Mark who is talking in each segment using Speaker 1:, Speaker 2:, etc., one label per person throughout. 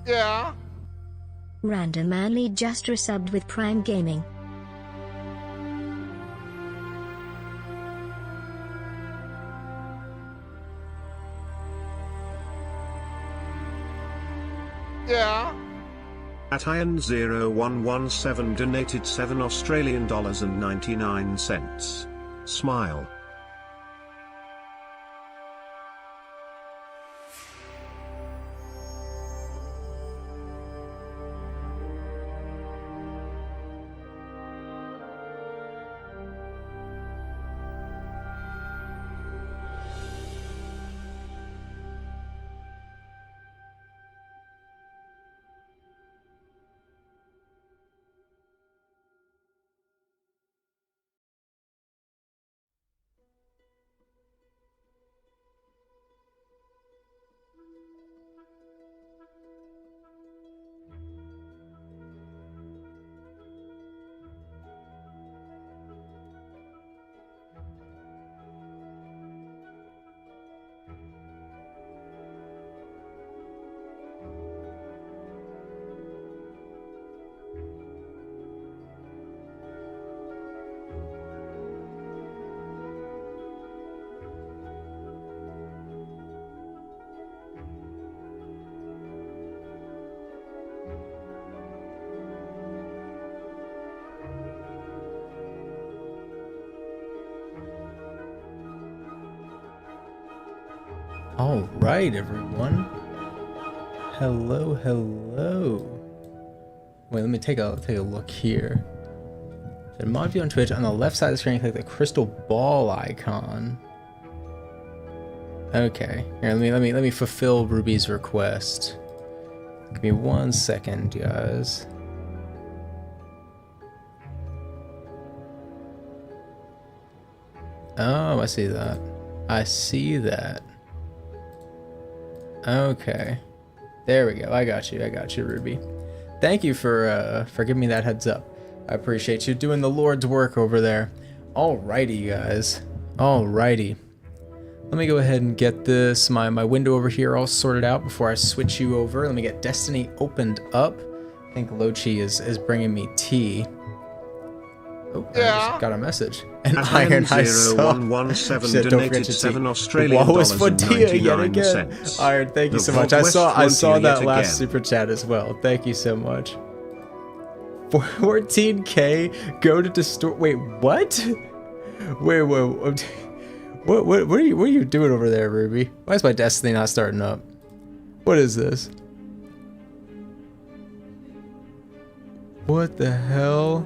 Speaker 1: Yeah.
Speaker 2: Random Manly just resubbed with Prime Gaming.
Speaker 1: Yeah.
Speaker 3: At Iron0117 donated $7.99. Smile.
Speaker 4: All right, everyone. Hello, hello. Wait, let me take a look here. There might be on Twitch. On the left side of the screen, click the crystal ball icon. Okay. Here, let me fulfill Ruby's request. Give me 1 second, guys. Oh, I see that. I see that. Okay, there we go. I got you, Ruby. Thank you for giving me that heads up. I appreciate you doing the Lord's work over there. Alrighty, guys. Alrighty. Let me go ahead and get this my window over here all sorted out before I switch you over. Let me get Destiny opened up. I think Lochi is bringing me tea. Oh, yeah. I just got a message. And Iron I saw.
Speaker 3: Said, donated $7.99.
Speaker 4: Iron, thank you so much. I saw that last super chat as well. Thank you so much. 14K go to distort. Wait, what? Wait. What are you doing over there, Ruby? Why is my Destiny not starting up? What is this? What the hell?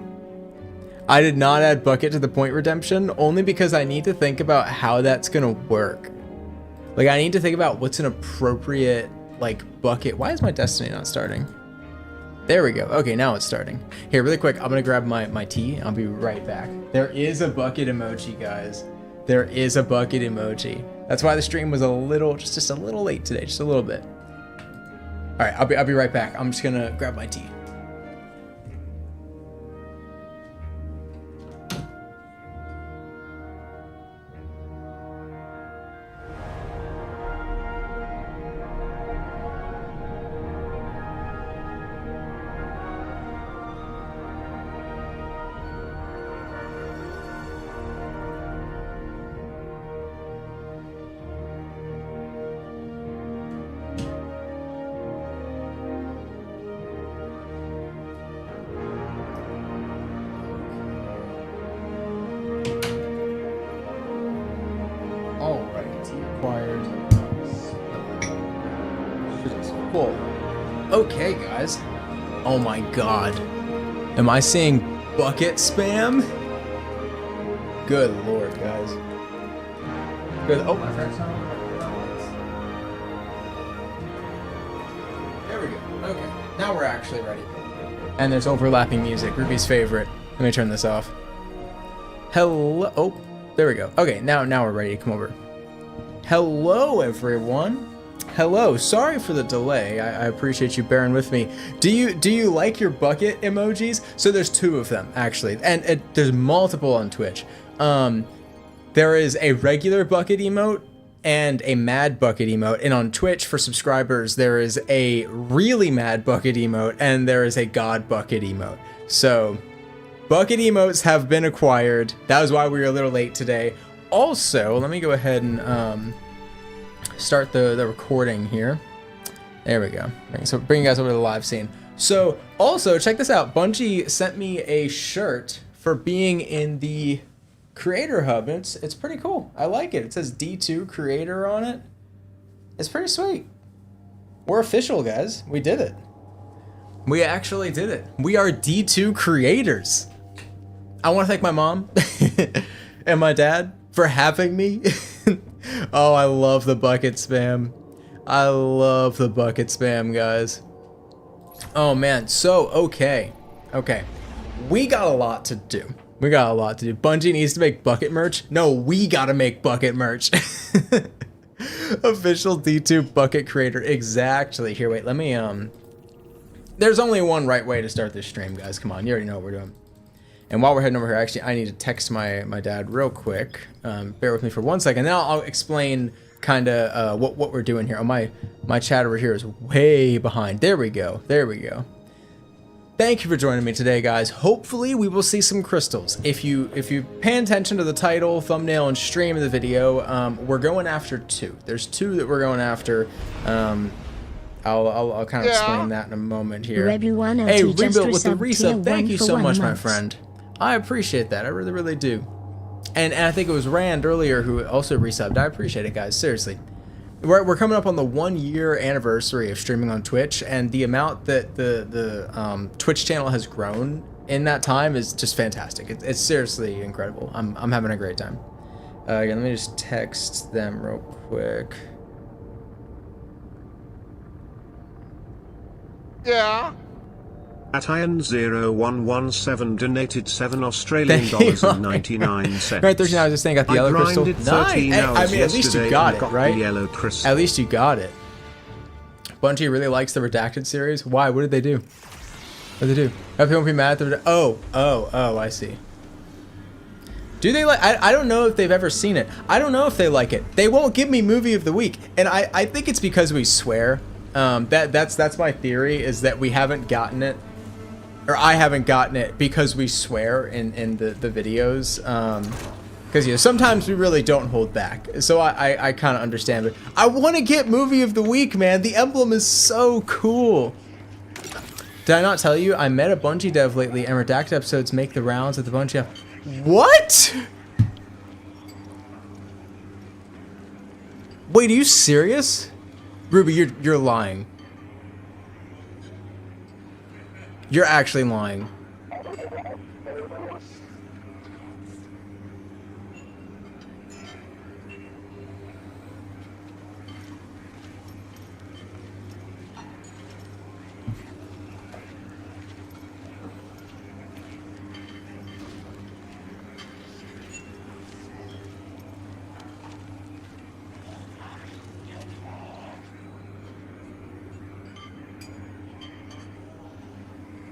Speaker 4: I did not add bucket to the point redemption only because I need to think about how that's gonna work. Like, I need to think about what's an appropriate like bucket. Why is my Destiny not starting? There we go. Okay, now it's starting. Here, really quick, I'm gonna grab my tea. I'll be right back. There is a bucket emoji, guys. There is a bucket emoji. That's why the stream was a little, just a little late today, just a little bit. All right, I'll be right back. I'm just gonna grab my tea. Okay, guys. Oh my god. Am I seeing bucket spam? Good lord, guys. Good. Oh, my friend's not. There we go. Okay. Now we're actually ready. And there's overlapping music. Ruby's favorite. Let me turn this off. Hello. Oh, there we go. Okay, now we're ready to come over. Hello, everyone. hello. Sorry for the delay. I appreciate you bearing with me. Do you like your bucket emojis? So there's 2 of them actually, and there's multiple on Twitch. There is a regular bucket emote and a mad bucket emote, and on Twitch for subscribers there is a really mad bucket emote and there is a god bucket emote. So bucket emotes have been acquired. That was why we were a little late today. Also, let me go ahead and start the recording here. There we go. So bring you guys over to the live scene. So also check this out. Bungie sent me a shirt for being in the Creator Hub. It's pretty cool. I like it. It says D2 Creator on it. It's pretty sweet. We're official, guys. We did it. We actually did it. We are D2 creators. I want to thank my mom and my dad for having me. Oh, I love the bucket spam. I love the bucket spam, guys. Oh man, so okay. We got a lot to do. Bungie needs to make bucket merch. No, we gotta make bucket merch. Official D2 bucket creator. Exactly. Here, wait, let me there's only one right way to start this stream, guys. Come on, you already know what we're doing. And while we're heading over here, actually, I need to text my dad real quick. Bear with me for 1 second. Then I'll explain kind of what we're doing here. Oh, my chat over here is way behind. There we go. Thank you for joining me today, guys. Hopefully, we will see some crystals. If you pay attention to the title, thumbnail, and stream of the video, we're going after 2. There's 2 that we're going after. I'll kind of explain that in a moment here. Hey, Rebuilt with the resub. Thank you so much, my friend. I appreciate that. I really, really do. And I think it was Rand earlier who also resubbed. I appreciate it, guys. Seriously. We're coming up on the 1-year anniversary of streaming on Twitch, and the amount that the Twitch channel has grown in that time is just fantastic. It's seriously incredible. I'm having a great time. Again, let me just text them real quick.
Speaker 1: Yeah.
Speaker 3: At Iron0117 donated $7
Speaker 4: Right, 13 hours. This thing got the yellow crystal. Nice. I mean, at least you got it, right?
Speaker 3: Yellow crystal.
Speaker 4: At least you got it. Bungie really likes the Redacted series. Why? What did they do? What did they do? Have people be mad at the Oh, I see. Do they like? I don't know if they've ever seen it. I don't know if they like it. They won't give me movie of the week, and I think it's because we swear. That's my theory, is that we haven't gotten it. Or I haven't gotten it because we swear in the videos. Because, you know, sometimes we really don't hold back. So I kind of understand. But I want to get movie of the week, man. The emblem is so cool. Did I not tell you? I met a Bungie dev lately, and Redacted episodes make the rounds at the Bungie. What? Wait, are you serious? Ruby, you're lying. You're actually lying.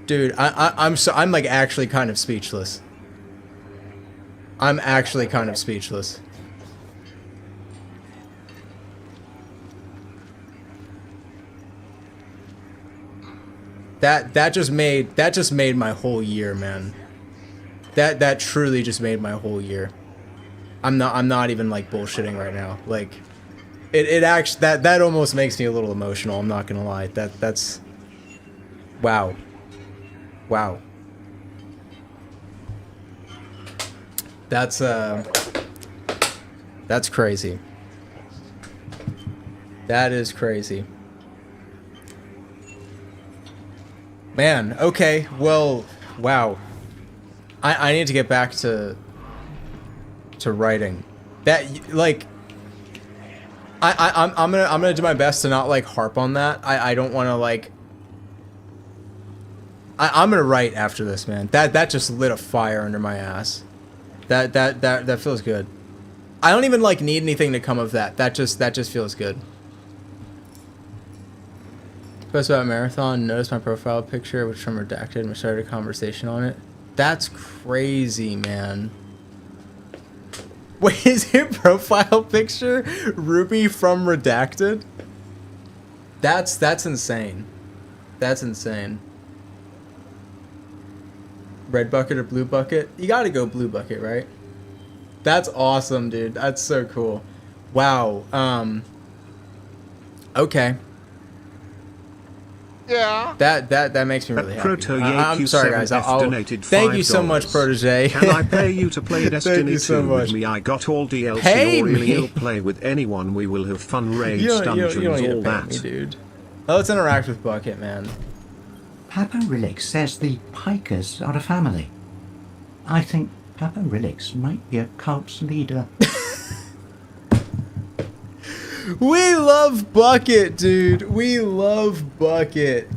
Speaker 4: Dude, I'm like actually kind of speechless. I'm actually kind of speechless. That just made my whole year, man. That truly just made my whole year. I'm not even like bullshitting right now. Like it actually that almost makes me a little emotional, I'm not gonna lie. That's wow. Wow. That's crazy. That is crazy. Man, okay. Well, wow. I need to get back to writing. That, like, I'm gonna do my best to not like harp on that. I don't want to like I'm gonna write after this, man. That just lit a fire under my ass. That feels good. I don't even like need anything to come of that. That just feels good. Post about marathon. Notice my profile picture, which from redacted, and we started a conversation on it. That's crazy, man. Wait, is your profile picture Ruby from redacted? That's insane. That's insane. Red bucket or blue bucket? You gotta go blue bucket, right? That's awesome, dude. That's so cool. Wow. Okay.
Speaker 1: Yeah.
Speaker 4: That makes me really happy. I'm sorry, guys. Thank you so much, Protege.
Speaker 3: Can I pay you to play Destiny
Speaker 4: so
Speaker 3: 2
Speaker 4: much.
Speaker 3: with me? I got all DLC.
Speaker 4: Pay
Speaker 3: or really
Speaker 4: me.
Speaker 3: you'll play with anyone. We will have fun raids,
Speaker 4: You don't
Speaker 3: dungeons,
Speaker 4: need to
Speaker 3: all
Speaker 4: pay
Speaker 3: that.
Speaker 4: me, dude. Let's interact with Bucket, man.
Speaker 5: Papa Rilix says the Pikers are a family. I think Papa Rilix might be a cult's leader.
Speaker 4: We love Bucket, dude. We love Bucket.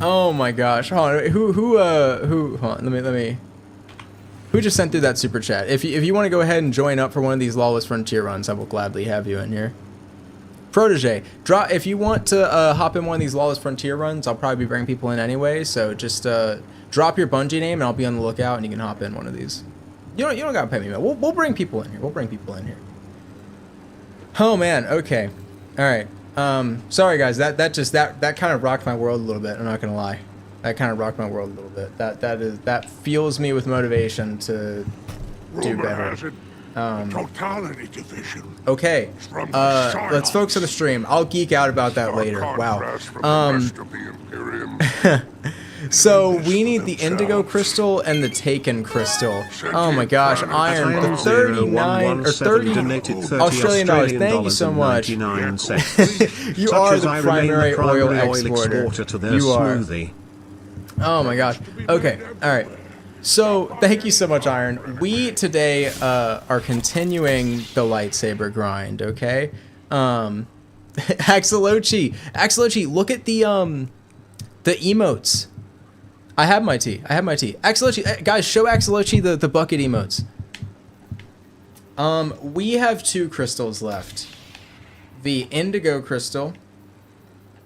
Speaker 4: Oh my gosh. Hold on. Who hold on. Let me. Who just sent through that super chat? If you want to go ahead and join up for one of these Lawless Frontier runs, I will gladly have you in here. Protege, if you want to hop in one of these Lawless Frontier runs, I'll probably be bringing people in anyway. So just drop your Bungie name and I'll be on the lookout and you can hop in one of these. You don't gotta pay me, man. We'll bring people in here. We'll bring people in here. Oh man, okay. Alright. Sorry guys, that kind of rocked my world a little bit, I'm not gonna lie. That kind of rocked my world a little bit. That fuels me with motivation to do better.
Speaker 6: Totality division.
Speaker 4: Okay. Let's focus on the stream. I'll geek out about that later. Wow. So we need the Indigo crystal and the Taken crystal. Oh my gosh, Iron, the 39 or 30 Australian dollars. Thank you so much. You are the primary oil exporter. You are. Oh my gosh. Okay. All right. So thank you so much, Iron. We today are continuing the lightsaber grind. Okay. Axelochi, look at the emotes. I have my tea. Axelochi, guys, show Axelochi the bucket emotes. We have 2 crystals left. The Indigo crystal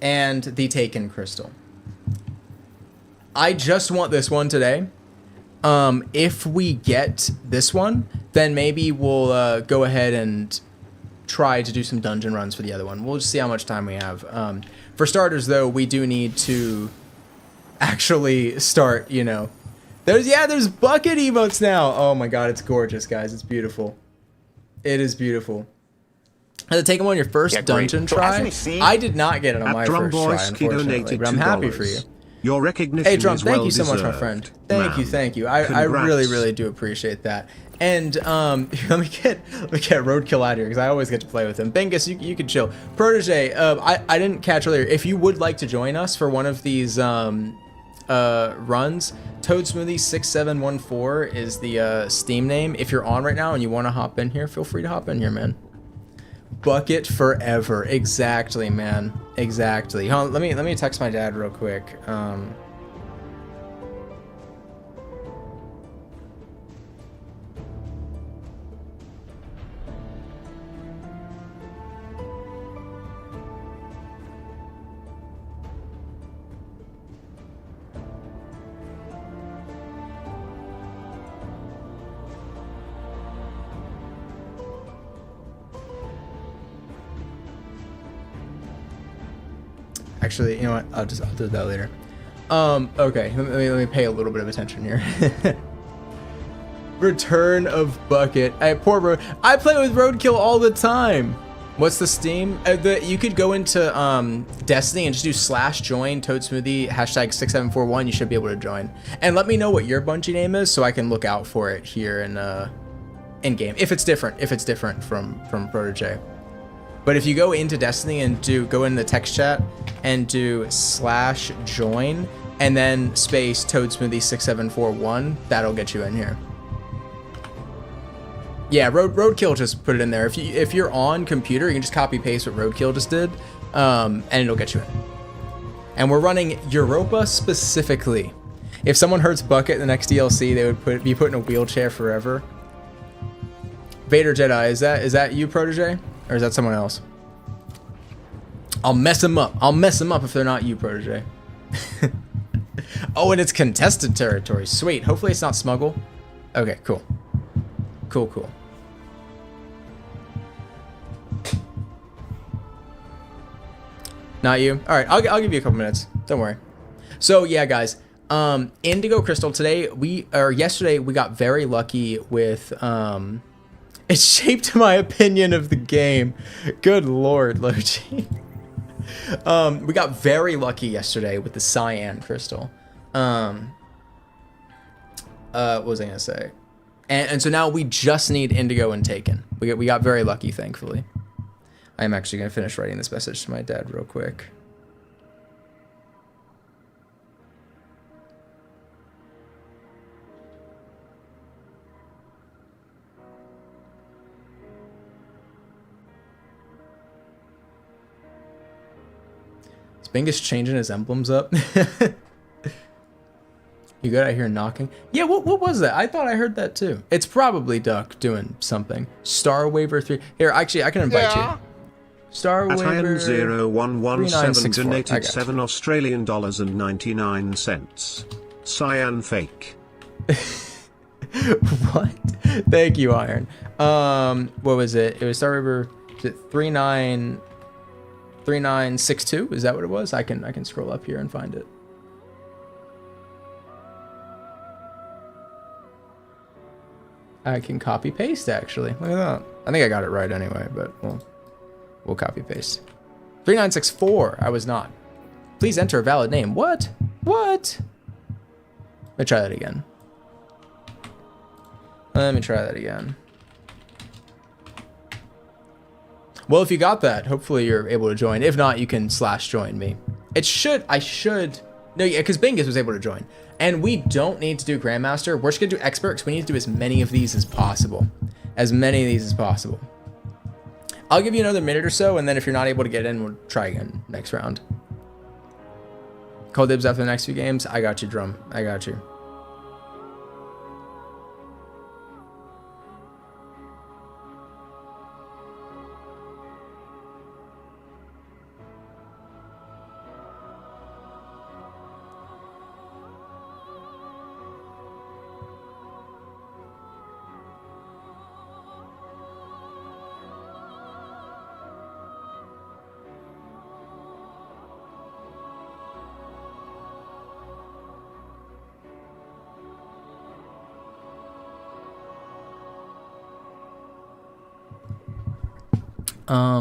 Speaker 4: and the Taken crystal. I just want this one today. If we get this one, then maybe we'll go ahead and try to do some dungeon runs for the other one. We'll just see how much time we have. For starters, though, we do need to actually start, you know. There's bucket emotes now. Oh my god, it's gorgeous, guys. It's beautiful. It is beautiful. Had to take them on your first dungeon try. I did not get it on my first try, unfortunately, but I'm happy for you.
Speaker 3: Your recognition
Speaker 4: Hey, Drum,
Speaker 3: is
Speaker 4: thank
Speaker 3: well
Speaker 4: you so much, my
Speaker 3: deserved,
Speaker 4: friend.
Speaker 3: man.
Speaker 4: Thank you. I really do appreciate that. And let me get Roadkill out here because I always get to play with him. Bengus, you can chill. Protege, I didn't catch earlier. If you would like to join us for one of these runs, Toad Smoothie 6714 is the Steam name. If you're on right now and you want to hop in here, feel free to hop in here, man. Bucket forever, exactly, man, exactly. Hold on, let me text my dad real quick. Actually, you know what? I'll do that later. Okay, let me pay a little bit of attention here. Return of Bucket. Poor Road. I play with Roadkill all the time. What's the Steam? You could go into Destiny and just do /join Toad Smoothie #6741. You should be able to join. And let me know what your Bungie name is so I can look out for it here in game. If it's different from Protege. But if you go into Destiny and go in the text chat and do /join and then space Toad Smoothie 6741, that'll get you in here. Yeah, Roadkill just put it in there. If you're on computer, you can just copy paste what Roadkill just did, and it'll get you in. And we're running Europa specifically. If someone hurts Bucket in the next DLC, they would be put in a wheelchair forever. Vader Jedi, is that you, Protege? Or is that someone else? I'll mess them up. I'll mess them up if they're not you, Protege. Oh, and it's contested territory. Sweet. Hopefully it's not smuggle. Okay, cool. Cool. Not you? Alright, I'll give you a couple minutes. Don't worry. So, yeah, guys. Indigo Crystal yesterday we got very lucky with, it shaped my opinion of the game. Good lord, Logi. We got very lucky yesterday with the cyan crystal. What was I gonna say? And so now we just need indigo and taken. We got very lucky, thankfully. I'm actually gonna finish writing this message to my dad real quick. Is Bingus changing his emblems up? You good? I hear knocking. Yeah, what was that? I thought I heard that too. It's probably Duck doing something. Star Waver 3. Here, actually, I can invite you. Star Waver
Speaker 3: 0117 donated $7 and 99 cents. Cyan fake.
Speaker 4: What? Thank you, Iron. What was it? It was Star Waver. Is it 3962? Is that what it was? I can scroll up here and find it. I can copy paste actually. Look at that. I think I got it right anyway, but we'll copy paste. 3964. I was not. Please enter a valid name. What? What? Let me try that again. Well, if you got that, hopefully you're able to join. If not, you can /join me. No, yeah, because Bingus was able to join. And we don't need to do Grandmaster. We're just going to do Expert because we need to do as many of these as possible. I'll give you another minute or so, and then if you're not able to get in, we'll try again next round. Call dibs after the next few games. I got you, Drum. I got you.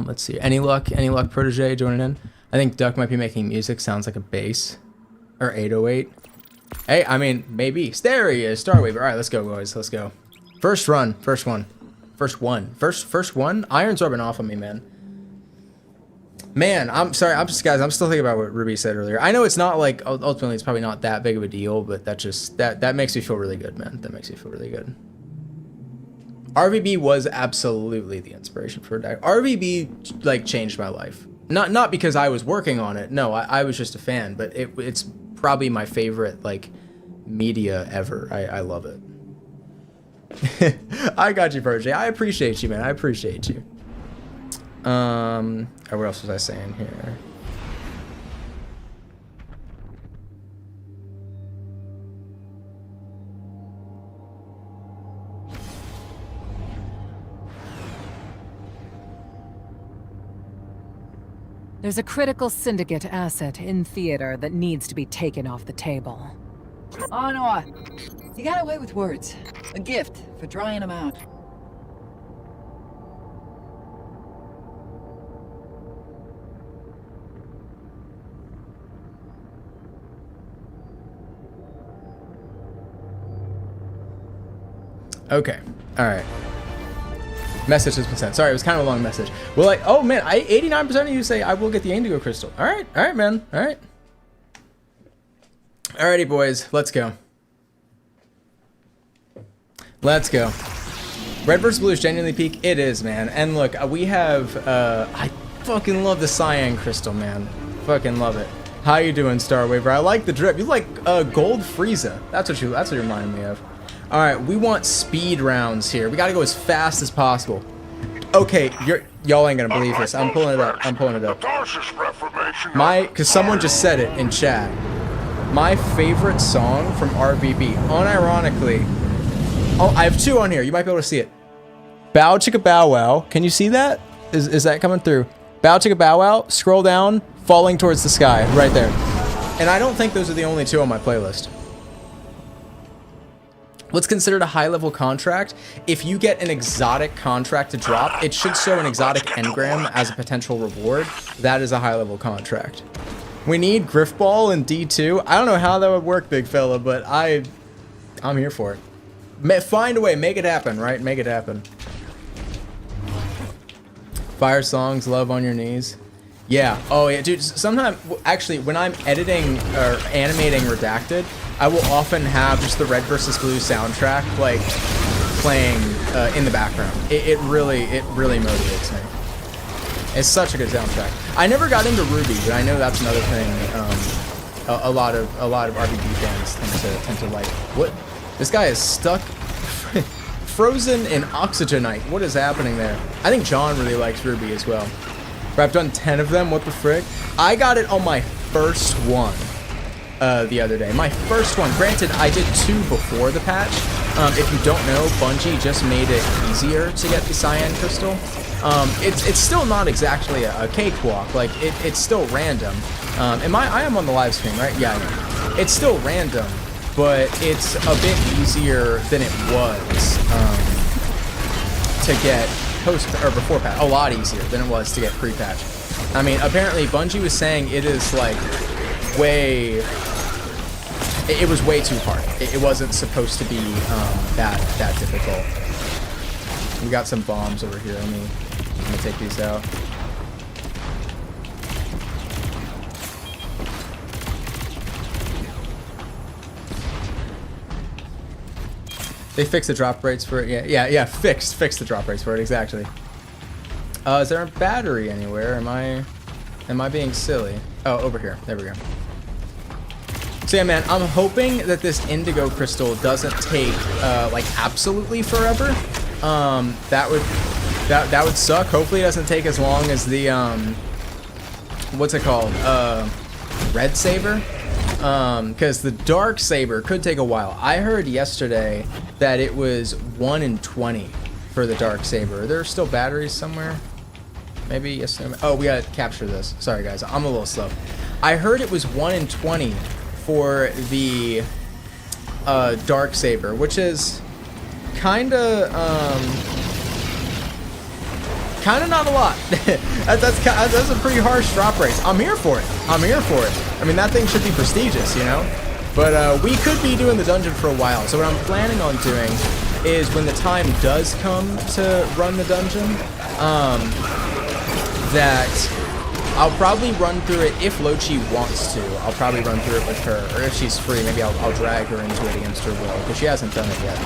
Speaker 4: Let's see. Any luck, Protege joining in? I think Duck might be making music. Sounds like a bass. Or 808. Hey, I mean, maybe. There he is. Star Waver. All right, let's go, boys. Let's go. First one. Iron's rubbing off on me, man. Man, I'm sorry. I'm still thinking about what Ruby said earlier. I know it's not like, ultimately, it's probably not that big of a deal, but that makes me feel really good, man. That makes me feel really good. RVB was absolutely the inspiration for a deck. RVB like changed my life. Not because I was working on it. No, I was just a fan, but it's probably my favorite like media ever. I love it. I got you, Protege. I appreciate you, man. I appreciate you. What else was I saying here?
Speaker 7: There's a critical syndicate asset in theater that needs to be taken off the table.
Speaker 8: Oh, no, you got away with words. A gift for drying them out.
Speaker 4: Okay. All right. Message has been sent. Sorry, it was kind of a long message. Well, like, oh man, 89% of you say I will get the Indigo Crystal. All right, man. All right. Alrighty, boys, let's go. Let's go. Red versus blue is genuinely peak. It is, man. And look, we have. I fucking love the cyan crystal, man. Fucking love it. How you doing, Star Waver? I like the drip. You like gold Frieza. That's what you remind me of. All right, we want speed rounds here. We got to go as fast as possible. Okay, y'all ain't gonna believe this. I'm pulling it up. I'm pulling it up. Because someone just said it in chat. My favorite song from RBB, unironically. Oh, I have 2 on here. You might be able to see it. Bow Chicka Bow Wow. Can you see that? Is that coming through? Bow Chicka Bow Wow. Scroll down. Falling Towards the Sky. Right there. And I don't think those are the only 2 on my playlist. What's considered a high-level contract? If you get an exotic contract to drop, it should show an exotic engram as a potential reward. That is a high-level contract. We need Griffball in D2. I don't know how that would work, big fella, but I'm here for it. Find a way, make it happen, right? Make it happen. Fire songs, Love on Your Knees. Yeah. Oh yeah, dude. Sometimes, actually, when I'm editing or animating Redacted, I will often have just the Red vs. Blue soundtrack like playing in the background. It really motivates me. It's such a good soundtrack. I never got into Ruby, but I know that's another thing. A lot of RBG fans tend to like. What? This guy is stuck. Frozen in Oxygenite. What is happening there? I think John really likes Ruby as well. But I've done 10 of them. What the frick? I got it on my first one the other day. My first one. Granted, I did 2 before the patch. If you don't know, Bungie just made it easier to get the Cyan Crystal. It's still not exactly a cakewalk. Like it's still random. I am on the live stream, right? Yeah, I am. It's still random, but it's a bit easier than it was to get post or before patch. A lot easier than it was to get pre-patch. I mean, apparently Bungie was saying it is like way. It was way too hard. It wasn't supposed to be that difficult. We got some bombs over here. Let me take these out. They fixed the drop rates for it. Yeah. Fixed the drop rates for it exactly. Is there a battery anywhere? Am I being silly? Oh, over here. There we go. So yeah, man, I'm hoping that this Indigo crystal doesn't take like absolutely forever. That would suck. Hopefully, it doesn't take as long as the what's it called? Red Saber. Because the Dark Saber could take a while. I heard yesterday that it was 1 in 20 for the Dark Saber. Are there still batteries somewhere? Maybe yes. Oh, we gotta capture this. Sorry guys, I'm a little slow. I heard it was 1 in 20 for the Dark Saber, which is kinda not a lot. that's a pretty harsh drop rate. I'm here for it. I mean, that thing should be prestigious, you know? But we could be doing the dungeon for a while. So what I'm planning on doing is when the time does come to run the dungeon, that I'll probably run through it if Lochi wants to. I'll probably run through it with her, or if she's free, maybe I'll drag her into it against her will, because she hasn't done it yet.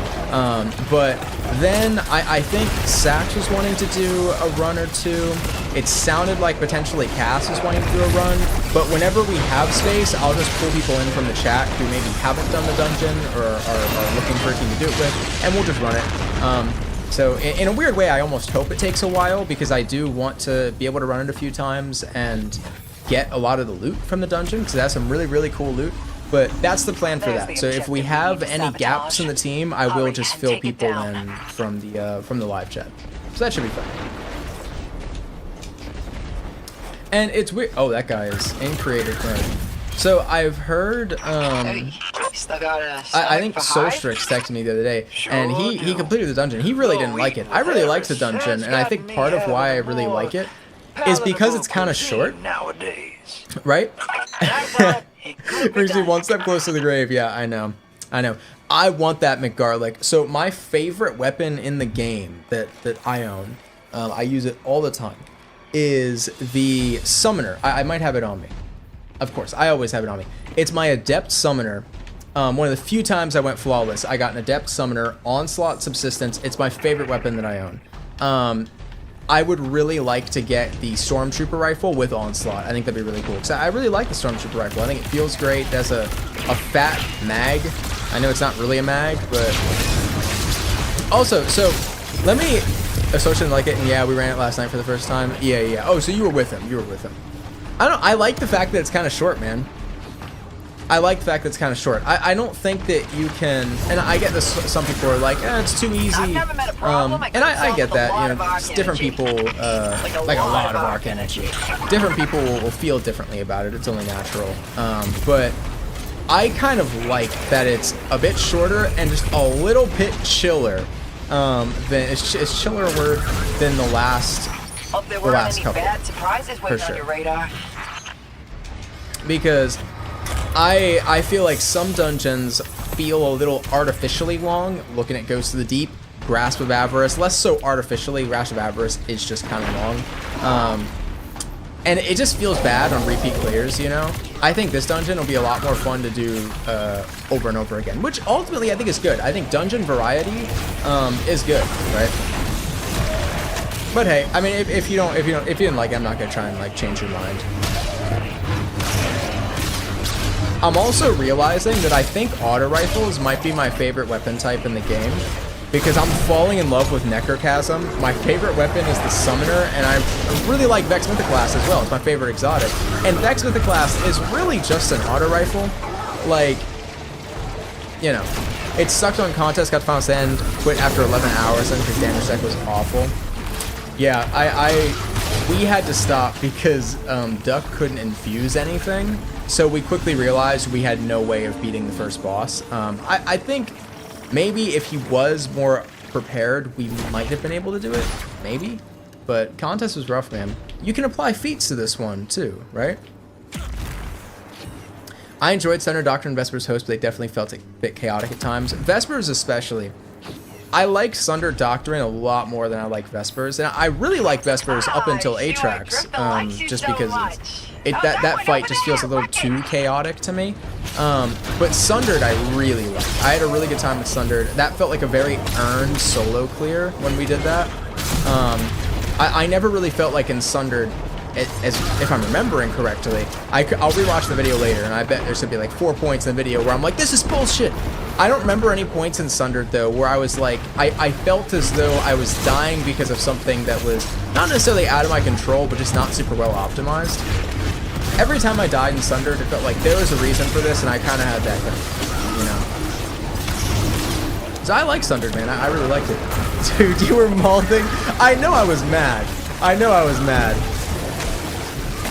Speaker 4: But then I think Sax was wanting to do a run or 2. It sounded like potentially Cass was wanting to do a run, but whenever we have space, I'll just pull people in from the chat who maybe haven't done the dungeon or are looking for a team to do it with, and we'll just run it. So in a weird way, I almost hope it takes a while, because I do want to be able to run it a few times and get a lot of the loot from the dungeon, because it has some really, really cool loot. But that's the plan for that. So if we have any gaps in the team, I will just fill people in from the live chat. So that should be fun. And it's weird. Oh, that guy is in creative mode. So I've heard, I think Solstrix texted me the other day, and he completed the dungeon. He really didn't like it. I really liked the dungeon, and I think part of why I really like it is because it's kind of short, right? Brings me one step closer to the grave. Yeah, I know. I want that McGarlic. So my favorite weapon in the game that I own, I use it all the time, is the Summoner. I might have it on me. Of course, I always have it on me. It's my Adept Summoner. One of the few times I went flawless, I got an Adept Summoner, Onslaught Subsistence. It's my favorite weapon that I own. I would really like to get the Stormtrooper rifle with Onslaught. I think that'd be really cool. Because I really like the Stormtrooper rifle. I think it feels great. It has a fat mag. I know it's not really a mag, but... Also, so, let me Social didn't like it, and yeah, we ran it last night for the first time. Yeah. Oh, so you were with him. I like the fact that it's kind of short, man. I don't think that you can, and I get this, some people are like, it's too easy. And I get that, you know, different people, like a lot of arc energy. Different people will feel differently about it, it's only natural. But I kind of like that it's a bit shorter and just a little bit chiller. It's chiller word than the last couple, for sure. Because I feel like some dungeons feel a little artificially long. Looking at Ghost of the Deep, Grasp of Avarice, less so artificially. Grasp of Avarice is just kind of long. And it just feels bad on repeat clears, you know? I think this dungeon will be a lot more fun to do over and over again, which ultimately I think is good. I think dungeon variety is good, right? But hey, I mean, if you didn't like it, I'm not gonna try and like change your mind. I'm also realizing that I think auto rifles might be my favorite weapon type in the game, because I'm falling in love with Necrochasm. My favorite weapon is the Summoner, and I really like Vex Mythoclast as well. It's my favorite exotic. And Vex Mythoclast is really just an auto rifle. Like, you know, it sucked on contest, got to Final Stand, quit after 11 hours, and because damage deck was awful. Yeah, we had to stop because Duck couldn't infuse anything. So we quickly realized we had no way of beating the first boss. I think maybe if he was more prepared, we might have been able to do it. Maybe. But contest was rough, man. You can apply feats to this one, too, right? I enjoyed Thunder Doctrine and Vesper's Host, but they definitely felt a bit chaotic at times. Vespers especially. I like Sunder Doctrine a lot more than I like Vespers. And I really like Vespers up until Atrax, just because that fight just feels a little too chaotic to me. But Sundered I really like. I had a really good time with Sundered. That felt like a very earned solo clear when we did that. I never really felt like in Sundered, as if I'm remembering correctly, I'll rewatch the video later, and I bet there's gonna be like 4 points in the video where I'm like, this is bullshit. I don't remember any points in Sundered though where I was like, I felt as though I was dying because of something that was not necessarily out of my control, but just not super well optimized. Every time I died in Sundered, it felt like there was a reason for this, and I kind of had that thing, you know. So I like Sundered, man. I really liked it. Dude, you were malding. I know I was mad.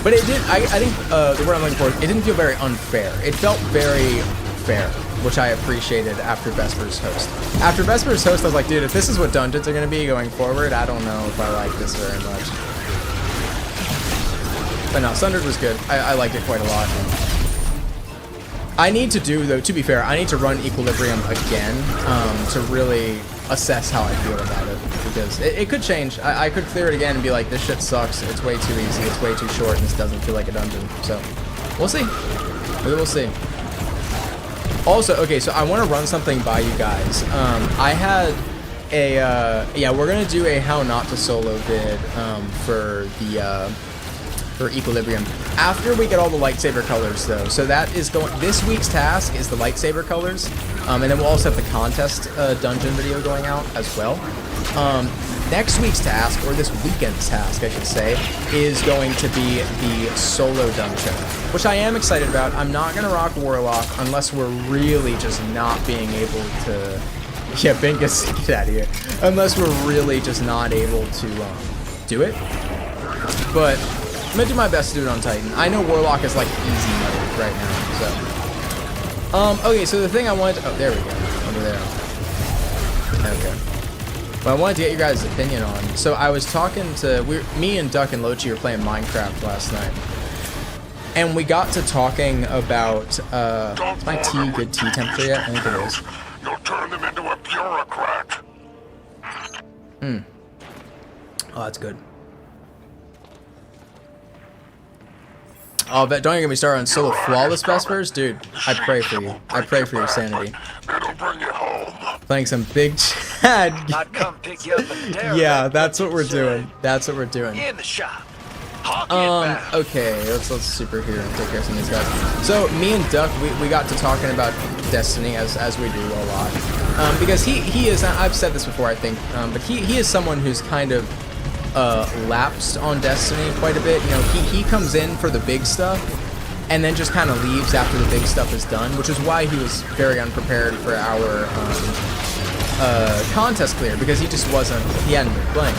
Speaker 4: But it did, I think the word I'm looking for, it didn't feel very unfair. It felt very fair, which I appreciated after Vesper's Host. After Vesper's Host, I was like, dude, if this is what dungeons are going to be going forward, I don't know if I like this very much. But no, Sundered was good. I liked it quite a lot. I need to do, though, to be fair, I need to run Equilibrium again to really assess how I feel about it. Because it could change. I could clear it again and be like, this shit sucks. It's way too easy. It's way too short. And this doesn't feel like a dungeon. So, we'll see. We will see. Also, okay, so I want to run something by you guys. I had a, yeah, we're going to do a How Not to Solo vid for the, for Equilibrium. After we get all the lightsaber colors, though. So that is going, this week's task is the lightsaber colors. And then we'll also have the contest dungeon video going out as well. Next week's task, or this weekend's task, I should say, is going to be the solo dungeon, which I am excited about. I'm not going to rock Warlock unless we're really just not being able to... Yeah, Bingus, get out of here. Unless we're really just not able to do it. But I'm going to do my best to do it on Titan. I know Warlock is like easy mode right now, so... okay, so the thing I wanted to... Oh, there we go. Over there. Okay. Well, I wanted to get your guys' opinion on. So I was talking to... me and Duck and Lochi were playing Minecraft last night. And we got to talking about... is my tea good tea temperature yet? I think it is.
Speaker 6: You'll turn them into a bureaucrat.
Speaker 4: Oh, that's good. Oh, but don't even get me started on solo flawless Vespers. Dude, I pray for you. I pray for your sanity.
Speaker 6: It'll bring you home.
Speaker 4: Playing some big Chad.
Speaker 9: I'd come pick you up at the dairy.
Speaker 4: Yeah, that's what we're doing. That's what we're doing.
Speaker 9: In the shop. Huh?
Speaker 4: Okay, let's superhero and take care of some of these guys. So me and Duck, we got to talking about Destiny as we do a lot, because he is, I've said this before I think, but he is someone who's kind of lapsed on Destiny quite a bit. You know, he comes in for the big stuff and then just kind of leaves after the big stuff is done, which is why he was very unprepared for our contest clear, because he hadn't been playing.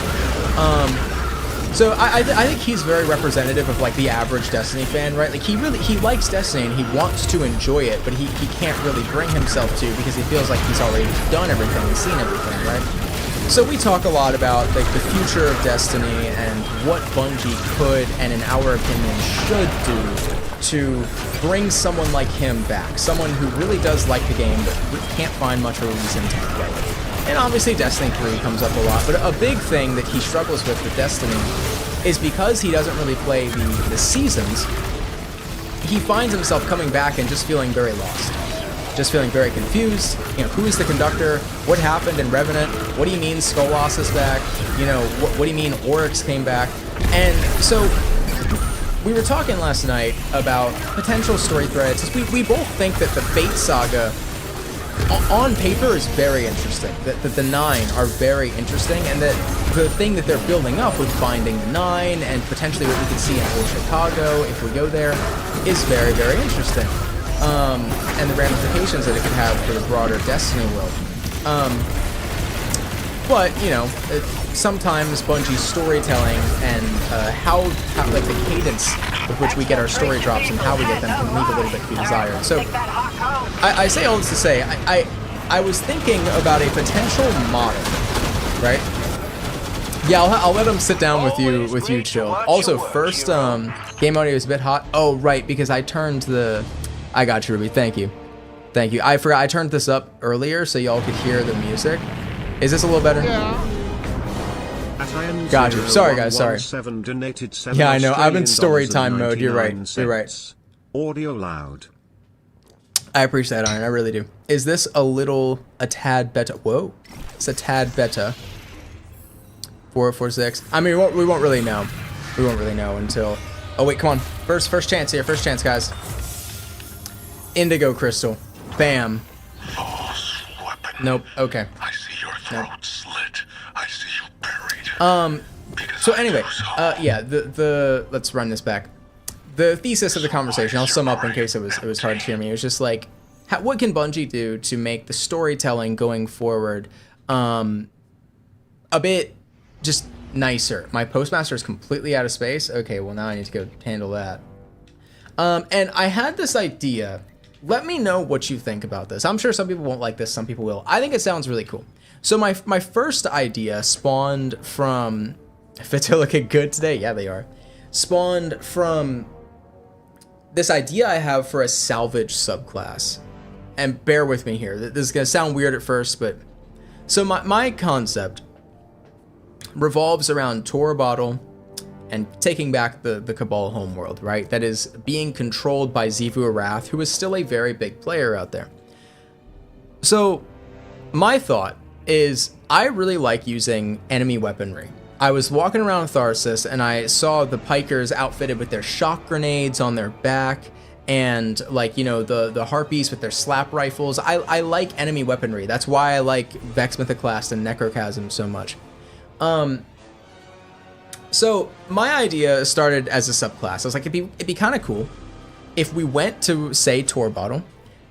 Speaker 4: So I think he's very representative of like the average Destiny fan, right? Like he likes Destiny and he wants to enjoy it, but he can't really bring himself to, because he feels like he's already done everything and seen everything, right? So we talk a lot about like the future of Destiny and what Bungie could, and in our opinion should do to bring someone like him back, someone who really does like the game but can't find much of a reason to play it. And obviously Destiny 3 comes up a lot, but a big thing that he struggles with Destiny is because he doesn't really play the seasons, he finds himself coming back and just feeling very lost. Just feeling very confused. You know, who is the conductor? What happened in Revenant? What do you mean Skolas is back? You know, what do you mean Oryx came back? And so we were talking last night about potential story threads. We both think that the Fate Saga on paper is very interesting, that the 9 are very interesting, and that the thing that they're building up with finding the 9 and potentially what we could see in Old Chicago if we go there is very, very interesting. And the ramifications that it could have for the broader Destiny world. But, you know, sometimes Bungie's storytelling and how like the cadence with which we get our story drops and how we get them can leave a little bit to be desired. So I say all this to say, I was thinking about a potential model, right? Yeah, I'll let him sit down with you, Chill. Also, first, game audio is a bit hot. Oh, right, because I turned the... I got you, Ruby. Thank you. Thank you. I forgot I turned this up earlier so y'all could hear the music. Is this a little better?
Speaker 1: Yeah.
Speaker 4: Got you. Sorry, guys. Sorry. Yeah, I know. I'm in story time mode. You're right. You're right.
Speaker 3: Audio loud.
Speaker 4: I appreciate that, Iron. I really do. Is this a tad better? Whoa. It's a tad better. 446. I mean, we won't really know. We won't really know until... Oh, wait, come on. First chance here. First chance, guys. Indigo crystal. Bam. Nope. Okay.
Speaker 6: I see your throat slit. I see you buried.
Speaker 4: So anyway, yeah, let's run this back. The thesis of the conversation, I'll sum up in case it was hard to hear me. It was just like, what can Bungie do to make the storytelling going forward a bit just nicer? My postmaster is completely out of space. Okay, well now I need to go handle that. And I had this idea. Let me know what you think about this. I'm sure some people won't like this, some people will. I think it sounds really cool. So my first idea spawned from... Fits are looking good today? Yeah, they are. Spawned from this idea I have for a salvage subclass. And bear with me here. This is going to sound weird at first, but... So my concept revolves around Tora Bottle and taking back the Cabal homeworld, right? That is being controlled by Xivu Arath, who is still a very big player out there. So my thought is I really like using enemy weaponry. I was walking around Tharsis and I saw the Pikers outfitted with their shock grenades on their back and like, you know, the Harpies with their slap rifles. I like enemy weaponry. That's why I like Vex Mythoclast and Necrochasm so much. So my idea started as a subclass. I was like, it'd be kind of cool if we went to, say, Tor Bottle,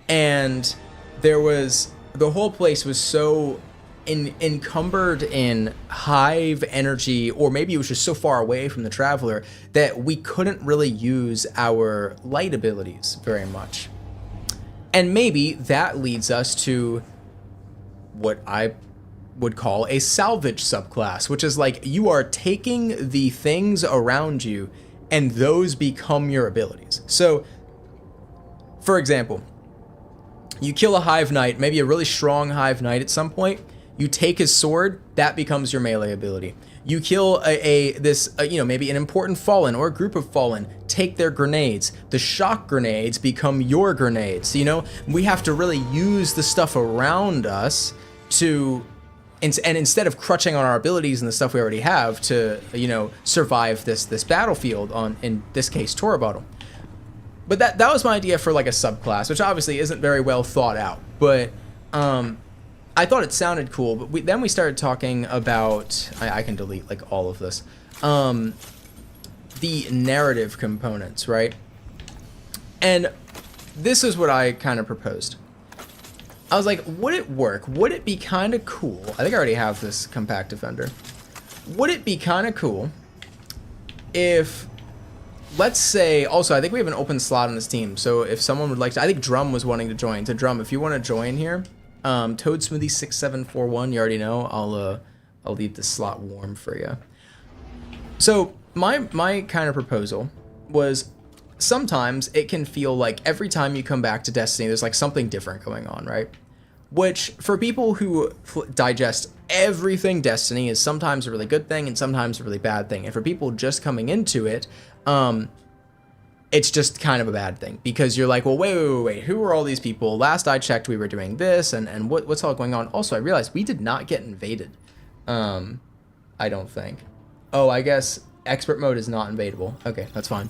Speaker 4: and there was, the whole place was so encumbered in hive energy, or maybe it was just so far away from the Traveler that we couldn't really use our light abilities very much. And maybe that leads us to what I would call a salvage subclass, which is like you are taking the things around you and those become your abilities. So, for example, you kill a Hive Knight, maybe a really strong Hive Knight at some point, you take his sword, that becomes your melee ability. You kill you know, maybe an important Fallen or a group of Fallen, take their grenades. The shock grenades become your grenades. You know, we have to really use the stuff around us to and instead of crutching on our abilities and the stuff we already have to, you know, survive this battlefield on, in this case, Torabottle. But that was my idea for like a subclass, which obviously isn't very well thought out. But I thought it sounded cool. But then we started talking about, I can delete like all of this, the narrative components, right? And this is what I kind of proposed. I was like, would it work? Would it be kind of cool? I think I already have this compact defender. Would it be kind of cool if, let's say, also I think we have an open slot on this team. So if someone would like to, I think Drum was wanting to join. So Drum, if you want to join here, Toad Smoothie 6741, you already know. I'll leave this slot warm for you. So my kind of proposal was, sometimes it can feel like every time you come back to Destiny, there's like something different going on, right? Which for people who digest everything Destiny is sometimes a really good thing and sometimes a really bad thing. And for people just coming into it, it's just kind of a bad thing because you're like, well, wait, who are all these people? Last I checked, we were doing this and what's all going on? Also, I realized we did not get invaded. I don't think. Oh, I guess expert mode is not invadable. Okay, that's fine.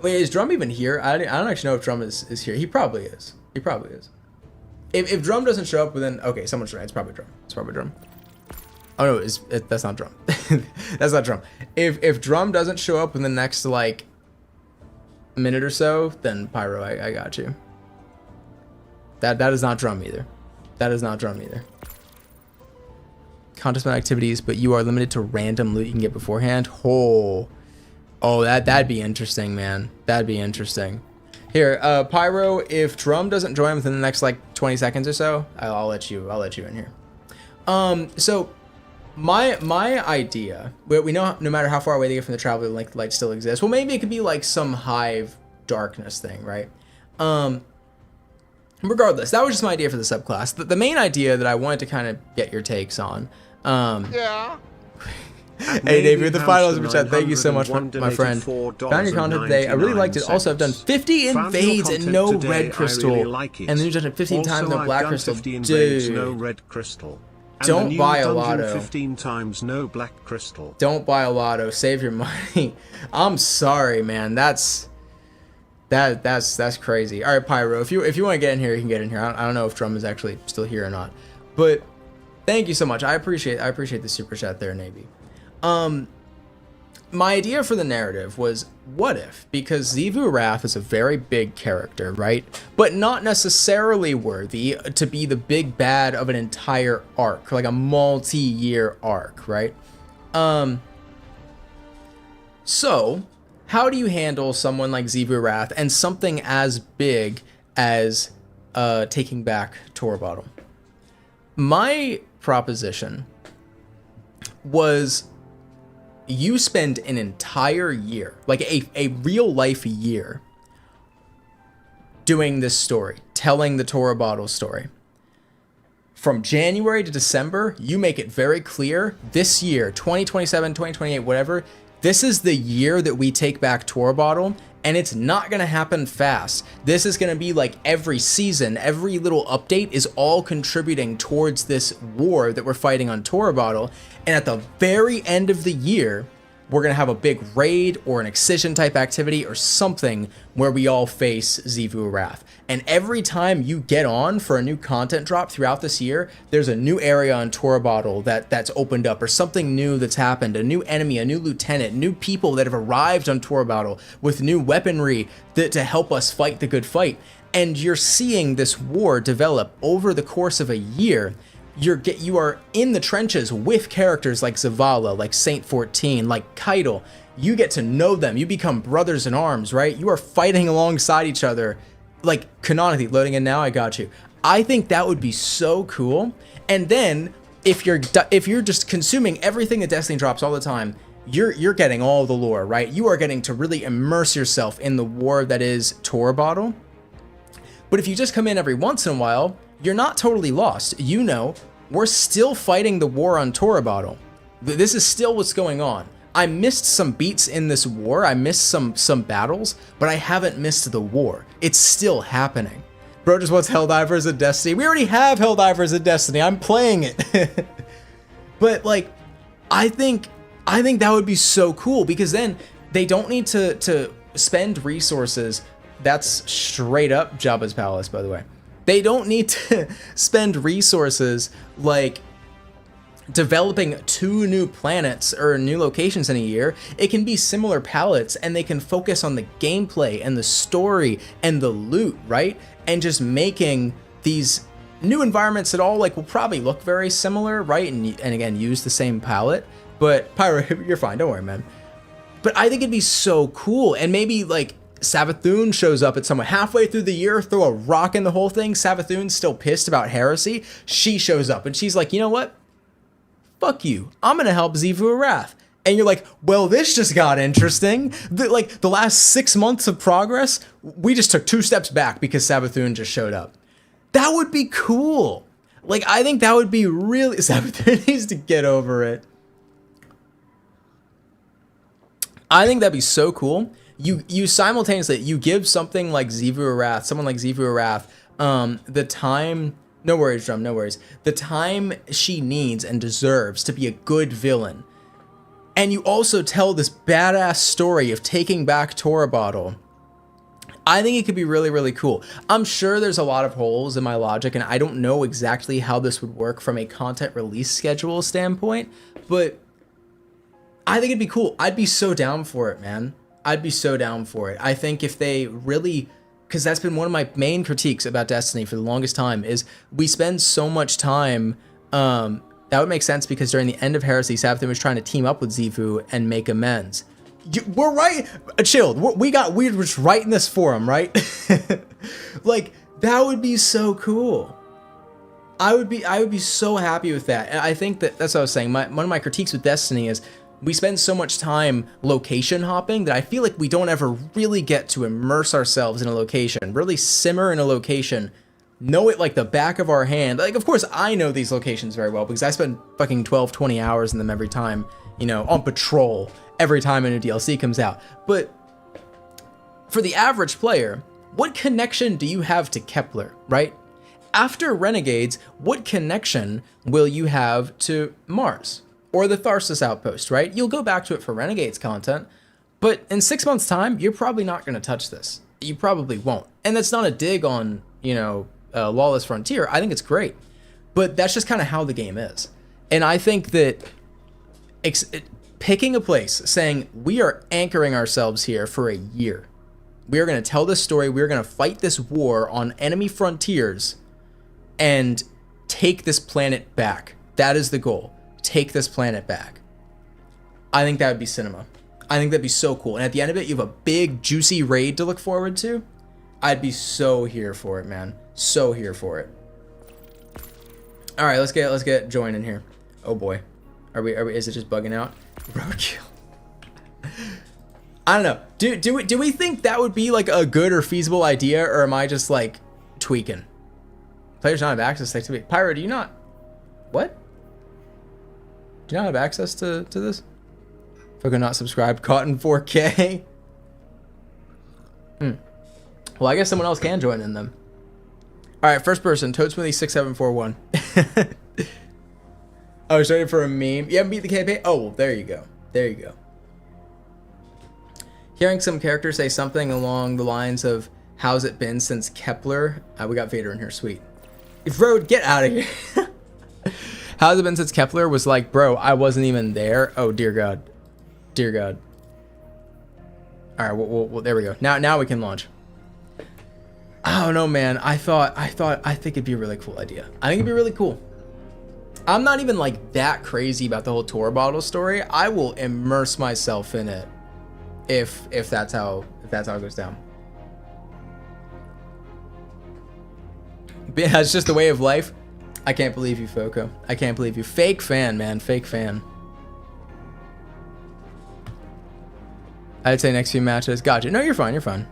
Speaker 4: Wait, is Drum even here? I don't actually know if Drum is here. He probably is. He probably is. If Drum doesn't show up within, okay, someone's right. It's probably Drum. It's probably Drum. Oh no, that's not Drum. That's not Drum. If Drum doesn't show up in the next like minute or so, then Pyro, I got you. That is not Drum either. That is not Drum either. Contest activities, but you are limited to random loot you can get beforehand. Oh, that'd be interesting, man. That'd be interesting. Here, Pyro, if Drum doesn't join within the next like 20 seconds or so, I'll let you in here. So my idea, we know no matter how far away they get from the traveler, like the light still exists. Well, maybe it could be like some hive darkness thing, right? Regardless, that was just my idea for the subclass. The main idea that I wanted to kind of get your takes on.
Speaker 1: Yeah.
Speaker 4: Hey Dave, you're the finals of the chat. Thank you so much, my friend. Found your content today. I really liked it. Also, I've done 50 invades and no red crystal. And then you've done it 15 times, no black crystal. Dude.
Speaker 3: No red crystal.
Speaker 4: Don't buy a lotto.
Speaker 3: 15 times no black crystal.
Speaker 4: Don't buy a lotto. Save your money. I'm sorry, man. That's crazy. All right, Pyro. If you want to get in here, you can get in here. I don't know if Drum is actually still here or not. But thank you so much. I appreciate the super chat there, Navy. My idea for the narrative was, what if, because Xivu Wrath is a very big character, right? But not necessarily worthy to be the big bad of an entire arc, like a multi-year arc, right? So, how do you handle someone like Xivu Wrath and something as big as taking back Torabottle? My proposition was, you spend an entire year, like a real life year, doing this story, telling the Torabottle story. From January to December, you make it very clear, this year, 2027, 2028, whatever, this is the year that we take back Torabottle, and it's not going to happen fast. This is going to be like every season, every little update is all contributing towards this war that we're fighting on Torabottle. And at the very end of the year, we're going to have a big raid or an excision type activity or something where we all face Xivu Wrath. And every time you get on for a new content drop throughout this year, there's a new area on Torabottle that's opened up, or something new that's happened, a new enemy, a new lieutenant, new people that have arrived on Torabottle with new weaponry to help us fight the good fight. And you're seeing this war develop over the course of a year. You are in the trenches with characters like Zavala, like Saint 14, like Keitel. You get to know them. You become brothers in arms, right? You are fighting alongside each other, like canonically. Loading in now, I got you. I think that would be so cool. And then if you're just consuming everything that Destiny drops all the time, you're getting all the lore, right? You are getting to really immerse yourself in the war that is Torabottle. But if you just come in every once in a while, you're not totally lost. You know, we're still fighting the war on Torabottle. This is still what's going on. I missed some beats in this war. I missed some battles, but I haven't missed the war. It's still happening. Bro just wants Helldivers in Destiny. We already have Helldivers in Destiny. I'm playing it. But like, I think that would be so cool because then they don't need to spend resources. That's straight up Jabba's palace, by the way. They don't need to spend resources like developing 2 new planets or new locations in a year. It can be similar palettes and they can focus on the gameplay and the story and the loot, right? And just making these new environments that all like will probably look very similar, right? And again, use the same palette. But Pyro, you're fine, don't worry, man. But I think it'd be so cool. And maybe like Savathun shows up at someone halfway through the year, throw a rock in the whole thing. Savathun's still pissed about heresy. She shows up and she's like, you know what? Fuck you. I'm gonna help Xivu Arath. And you're like, well, this just got interesting. The last 6 months of progress, we just took 2 steps back because Savathun just showed up. That would be cool. Like, I think that would be really... Savathun needs to get over it. I think that'd be so cool. You simultaneously, you give something like Xivu Arath, someone like Xivu Arath, the time... No worries, Drum, no worries. The time she needs and deserves to be a good villain. And you also tell this badass story of taking back Tora Bottle. I think it could be really, really cool. I'm sure there's a lot of holes in my logic, and I don't know exactly how this would work from a content release schedule standpoint, but I think it'd be cool. I'd be so down for it, man. I'd be so down for it. I think if they really... Because that's been one of my main critiques about Destiny for the longest time, is we spend so much time... that would make sense because during the end of Heresy, Savathun was trying to team up with Xivu and make amends. We're right. Chilled. We're just right in this forum, right? Like, that would be so cool. I would be so happy with that. And I think that's what I was saying. One of my critiques with Destiny is we spend so much time location hopping that I feel like we don't ever really get to immerse ourselves in a location, really simmer in a location, know it like the back of our hand. Like, of course, I know these locations very well because I spend fucking 12, 20 hours in them every time, you know, on patrol every time a new DLC comes out. But for the average player, what connection do you have to Kepler, right? After Renegades, what connection will you have to Mars or the Tharsis Outpost, right? You'll go back to it for Renegades content, but in 6 months' time, you're probably not going to touch this. You probably won't. And that's not a dig on, you know, Lawless Frontier. I think it's great, but that's just kind of how the game is. And I think that picking a place, saying we are anchoring ourselves here for a year. We are going to tell this story. We're going to fight this war on enemy frontiers and take this planet back. That is the goal. Take this planet back. I think that would be cinema. I think that'd be so cool. And at the end of it, you have a big, juicy raid to look forward to. I'd be so here for it, man. So here for it. All right, let's get Join in here. Oh boy. Are we, is it just bugging out? Roadkill. I don't know. Do we think that would be like a good or feasible idea, or am I just like tweaking? Players not have access to it. Pyro, do you not? What? Do you not have access to this? Fucking not subscribed. Caught in 4K. Well, I guess someone else can join in them. All right, first person. Toadsmithy6741. I was waiting for a meme. You haven't beat the campaign? Oh, well, there you go. There you go. Hearing some characters say something along the lines of, how's it been since Kepler? We got Vader in here, sweet. Road, get out of here. How's it been since Kepler was like, bro, I wasn't even there. Oh, dear God. Dear God. All right, well, there we go. Now we can launch. I don't know, man. I think it'd be a really cool idea. I think it'd be really cool. I'm not even like that crazy about the whole Tora Bottle story. I will immerse myself in it if that's how it goes down. But yeah, it's just the way of life. I can't believe you, Foco. I can't believe you. Fake fan, man. Fake fan. I'd say next few matches. Gotcha. No, you're fine. You're fine.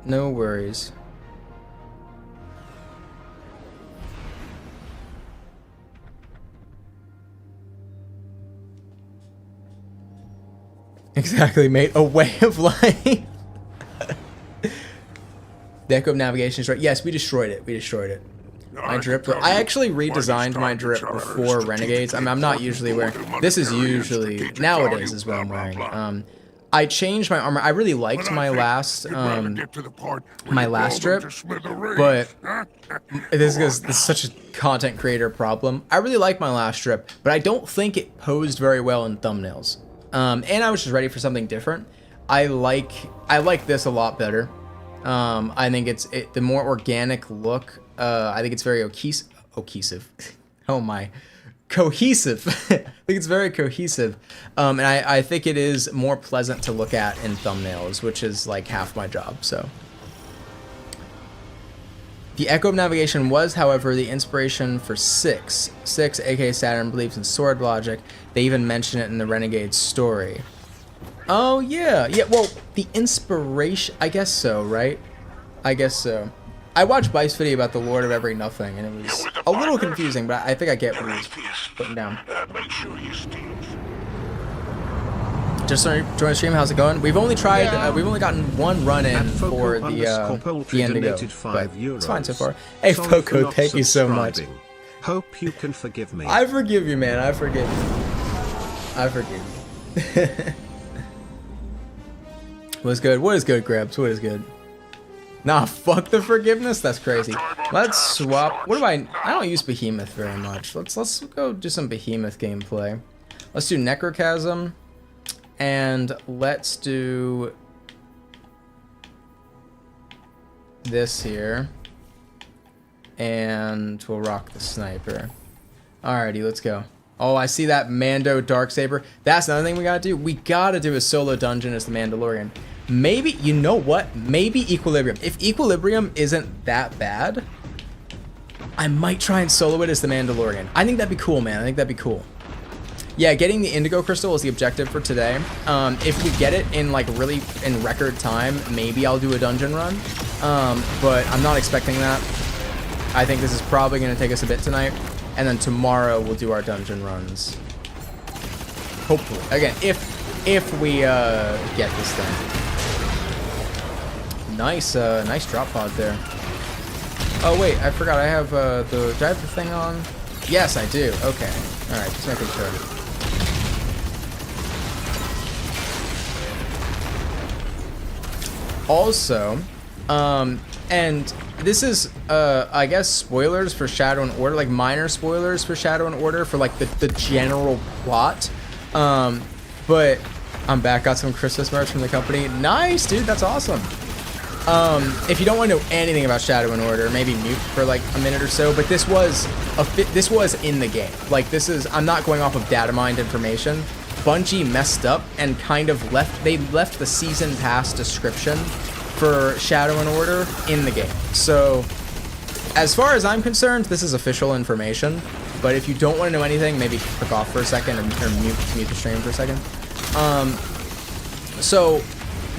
Speaker 4: No worries. Exactly, mate. A way of life. The Echo of Navigation is right. Yes, we destroyed it. We destroyed it. My drip. I actually redesigned my drip before Renegades. I mean, I'm not usually wearing. This is usually nowadays is what I'm wearing. I changed my armor. I really liked my last drip, but this is such a content creator problem. I really like my last strip, but I don't think it posed very well in thumbnails. And I was just ready for something different. I like this a lot better. I think it's the more organic look. I think it's very cohesive. Oh my, cohesive. I think it's very cohesive. And I think it is more pleasant to look at in thumbnails, which is like half my job. So. The Echo of Navigation was, however, the inspiration for 6. 6, aka Saturn, believes in sword logic. They even mention it in the Renegade story. Oh, yeah. Yeah, well, the inspiration... I guess so, right? I guess so. I watched Bike's video about the Lord of Every Nothing, and it was a little confusing, but I think I get what he's putting down. Just joined the stream. How's it going? We've only tried. We've only gotten one run in for the Indigo, but it's fine so far. Hey, Poco, thank you so much.
Speaker 3: Hope you can forgive me.
Speaker 4: I forgive you, man. I forgive you. I forgive you. What's good? What is good, Grabs? What is good? Nah, fuck the forgiveness. That's crazy. Let's swap. What do I don't use Behemoth very much. Let's go do some Behemoth gameplay. Let's do Necrochasm. And let's do this here. And we'll rock the sniper. Alrighty, let's go. Oh, I see that Mando Darksaber. That's another thing we gotta do. We gotta do a solo dungeon as the Mandalorian. Maybe, you know what? Maybe Equilibrium. If Equilibrium isn't that bad, I might try and solo it as the Mandalorian. I think that'd be cool, man. I think that'd be cool. Yeah, getting the Indigo Crystal is the objective for today. If we get it in like really in record time, maybe I'll do a dungeon run. But I'm not expecting that. I think this is probably going to take us a bit tonight. And then tomorrow we'll do our dungeon runs. Hopefully. Again, if we get this thing. Nice, nice drop pod there. Oh wait, I forgot I have do I have the thing on? Yes, I do. Okay. Alright, just making sure. Also, and this is, I guess, spoilers for Shadow and Order, like minor spoilers for Shadow and Order for like the general plot. But I'm back, got some Christmas merch from the company. Nice, dude, that's awesome. If you don't want to know anything about Shadow and Order, maybe mute for like a minute or so. But this was in the game. Like this is, I'm not going off of data mined information. Bungie messed up and kind of left the season pass description for Shadow and Order in the game. So as far as I'm concerned, this is official information. But if you don't want to know anything, maybe click off for a second or mute the stream for a second. So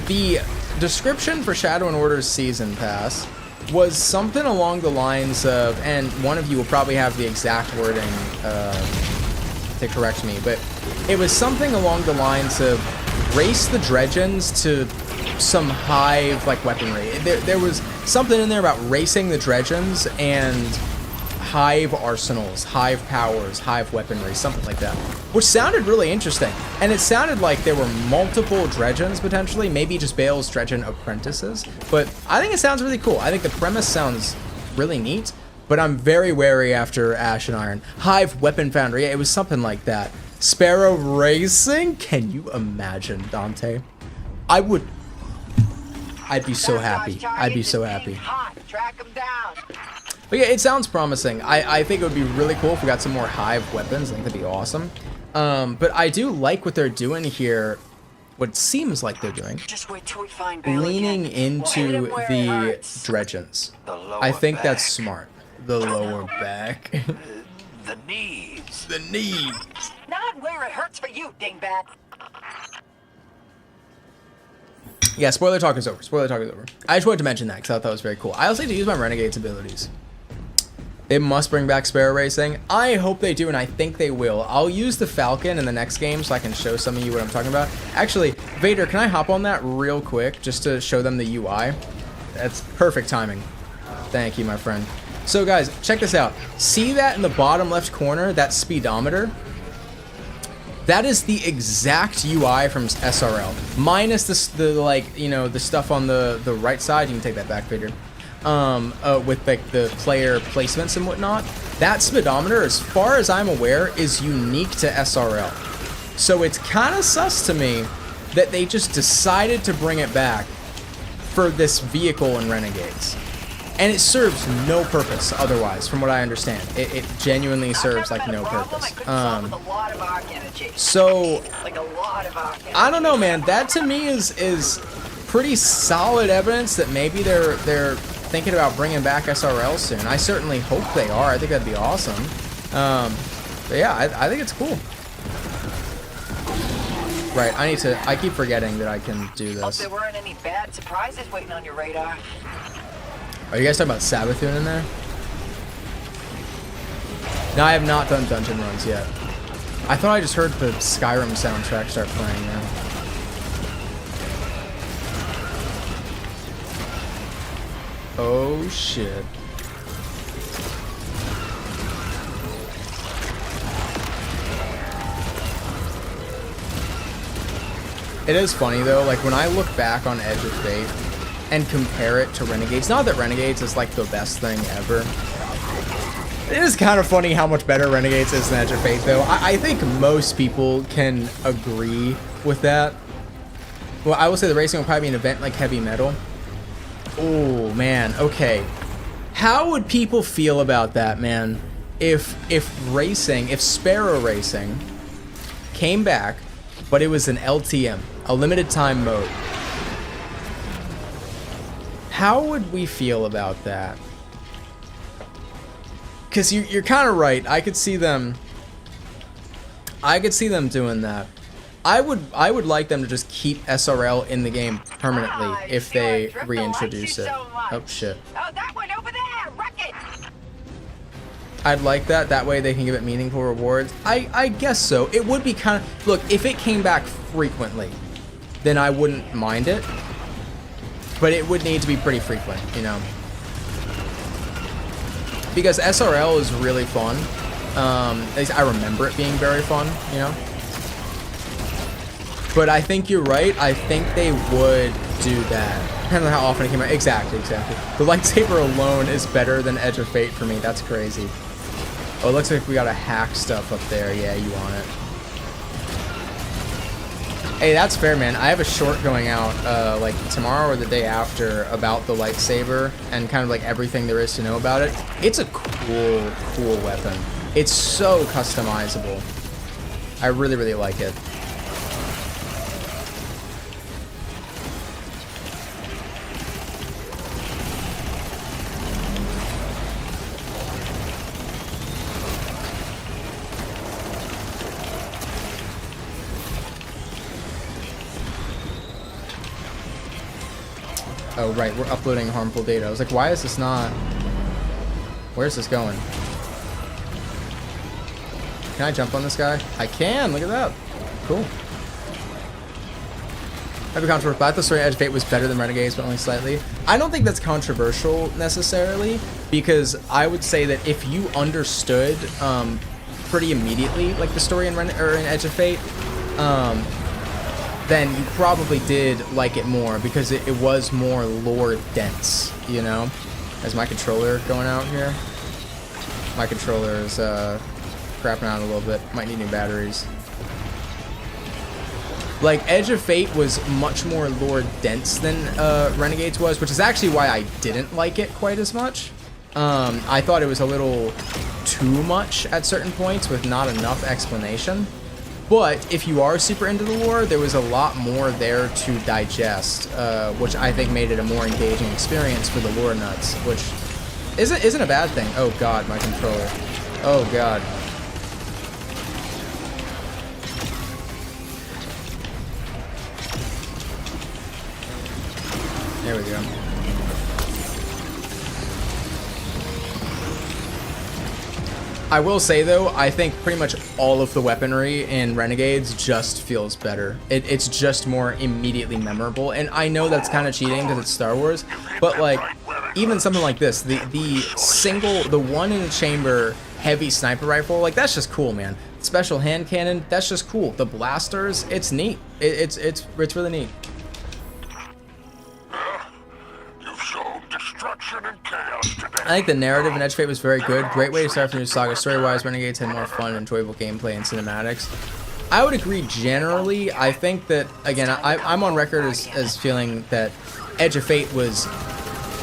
Speaker 4: the description for Shadow and Order's season pass was something along the lines of, and one of you will probably have the exact wording to correct me, but it was something along the lines of race the Dredgens to some hive like weaponry. There was something in there about racing the Dredgens and hive arsenals, hive powers, hive weaponry, something like that, which sounded really interesting. And it sounded like there were multiple Dredgens potentially, maybe just Bale's Dredgen apprentices, but I think it sounds really cool. I think the premise sounds really neat, but I'm very wary after Ash and Iron. Hive weapon foundry, yeah, it was something like that. Sparrow racing? Can you imagine, Dante? I'd be so happy. I'd be so happy. But yeah, it sounds promising. I think it would be really cool if we got some more hive weapons. I think that'd be awesome. But I do like what they're doing here. What it seems like they're doing.
Speaker 8: Just wait till we find Bale
Speaker 4: leaning
Speaker 8: again.
Speaker 4: into the Dredgens. I think that's smart. The lower back.
Speaker 6: The knees.
Speaker 4: The knees.
Speaker 8: Not where it hurts for you, dingbat.
Speaker 4: Yeah, spoiler talk is over. Spoiler talk is over. I just wanted to mention that because I thought that was very cool. I also like to use my Renegade's abilities. They must bring back Sparrow Racing. I hope they do, and I think they will. I'll use the Falcon in the next game so I can show some of you what I'm talking about. Actually, Vader, can I hop on that real quick just to show them the UI? That's perfect timing. Thank you, my friend. So guys, check this out. See that in the bottom left corner, that speedometer? That is the exact UI from SRL, minus the like, you know, the stuff on the right side. You can take that back figure. With like the player placements and whatnot. That speedometer, as far as I'm aware, is unique to SRL. So it's kind of sus to me that they just decided to bring it back for this vehicle in Renegades. And it serves no purpose otherwise, from what I understand. It genuinely serves like no purpose. So I don't know, man. That to me is pretty solid evidence that maybe they're thinking about bringing back SRL soon. I certainly hope they are. I think that'd be awesome. But yeah, I think it's cool. Right, I keep forgetting that I can do this.
Speaker 8: Hope there weren't any bad surprises waiting on your radar.
Speaker 4: Are you guys talking about Sabathun in there? No, I have not done dungeon runs yet. I thought I just heard the Skyrim soundtrack start playing now. Oh shit. It is funny though, like when I look back on Edge of Fate and compare it to Renegades, not that Renegades is like the best thing ever. It is kind of funny how much better Renegades is than Edge of Fate though. I think most people can agree with that. Well, I will say the racing will probably be an event like Heavy Metal. Oh man, okay. How would people feel about that, man? If Sparrow Racing came back, but it was an LTM, a limited time mode. How would we feel about that? Because you're kind of right. I could see them doing that. I would like them to just keep SRL in the game permanently if they reintroduce it. Oh shit.
Speaker 8: Oh, that one over there! Wreck it!
Speaker 4: I'd like that. That way they can give it meaningful rewards. I guess so. It would be kind of... Look, if it came back frequently, then I wouldn't mind it. But it would need to be pretty frequent, you know. Because SRL is really fun. At least I remember it being very fun, you know. But I think you're right. I think they would do that. Depending on how often it came out. Exactly. The lightsaber alone is better than Edge of Fate for me. That's crazy. Oh, it looks like we got to hack stuff up there. Yeah, you want it. Hey, that's fair, man. I have a short going out like tomorrow or the day after about the lightsaber and kind of like everything there is to know about it. It's a cool weapon. It's so customizable. I really like it. Oh, right, we're uploading harmful data. I was like, why is this not... Where's this going? Can I jump on this guy? I can! Look at that! Cool. I'd be controversial, but I thought the story Edge of Fate was better than Renegades, but only slightly. I don't think that's controversial, necessarily, because I would say that if you understood pretty immediately, like the story in Edge of Fate, then you probably did like it more because it was more lore dense, you know? Is my controller going out here? My controller is crapping out a little bit. Might need new batteries. Like, Edge of Fate was much more lore dense than Renegades was, which is actually why I didn't like it quite as much. I thought it was a little too much at certain points with not enough explanation. But if you are super into the lore, there was a lot more there to digest, which I think made it a more engaging experience for the lore nuts, which isn't a bad thing. Oh god, my controller. Oh god. There we go. I will say though, I think pretty much all of the weaponry in Renegades just feels better. It's just more immediately memorable, and I know that's kind of cheating because it's Star Wars, but like even something like this, the one in a chamber heavy sniper rifle, like that's just cool, man. Special hand cannon, that's just cool. The blasters, it's neat. It's really neat.
Speaker 6: You've shown destruction and chaos today.
Speaker 4: I think the narrative in Edge of Fate was very good. Great way to start the new saga. Story-wise, Renegades had more fun, enjoyable gameplay, and cinematics. I would agree generally. I think that, again, I'm on record as feeling that Edge of Fate was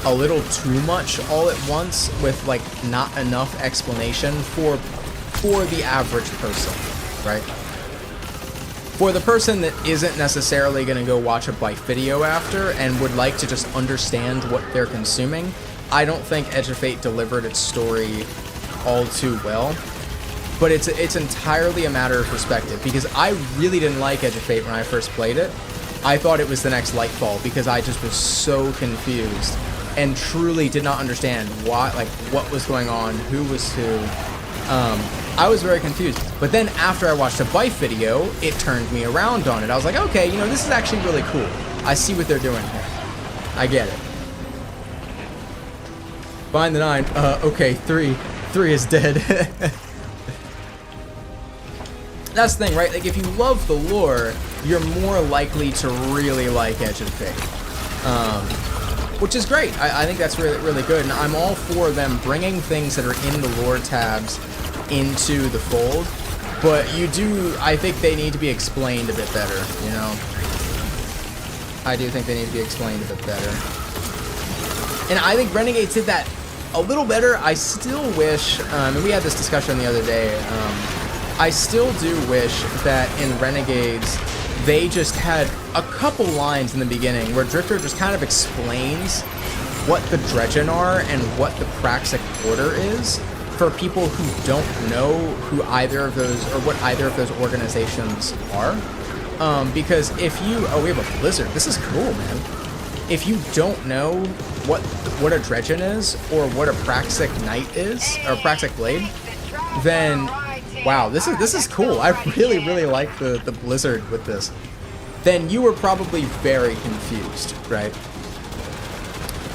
Speaker 4: a little too much all at once with, like, not enough explanation for the average person, right? For the person that isn't necessarily going to go watch a bite video after and would like to just understand what they're consuming, I don't think Edge of Fate delivered its story all too well. But it's entirely a matter of perspective, because I really didn't like Edge of Fate when I first played it. I thought it was the next Lightfall because I just was so confused and truly did not understand what was going on, who was who. I was very confused. But then after I watched a Bife video, it turned me around on it. I was like, okay, you know, this is actually really cool. I see what they're doing here. I get it. Find the 9. Okay, 3 is dead. That's the thing, right? Like, if you love the lore, you're more likely to really like Edge of Fate. Which is great. I think that's really, really good. And I'm all for them bringing things that are in the lore tabs into the fold. But I think they need to be explained a bit better, you know? I do think they need to be explained a bit better. And I think Renegades did that a little better. I still wish, and we had this discussion the other day, I still do wish that in Renegades, they just had a couple lines in the beginning where Drifter just kind of explains what the Dredgen are and what the Praxic Order is for people who don't know who either of those, or what either of those organizations are. Because if you, oh, we have a blizzard. This is cool, man. If you don't know what a Dredgen is, or what a Praxic Knight is, or Praxic Blade, then wow, this is cool. I really, really like the blizzard with this. Then you were probably very confused, right?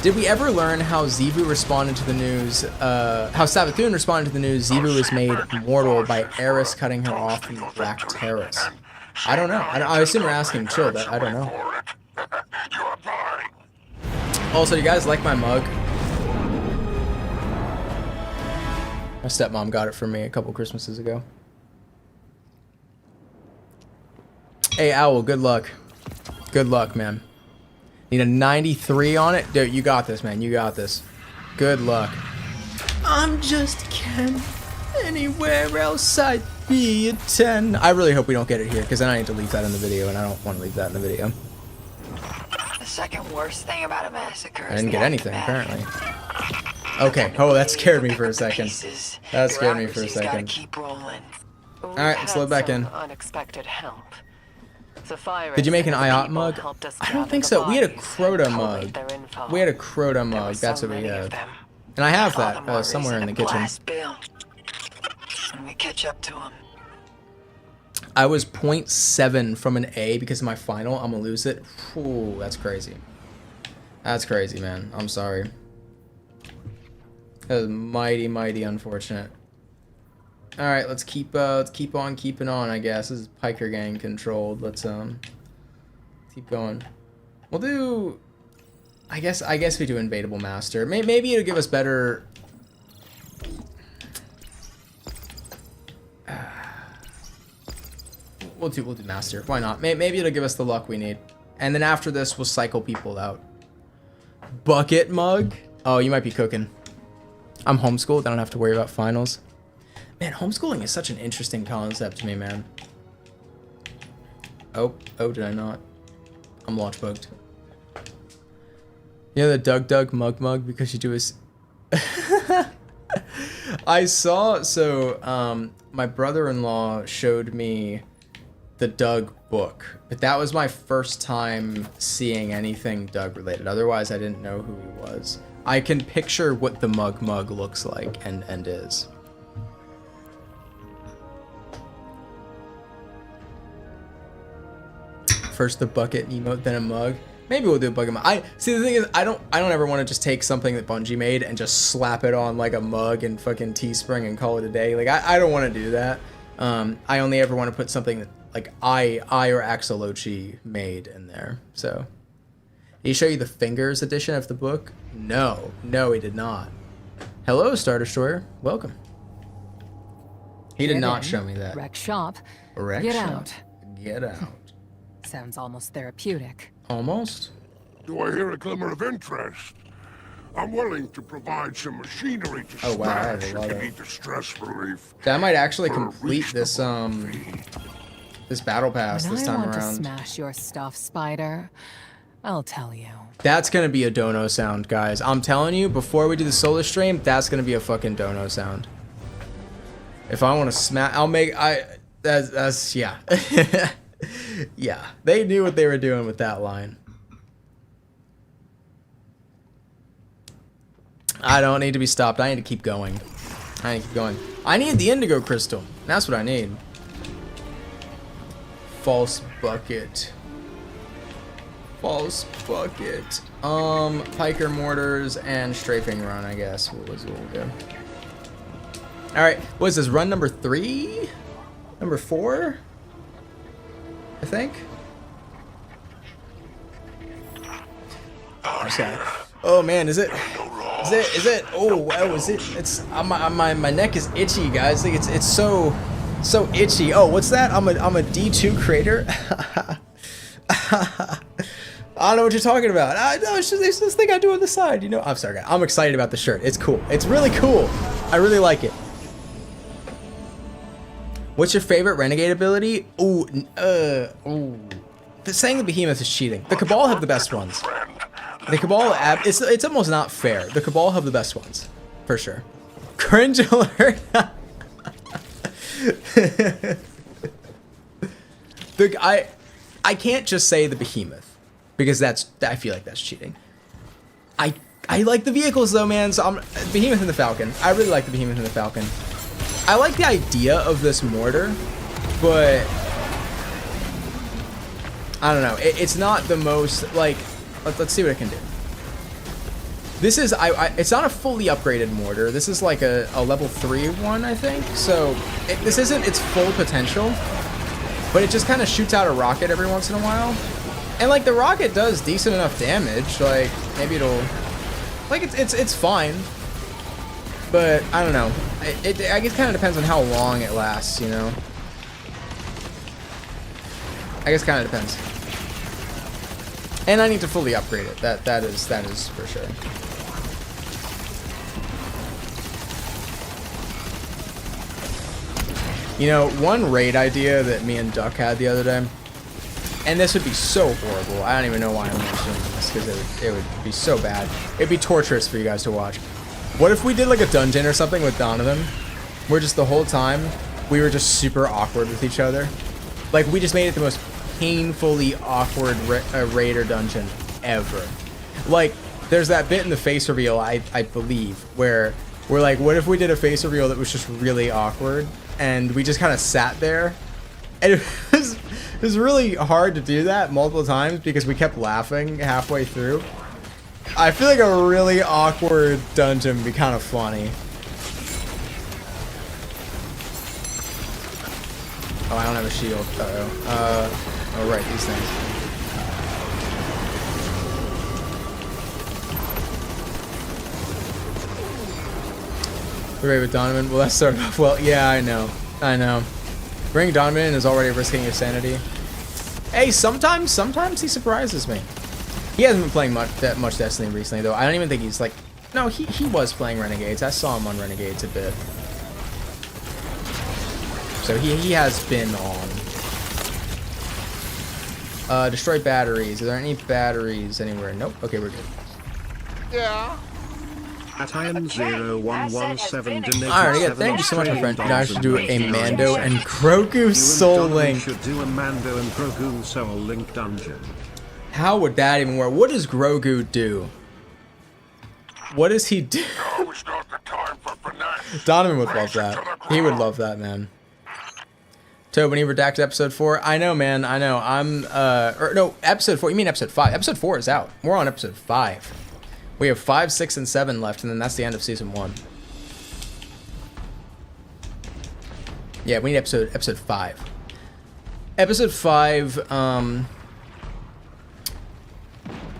Speaker 4: Did we ever learn how Zebu responded to the news, how Savathun responded to the news Zebu was made mortal by Eris cutting her off from the Black Terrace? I don't know. I assume you're asking Chill that. I don't know. Also, you guys like my mug? My stepmom got it for me a couple Christmases ago. Hey, Owl, good luck. Good luck, man. Need a 93 on it? Dude, you got this, man. You got this. Good luck. I'm just Ken. Anywhere else I'd be a 10. I really hope we don't get it here, because then I need to leave that in the video, and I don't want to leave that in the video.
Speaker 9: The second worst thing about a massacre.
Speaker 4: I didn't get anything, apparently. Okay. Oh, that scared me for a second. That scared me for a second. Alright, let's load back in.
Speaker 7: Unexpected help.
Speaker 4: Did you make an IOT mug? I don't think so. We had a Crota mug. We had a Crota mug. That's what we had. And I have that somewhere in the kitchen.
Speaker 9: We catch up to him.
Speaker 4: I was 0.7 from an A because of my final. I'm gonna lose it. Ooh, that's crazy. That's crazy, man. I'm sorry. That was mighty, mighty unfortunate. All right, let's keep on keeping on. I guess this is Piker Gang controlled. Let's keep going. We'll do. I guess we do Invadable Master. Maybe it'll give us better. We'll do Master. Why not? Maybe it'll give us the luck we need. And then after this, we'll cycle people out. Bucket mug. Oh, you might be cooking. I'm homeschooled. I don't have to worry about finals. Man, homeschooling is such an interesting concept to me, man. Oh, did I not? I'm launch bugged. You know the Doug mug because you do his... I saw, so, my brother-in-law showed me the Doug book, but that was my first time seeing anything Doug related. Otherwise, I didn't know who he was. I can picture what the mug looks like and is. First the bucket emote, then a mug. Maybe we'll do a bucket mug. I see, the thing is, I don't ever want to just take something that Bungie made and just slap it on like a mug and fucking Teespring and call it a day. Like I don't want to do that. I only ever want to put something that like I or Axelochi made in there. So, did he show you the Fingers edition of the book? No, he did not. Hello, Star Destroyer. Welcome. He did not show me that.
Speaker 7: Wreck shop.
Speaker 4: Get
Speaker 7: out.
Speaker 4: Get out.
Speaker 7: Sounds almost therapeutic.
Speaker 4: Almost.
Speaker 6: Do I hear a glimmer of interest? I'm willing to provide some machinery to
Speaker 4: Oh, wow, I have
Speaker 6: smash
Speaker 4: a lot
Speaker 6: if you
Speaker 4: of-
Speaker 6: need the stress relief.
Speaker 4: That might actually
Speaker 6: For a
Speaker 4: complete this
Speaker 6: reasonable fee.
Speaker 4: this battle pass
Speaker 7: When
Speaker 4: this
Speaker 7: I
Speaker 4: time
Speaker 7: want
Speaker 4: around.
Speaker 7: to smash your stuff, Spider, I'll tell you.
Speaker 4: That's gonna be a dono sound, guys. I'm telling you, before we do the solo stream, that's gonna be a fucking dono sound. If I want to smash, that's yeah. Yeah, they knew what they were doing with that line. I don't need to be stopped. I need to keep going. I need the Indigo crystal. That's what I need. False bucket. Piker mortars and strafing run, I guess. What was what we'll do. All right, what is this? Run number 3? Number 4? I think. Okay. Oh man, is it? Oh wow, is it? It's my neck is itchy, guys. Like it's so itchy. Oh, what's that? I'm a D2 creator. I don't know what you're talking about. It's this thing I do on the side, you know. I'm sorry, guys. I'm excited about the shirt. It's cool. It's really cool. I really like it. What's your favorite renegade ability? Saying the Behemoth is cheating. The Cabal have the best ones. The Cabal, it's almost not fair. The Cabal have the best ones, for sure. Cringe alert. I can't just say the Behemoth because I feel like that's cheating. I like the vehicles though, man. So I'm Behemoth and the Falcon. I really like the Behemoth and the Falcon. I like the idea of this mortar, but I don't know. It's not the most like. Let's see what it can do. This is it's not a fully upgraded mortar. This is like a level 3 one, I think. So this isn't its full potential, but it just kind of shoots out a rocket every once in a while, and like the rocket does decent enough damage. Like maybe it'll like it's fine. But I don't know. I guess it kind of depends on how long it lasts, you know. I guess kind of depends. And I need to fully upgrade it. That is for sure. You know, one raid idea that me and Duck had the other day, and this would be so horrible. I don't even know why I'm mentioning this because it would be so bad. It'd be torturous for you guys to watch. What if we did like a dungeon or something with Donovan, where just the whole time we were just super awkward with each other? Like we just made it the most painfully awkward raid or dungeon ever. Like there's that bit in the face reveal, I believe, where we're like, what if we did a face reveal that was just really awkward, and we just kind of sat there, and it was really hard to do that multiple times because we kept laughing halfway through. I feel like a really awkward dungeon would be kind of funny. Oh, I don't have a shield. Oh, right, these things. The raid with Donovan. Well, that started off well. Yeah, I know. Bringing Donovan in is already risking your sanity. Hey, sometimes he surprises me. He hasn't been playing that much Destiny recently, though. I don't even think he's like... No, he was playing Renegades. I saw him on Renegades a bit. So he has been on. Destroy batteries. Are there any batteries anywhere? Nope. Okay, we're good.
Speaker 1: Yeah.
Speaker 3: At IM0117
Speaker 4: Alright, yeah, thank you so much, my friend. Now I should do a Mando and Grogu Soul Link.
Speaker 3: should do a Mando and Grogu Soul Link dungeon.
Speaker 4: How would that even work? What does Grogu do? What does he do?
Speaker 6: Now is not the time for finesse.
Speaker 4: Donovan would love that. He would love that, man. So when he redacted episode 4, I know, man, I know. No, episode 4. You mean episode 5? Episode 4 is out. We're on episode 5. We have 5, 6, and 7 left, and then that's the end of season 1. Yeah, we need episode 5. Episode 5.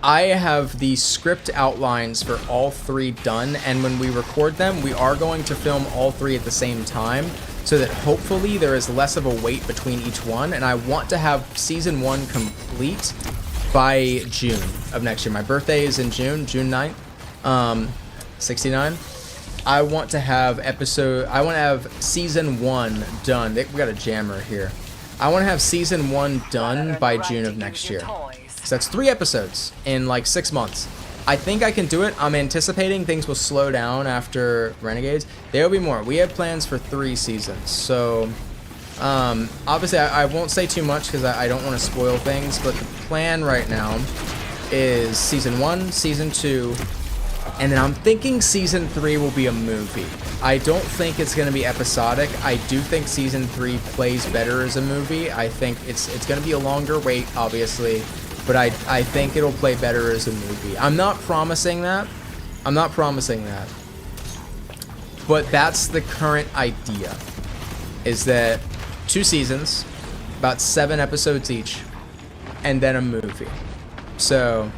Speaker 4: I have the script outlines for all 3 done, and when we record them, we are going to film all 3 at the same time, so that hopefully there is less of a wait between each one, and I want to have season 1 complete by June of next year. My birthday is in June 9th, 69. I want to have season 1 done. We got a jammer here. I want to have season 1 done by June of next year. So that's 3 episodes in like 6 months. I think I can do it. I'm anticipating things will slow down after Renegades. There will be more. We have plans for 3 seasons. So, obviously, I won't say too much because I don't want to spoil things. But the plan right now is season 1, season 2, and then I'm thinking season 3 will be a movie. I don't think it's going to be episodic. I do think season 3 plays better as a movie. I think it's going to be a longer wait, obviously. But I think it'll play better as a movie. I'm not promising that. But that's the current idea. Is that 2 seasons, about 7 episodes each, and then a movie. So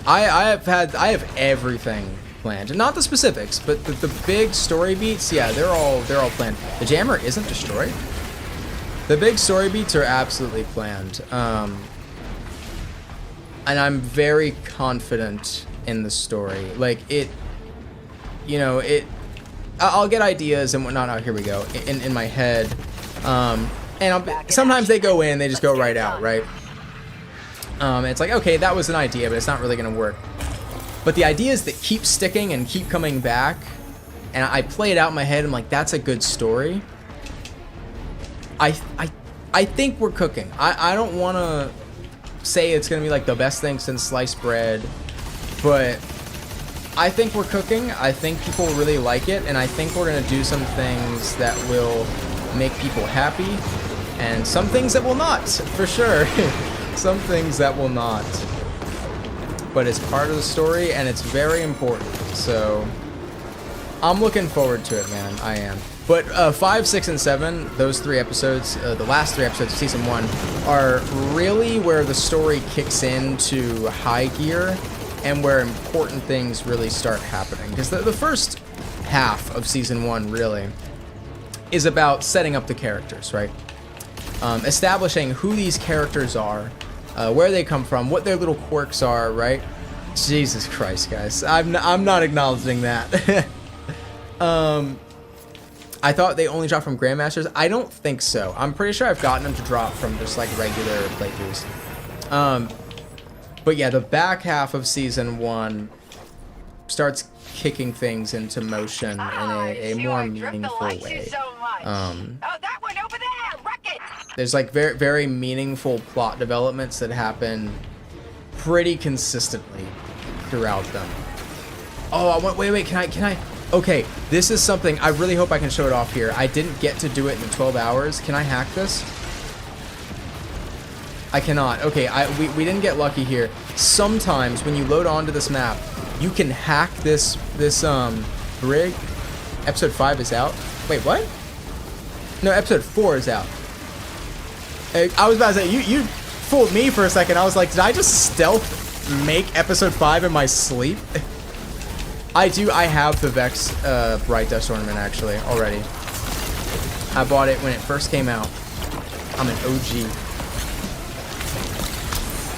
Speaker 4: I have everything planned. Not the specifics, but the big story beats, yeah, they're all planned. The jammer isn't destroyed. The big story beats are absolutely planned. And I'm very confident in the story. Like, I'll get ideas and whatnot. Oh, here we go. In my head. And sometimes they go in, they just go right out, right? It's like, okay, that was an idea, but it's not really going to work. But the ideas that keep sticking and keep coming back, and I play it out in my head, I'm like, that's a good story. I think we're cooking. I don't want to say it's gonna be like the best thing since sliced bread, but I think we're cooking. I think people really like it, and I think we're gonna do some things that will make people happy, and some things that will not, for sure. Some things that will not, but it's part of the story and it's very important, so I'm looking forward to it, man. I am. But 5, 6, and 7, those 3 episodes, the last 3 episodes of season 1, are really where the story kicks into high gear and where important things really start happening. Because the first half of season 1 really is about setting up the characters, right? Establishing who these characters are, where they come from, what their little quirks are, right? Jesus Christ, guys. I'm not acknowledging that. I thought they only dropped from Grandmasters. I don't think so. I'm pretty sure I've gotten them to drop from just like regular playthroughs. But yeah, the back half of season 1 starts kicking things into motion in a more meaningful way.
Speaker 9: That one over there, wreck it!
Speaker 4: There's like very, very meaningful plot developments that happen pretty consistently throughout them. Oh, wait, can I? Okay, this is something, I really hope I can show it off here. I didn't get to do it in the 12 hours. Can I hack this? I cannot. Okay, we didn't get lucky here. Sometimes when you load onto this map, you can hack this brig. Episode 5 is out. Wait, what? No, episode 4 is out. I was about to say, you fooled me for a second. I was like, did I just stealth make episode 5 in my sleep? I have the Vex Bright Dust Ornament actually already. I bought it when it first came out. I'm an OG.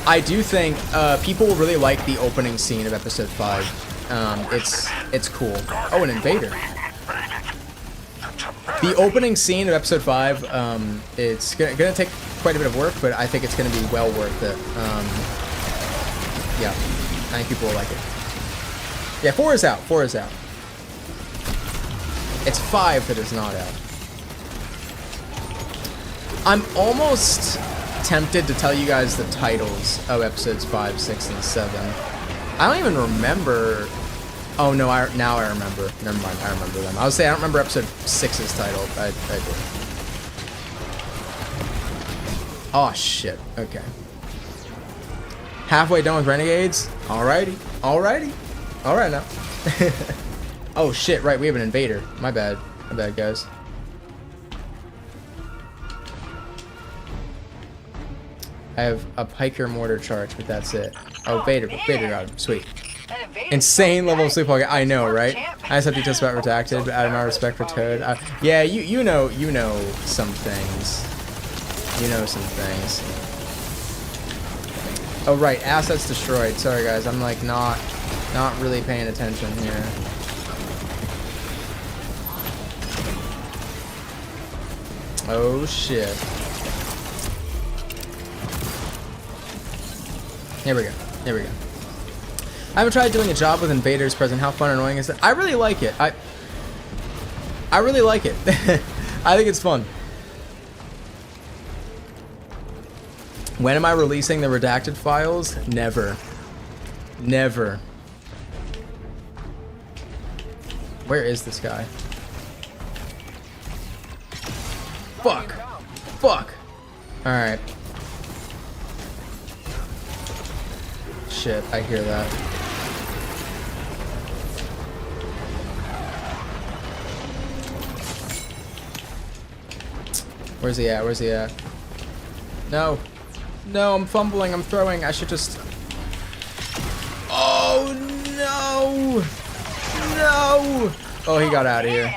Speaker 4: I do think people will really like the opening scene of episode 5. It's cool. Oh, an invader. The opening scene of episode 5, it's gonna take quite a bit of work, but I think it's gonna be well worth it. Yeah, I think people will like it. Yeah, 4 is out. 4 is out. It's 5 that is not out. I'm almost tempted to tell you guys the titles of episodes 5, 6, and 7. I don't even remember. Oh no, now I remember. Never mind, I remember them. I would say I don't remember episode 6's title, but I do. Oh, shit. Okay. Halfway done with renegades. Alrighty. Alrighty. Alright now. Oh, shit. Right, we have an invader. My bad. My bad, guys. I have a piker mortar charge, but that's it. Oh, Vader got him. Sweet. Insane level of sleep. I know, right? I just have to test about redacted, but out of my respect for Toad. Yeah, you know some things. You know some things. Oh right, assets destroyed. Sorry guys, I'm like not really paying attention here. Oh shit. Here we go. Here we go. I haven't tried doing a job with invaders present. How fun and annoying is it? I really like it. I really like it. I think it's fun. When am I releasing the redacted files? Never. Never. Where is this guy? Fuck. Fuck. Alright. Shit, I hear that. Where's he at? Where's he at? No. No, I'm fumbling. I'm throwing. I should just... Oh, no. No. Oh, he got out of here.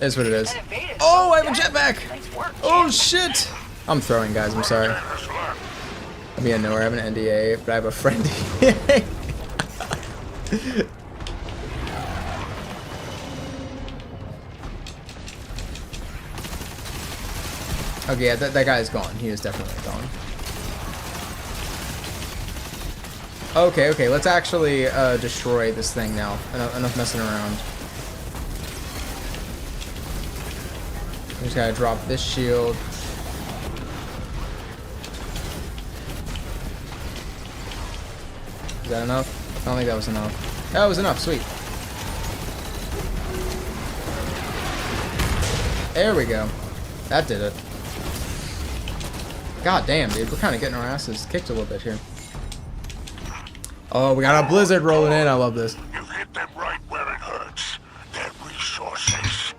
Speaker 4: Is what it is. Oh, I have a jetpack. Oh, shit. I'm throwing, guys. I'm sorry. I mean, I know I have an NDA, but I have a friend. Okay, yeah, that guy is gone. He is definitely gone. Okay, okay, let's actually destroy this thing now. Enough messing around. We just gotta drop this shield. Is that enough? I don't think that was enough. That was enough, sweet. There we go. That did it. God damn, dude, we're kind of getting our asses kicked a little bit here. Oh, we got a blizzard rolling in. I love this.
Speaker 6: You hit them right where it hurts. Their resources.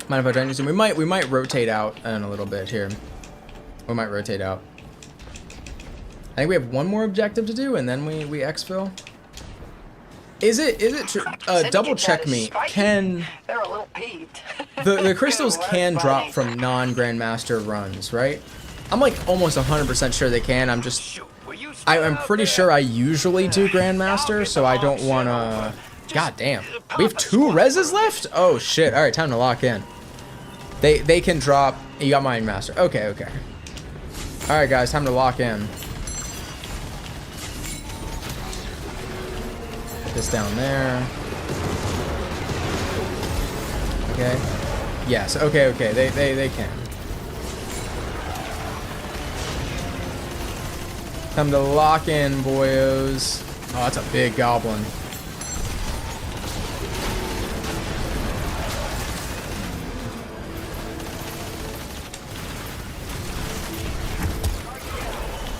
Speaker 4: Mind if I join you soon? We might rotate out in a little bit here. We might rotate out. I think we have one more objective to do, and then we exfil. Is it true? Double check me. Can
Speaker 9: They're a little peeved.
Speaker 4: the crystals can drop from non-grandmaster runs, right? I'm like almost 100% sure they can. I'm just I'm pretty sure I usually do grandmaster, so I don't want to. God damn, we have 2 reses left. Oh shit! All right, time to lock in. They can drop. You got Mind Master. Okay, okay. All right, guys, time to lock in. Put this down there. Okay. Yes. Okay. Okay. They can. Time to lock in, boyos. Oh, that's a big goblin.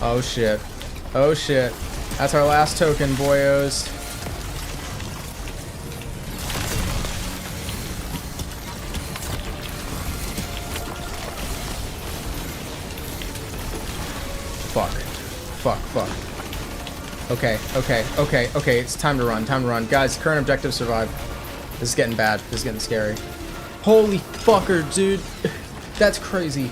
Speaker 4: Oh shit. Oh shit. That's our last token, boyos. Fuck. Fuck, fuck. Okay, okay, okay, okay. It's time to run, time to run. Guys, current objective, survive. This is getting bad. This is getting scary. Holy fucker, dude. That's crazy.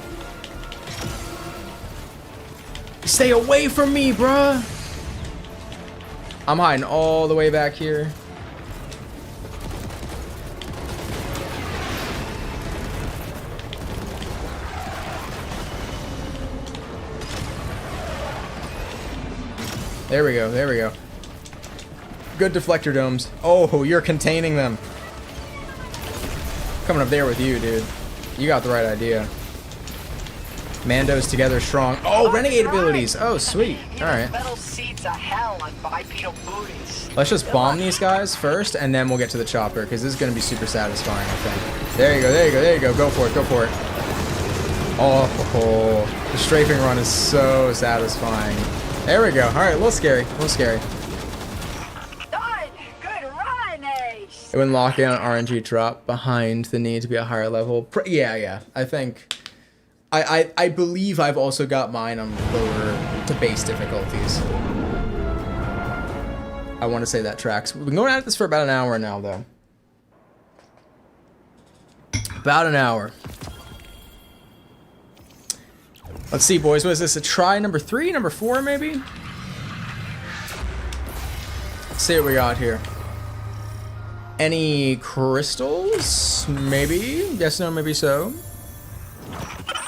Speaker 4: Stay away from me, bruh. I'm hiding all the way back here. There we go, there we go. Good deflector domes. Oh, you're containing them. Coming up there with you, dude. You got the right idea. Mando's together strong. Oh, renegade abilities. Oh, sweet. Alright. Let's just bomb these guys first, and then we'll get to the chopper, because this is going to be super satisfying, I think. There you go, there you go, there you go. Go for it, go for it. Oh, the strafing run is so satisfying. There we go. All right, a little scary, a little scary.
Speaker 9: Done! Good run, Ace!
Speaker 4: It would lock in on RNG drop behind the need to be a higher level. Yeah. I think, I believe I've also got mine on lower to base difficulties. I want to say that tracks. We've been going at this for about an hour now, though. About an hour. Let's see, boys. What is this? A try number 3? Number 4, maybe? Let's see what we got here. Any crystals? Maybe. Yes, no, maybe so.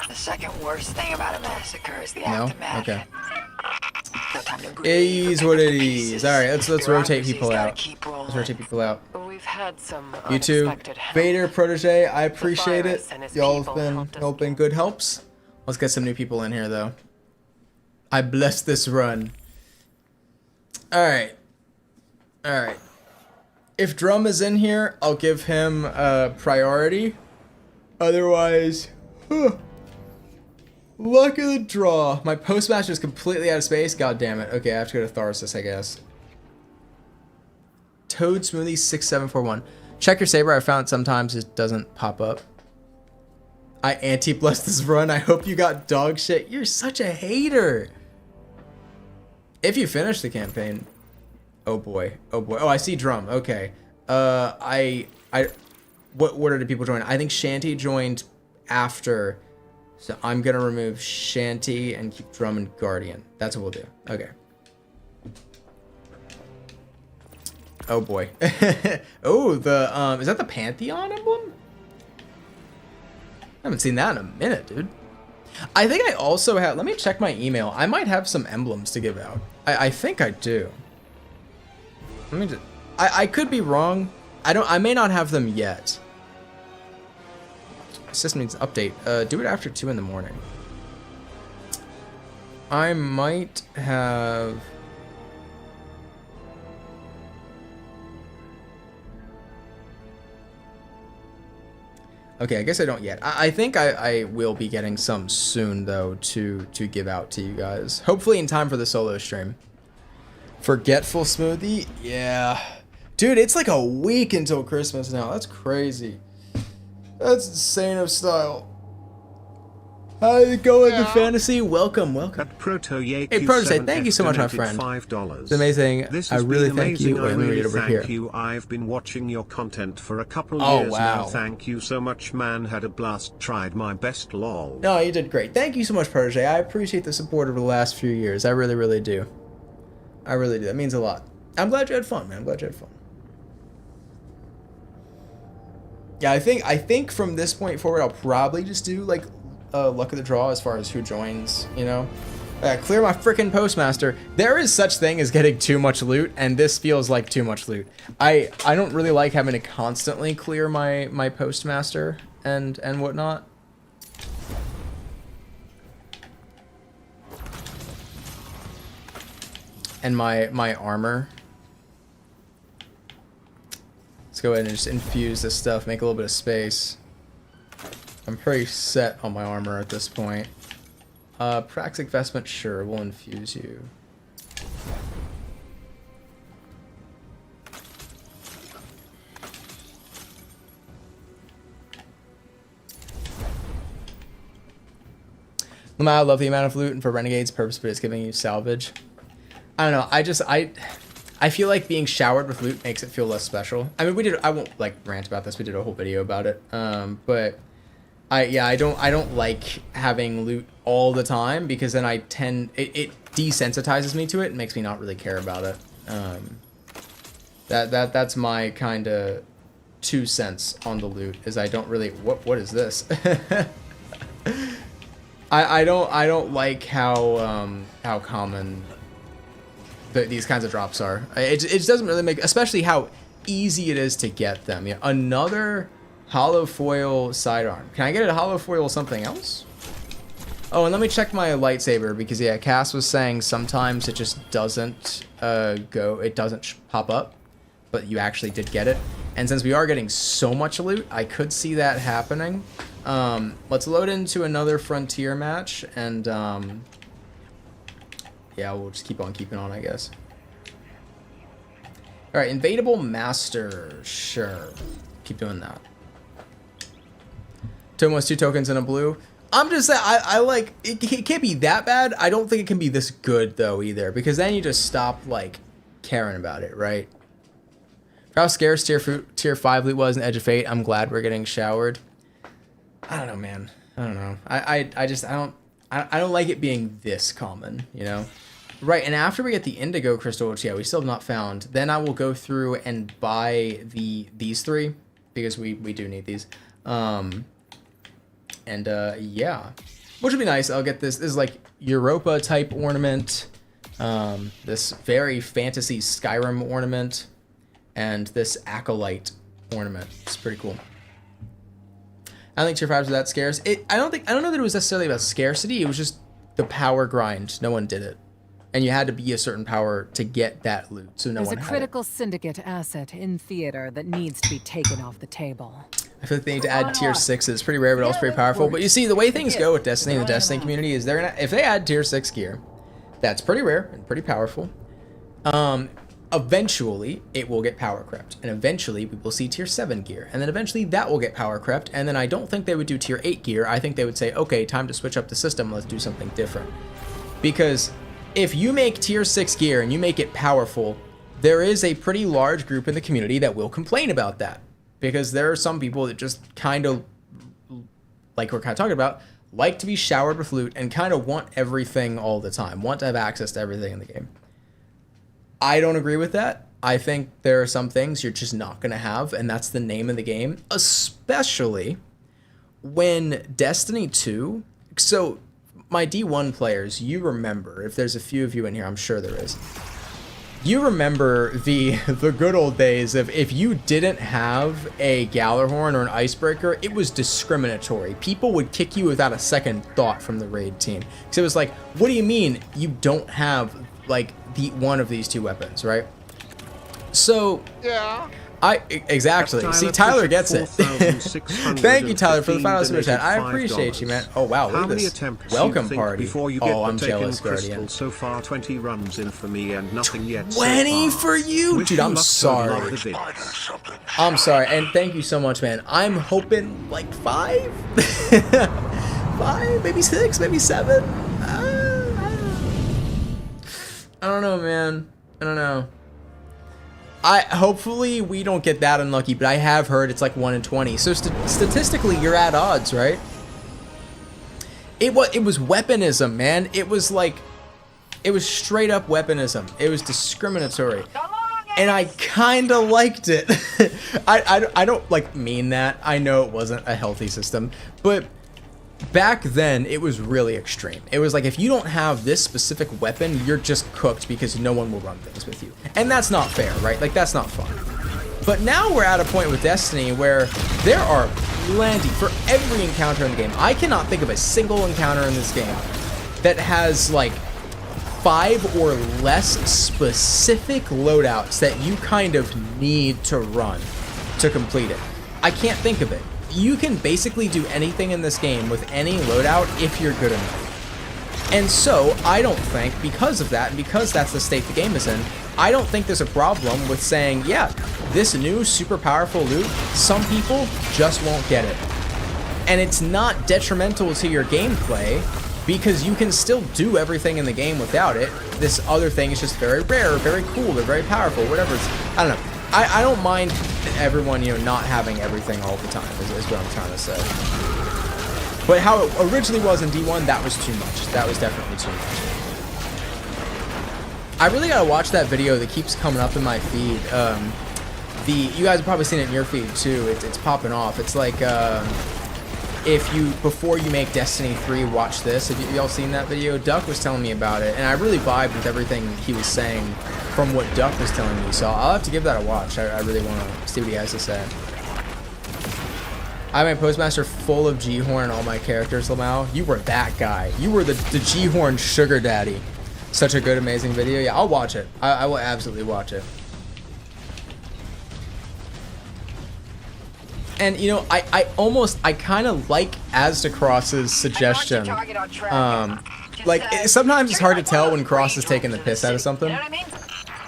Speaker 9: The second worst thing about a massacre is the
Speaker 4: No?
Speaker 9: aftermath.
Speaker 4: Okay.
Speaker 9: No time to
Speaker 4: It
Speaker 9: breathe,
Speaker 4: is
Speaker 9: or
Speaker 4: what
Speaker 9: pick
Speaker 4: it
Speaker 9: the
Speaker 4: is.
Speaker 9: pieces.
Speaker 4: Alright, let's rotate
Speaker 9: Bureaucracy's
Speaker 4: people
Speaker 9: gotta
Speaker 4: out.
Speaker 9: keep
Speaker 4: Let's
Speaker 9: rolling.
Speaker 4: rotate people out.
Speaker 7: We've had some
Speaker 4: You two,
Speaker 7: unexpected help.
Speaker 4: Vader, Protege, I appreciate it.
Speaker 7: virus and his
Speaker 4: Y'all
Speaker 7: people
Speaker 4: have
Speaker 7: helped us
Speaker 4: been
Speaker 7: get-
Speaker 4: good helps. Let's get some new people in here, though. I bless this run. Alright. Alright. If Drum is in here, I'll give him priority. Otherwise, luck of the draw. My postmaster is completely out of space. God damn it. Okay, I have to go to Tharsis, I guess. Toad Smoothie 6741. Check your saber. I found sometimes it doesn't pop up. I anti-blessed this run. I hope you got dog shit. You're such a hater. If you finish the campaign. Oh boy. Oh boy. Oh, I see Drum. Okay. What order did people join? I think Shanty joined after. So I'm gonna remove Shanty and keep Drum and Guardian. That's what we'll do. Okay. Oh boy. Oh, the is that the Pantheon emblem? I haven't seen that in a minute, dude. I think I also have, let me check my email. I might have some emblems to give out. I think I do. Let me just, I could be wrong. I may not have them yet. System needs an update. Do it after 2 in the morning. I might have. Okay, I guess I don't yet. I think I will be getting some soon, though, to give out to you guys. Hopefully in time for the solo stream. Forgetful Smoothie? Yeah. Dude, it's like a week until Christmas now. That's crazy. That's insane of style. How's it going, the fantasy? Welcome.
Speaker 3: At Protoye
Speaker 4: Hey, Protege, thank you so much, my friend.
Speaker 3: $5.
Speaker 4: It's amazing.
Speaker 3: This
Speaker 4: I
Speaker 3: has
Speaker 4: really
Speaker 3: been
Speaker 4: thank you.
Speaker 3: amazing.
Speaker 4: Let me read it over
Speaker 3: thank
Speaker 4: here.
Speaker 3: you. I've been watching your content for a couple
Speaker 4: Oh,
Speaker 3: years
Speaker 4: wow.
Speaker 3: now. Thank you so much, man. Had a blast. Tried my best, lol.
Speaker 4: No, you did great. Thank you so much, Protege. I appreciate the support over the last few years. I really, really do. I really do. That means a lot. I'm glad you had fun, man. I'm glad you had fun. Yeah, I think from this point forward, I'll probably just do like luck of the draw as far as who joins, you know. Clear my freaking postmaster. There is such thing as getting too much loot, and this feels like too much loot. I don't really like having to constantly clear my postmaster and whatnot. And my armor. Let's go ahead and just infuse this stuff, make a little bit of space. I'm pretty set on my armor at this point. Praxic vestment, sure, we'll infuse you. I love the amount of loot, and for Renegade's purpose, but it's giving you salvage. I don't know. I feel like being showered with loot makes it feel less special. I mean, I won't like rant about this. We did a whole video about it. But I don't like having loot all the time, because then it desensitizes me to it and makes me not really care about it. That's my kind of 2 cents on the loot, is I don't really, what is this? I don't like how common these kinds of drops are. It doesn't really make, especially how easy it is to get them. Yeah, another hollow foil sidearm. Can I get a hollow foil something else? Oh, and let me check my lightsaber, because yeah, Cass was saying sometimes it just doesn't it doesn't pop up, but you actually did get it. And since we are getting so much loot, I could see that happening. Let's load into another Frontier match, and yeah, we'll just keep on keeping on, I guess. All right, Invadable Master, sure. Keep doing that. Token wants 2 tokens and a blue. I'm just saying, I like, it can't be that bad. I don't think it can be this good, though, either, because then you just stop, like, caring about it, right? For how scarce tier 5 loot was in Edge of Fate, I'm glad we're getting showered. I don't know, man. I don't know. I don't like it being this common, you know? Right, and after we get the Indigo crystal, which, yeah, we still have not found, then I will go through and buy these 3, because we do need these. Yeah, which would be nice. I'll get this. This is like Europa type ornament, this very fantasy Skyrim ornament, and this Acolyte ornament. It's pretty cool. I don't think tier 5s are that scarce. I don't know that it was necessarily about scarcity. It was just the power grind. No one did it, and you had to be a certain power to get that loot. So no one had it.
Speaker 7: There's a critical syndicate asset in theater that needs to be taken off the table.
Speaker 4: I feel like they need to add tier 6s. It's pretty rare, but also pretty powerful. But you see, the way things go with Destiny and the Destiny community is if they add tier 6 gear, that's pretty rare and pretty powerful. Eventually, it will get power crept, and eventually we will see tier 7 gear, and then eventually that will get power crept, and then I don't think they would do tier 8 gear. I think they would say, okay, time to switch up the system. Let's do something different. Because if you make tier 6 gear and you make it powerful, there is a pretty large group in the community that will complain about that. Because there are some people that just kind of, like we're kind of talking about, like to be showered with loot and kind of want everything all the time, want to have access to everything in the game. I don't agree with that. I think there are some things you're just not going to have, and that's the name of the game, especially when Destiny 2... So, my D1 players, you remember, if there's a few of you in here, I'm sure there is, you remember the good old days of if you didn't have a Gallarhorn or an Icebreaker, it was discriminatory. People would kick you without a second thought from the raid team. Because it was like, what do you mean you don't have, like, one of these 2 weapons, right? So,
Speaker 1: Yeah.
Speaker 4: Exactly. See, Tyler gets it. Thank you, Tyler, for the final super chat. I appreciate you, man. Oh wow, look at this welcome party. Oh, I'm jealous, Guardian.
Speaker 3: So far, 20 runs in for me and nothing yet.
Speaker 4: 20 for you, dude. I'm sorry. I'm sorry, and thank you so much, man. I'm hoping like 5, 5, maybe 6, maybe 7. I don't know, man. I don't know. Hopefully we don't get that unlucky, but I have heard it's like 1 in 20. So statistically, you're at odds, right? It was weaponism, man. It was like, it was straight up weaponism. It was discriminatory, and I kind of liked it. I don't like mean that. I know it wasn't a healthy system, but back then it was really extreme. It was like, if you don't have this specific weapon, you're just cooked because no one will run things with you. And that's not fair, right? Like, that's not fun. But now we're at a point with Destiny where there are plenty for every encounter in the game. I cannot think of a single encounter in this game that has like 5 or less specific loadouts that you kind of need to run to complete it. I can't think of it. You can basically do anything in this game with any loadout if you're good enough. And so, I don't think, because of that, and because that's the state the game is in, I don't think there's a problem with saying, yeah, this new super powerful loot, some people just won't get it. And it's not detrimental to your gameplay, because you can still do everything in the game without it. This other thing is just very rare, very cool, or very powerful, whatever it's, I don't know. I don't mind everyone, you know, not having everything all the time, is what I'm trying to say. But how it originally was in D1, that was too much. That was definitely too much. I really gotta watch that video that keeps coming up in my feed. You guys have probably seen it in your feed too. It's popping off. It's like, if you, before you make Destiny 3, watch this. Have y'all seen that video? Duck was telling me about it, and I really vibed with everything he was saying from what Duck was telling me, so I'll have to give that a watch. I really want to see what he has to say. I have my Postmaster full of G-Horn and all my characters, Lamau. You were that guy. You were the G-Horn sugar daddy. Such a good, amazing video. Yeah, I'll watch it. I will absolutely watch it. And you know, I kind of like Cross's suggestion. Like sometimes it's hard to tell when Cross is taking the piss out of something.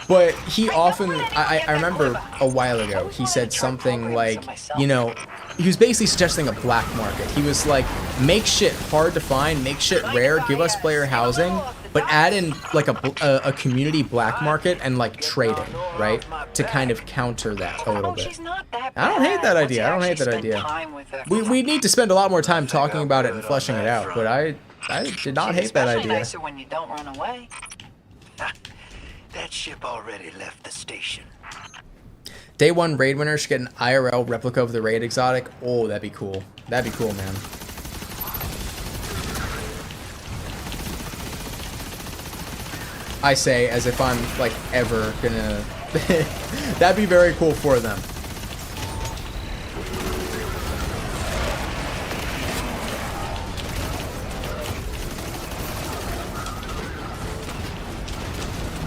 Speaker 4: But he often, I remember a while ago, he said something like, you know, he was basically suggesting a black market. He was like, make shit hard to find, make shit rare, give us player housing, but add in like a community black market and like trading, right? To kind of counter that a little bit. I don't hate that idea. I don't hate that idea. We need to spend a lot more time talking about it and fleshing it out, but I did not hate that idea.
Speaker 9: When you don't run away.
Speaker 10: That ship already left the station.
Speaker 4: Day 1 raid winner should get an IRL replica of the raid exotic. Oh, that'd be cool. That'd be cool, man. I say as if I'm like ever gonna. That'd be very cool for them.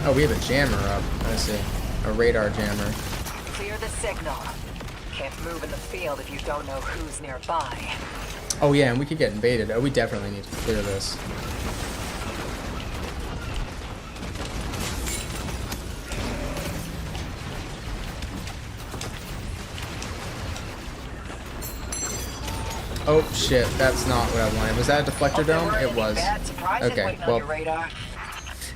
Speaker 4: Oh, we have a jammer up. I see. A radar jammer.
Speaker 9: Clear the signal. Can't move in the field if you don't know who's nearby.
Speaker 4: Oh yeah, and we could get invaded. Oh, we definitely need to clear this. Oh shit, that's not what I wanted. Was that a deflector dome? It was. Okay, well,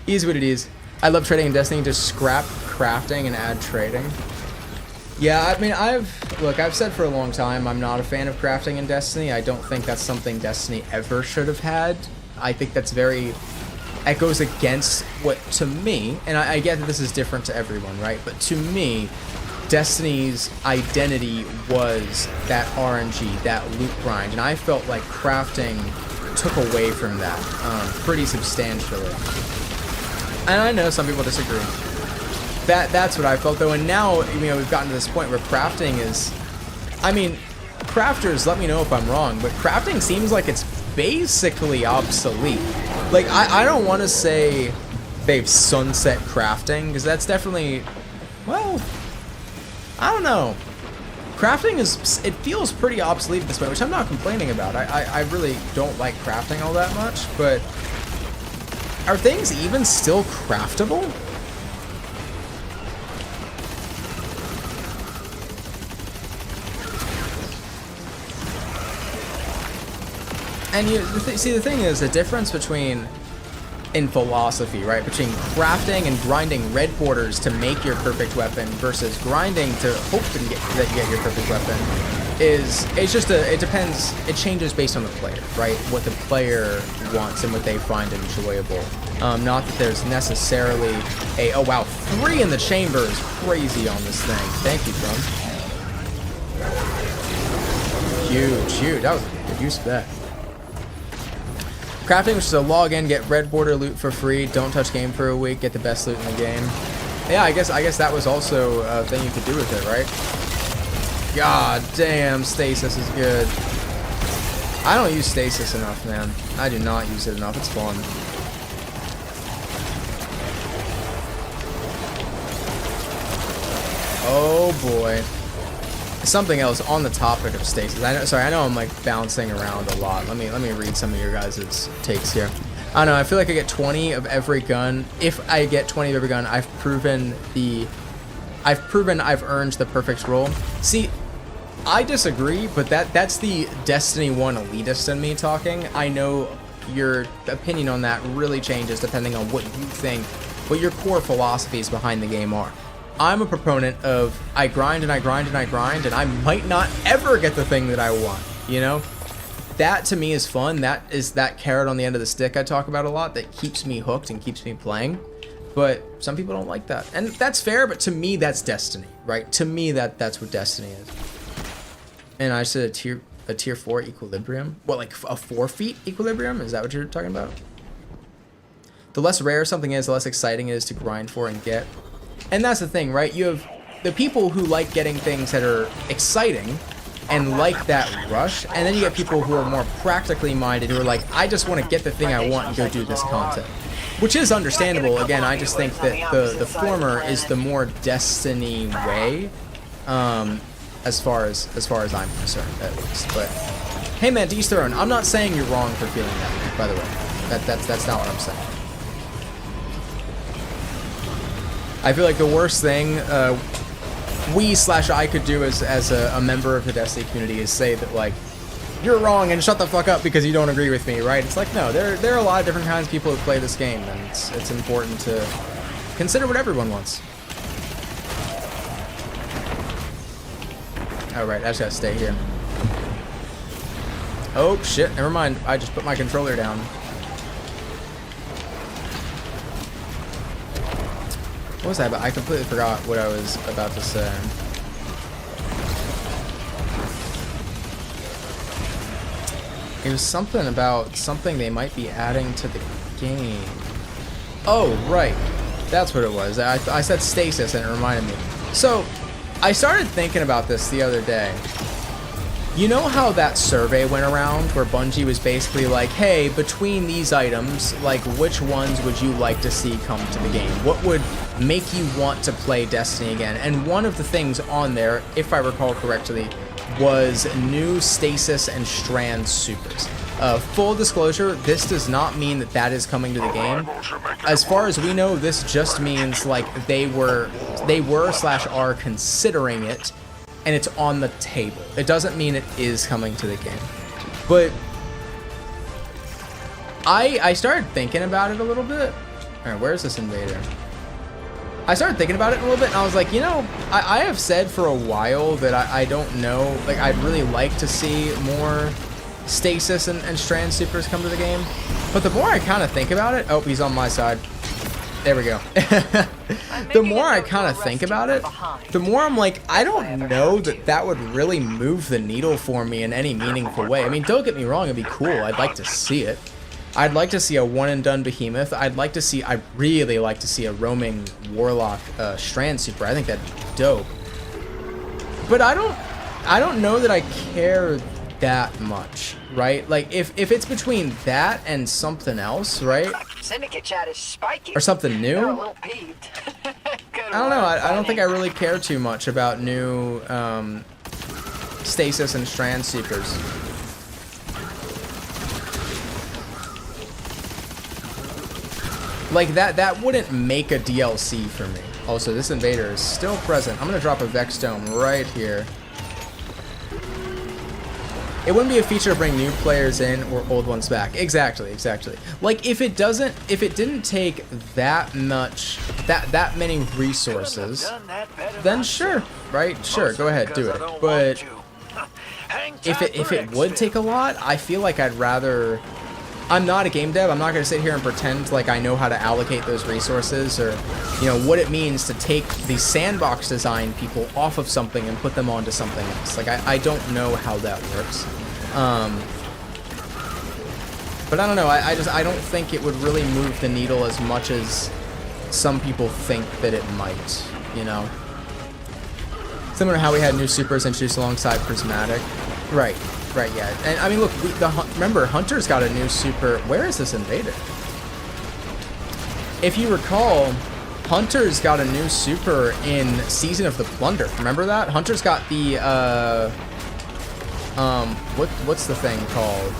Speaker 4: is what it is. I love trading in Destiny. Just scrap crafting and add trading. Yeah, I mean, I've said for a long time I'm not a fan of crafting in Destiny. I don't think that's something Destiny ever should have had. I think that's it goes against what, to me, and I get that this is different to everyone, right? But to me, Destiny's identity was that RNG, that loot grind, and I felt like crafting took away from that pretty substantially. And I know some people disagree. That's what I felt though, and now, you know, we've gotten to this point where crafting is, I mean, crafters, let me know if I'm wrong, but crafting seems like it's basically obsolete. Like, I don't want to say they've sunset crafting, because that's definitely, well, I don't know. Crafting it feels pretty obsolete at this point, which I'm not complaining about. I really don't like crafting all that much, but are things even still craftable? And see, the thing is, the difference in philosophy, right, between crafting and grinding red borders to make your perfect weapon versus grinding to hope that you get your perfect weapon it depends, it changes based on the player, right? What the player wants and what they find enjoyable. Not that there's necessarily oh wow, 3 in the chamber is crazy on this thing. Thank you, Drum. Huge. That was a good use of that. Crafting, which is a login, get red border loot for free, don't touch game for a week, get the best loot in the game. Yeah, I guess that was also a thing you could do with it, right? God damn, stasis is good. I don't use stasis enough, man. I do not use it enough. It's fun. Oh boy. Something else on the topic of stasis. I know I'm like bouncing around a lot. Let me read some of your guys' takes here. I don't know, I feel like I get 20 of every gun. If I get 20 of every gun, I've proven I've earned the perfect roll. See, I disagree, but that's the Destiny 1 elitist in me talking. I know your opinion on that really changes depending on what you think, what your core philosophies behind the game are. I'm a proponent of I grind and I grind and I grind, and I might not ever get the thing that I want, you know? That to me is fun. That is that carrot on the end of the stick I talk about a lot that keeps me hooked and keeps me playing. But some people don't like that. And that's fair, but to me that's Destiny, right? To me that's what Destiny is. And I said a tier 4 equilibrium. What, like a 4 feet equilibrium? Is that what you're talking about? The less rare something is, the less exciting it is to grind for and get. And that's the thing, right? You have the people who like getting things that are exciting and like that rush, and then you get people who are more practically minded who are like, I just want to get the thing I want and go do this content. Which is understandable. Again, I just think that the former is the more Destiny way. as far as I'm concerned, at least. But hey, man, to each their own. I'm not saying you're wrong for feeling that way, by the way. That's not what I'm saying. I feel like the worst thing I could do as a member of the Destiny community is say that, like, you're wrong and shut the fuck up because you don't agree with me, right? It's like, no, there are a lot of different kinds of people who play this game, and it's important to consider what everyone wants. Oh, right, I just gotta stay here. Oh, shit, never mind. I just put my controller down. What was that about? I completely forgot what I was about to say. It was something about something they might be adding to the game. Oh, right. That's what it was. I said stasis and it reminded me. So, I started thinking about this the other day. You know how that survey went around where Bungie was basically like, hey, between these items, like, which ones would you like to see come to the game? What would make you want to play Destiny again? And one of the things on there, if I recall correctly, was new stasis and strand supers. Full disclosure, this does not mean that that is coming to the game. As far as we know, this just means like they were/are considering it, and it's on the table. It doesn't mean it is coming to the game. But I started thinking about it a little bit. All right, where's this invader? I started thinking about it a little bit, and I was like, you know, I have said for a while that I don't know, like, I'd really like to see more stasis and strand supers come to the game. But the more I kind of think about it, oh, he's on my side. There we go. The more I kind of think about it, the more I'm like, I don't know that that would really move the needle for me in any meaningful way. I mean, don't get me wrong, it'd be cool. I'd like to see it. I'd like to see a one and done behemoth. I'd really like to see a roaming warlock strand super. I think that'd be dope. But I don't know that I care that much, right? Like if it's between that and something else, right?
Speaker 9: Syndicate chat is spiky.
Speaker 4: Or something new.
Speaker 9: They're a little peeved.
Speaker 4: I don't know. I don't think I really care too much about new stasis and strand supers. Like that wouldn't make a DLC for me. Also, this invader is still present. I'm gonna drop a Vex Dome right here. It wouldn't be a feature to bring new players in or old ones back. Exactly. Like if it didn't take that many resources, then sure, right? Sure, go ahead, do it. But if it would take a lot, I feel like I'd rather. I'm not a game dev. I'm not going to sit here and pretend like I know how to allocate those resources or, you know, what it means to take the sandbox design people off of something and put them onto something else. Like, I don't know how that works. But I don't know. I don't think it would really move the needle as much as some people think that it might, you know? Similar to how we had new supers introduced alongside Prismatic. Right, yeah. And I mean, look, remember, Hunter's got a new super. Where is this invader? If you recall, Hunter's got a new super in Season of the Plunder. Remember that? Hunter's got the, what's the thing called?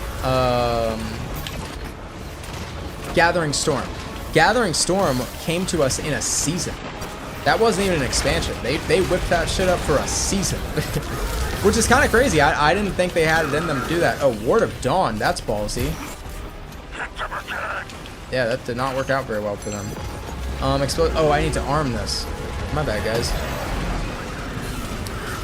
Speaker 4: Gathering Storm. Gathering Storm came to us in a season. That wasn't even an expansion. They whipped that shit up for a season. Which is kind of crazy. I didn't think they had it in them to do that. Oh, Ward of Dawn. That's ballsy. Yeah, that did not work out very well for them. Oh, I need to arm this. My bad, guys.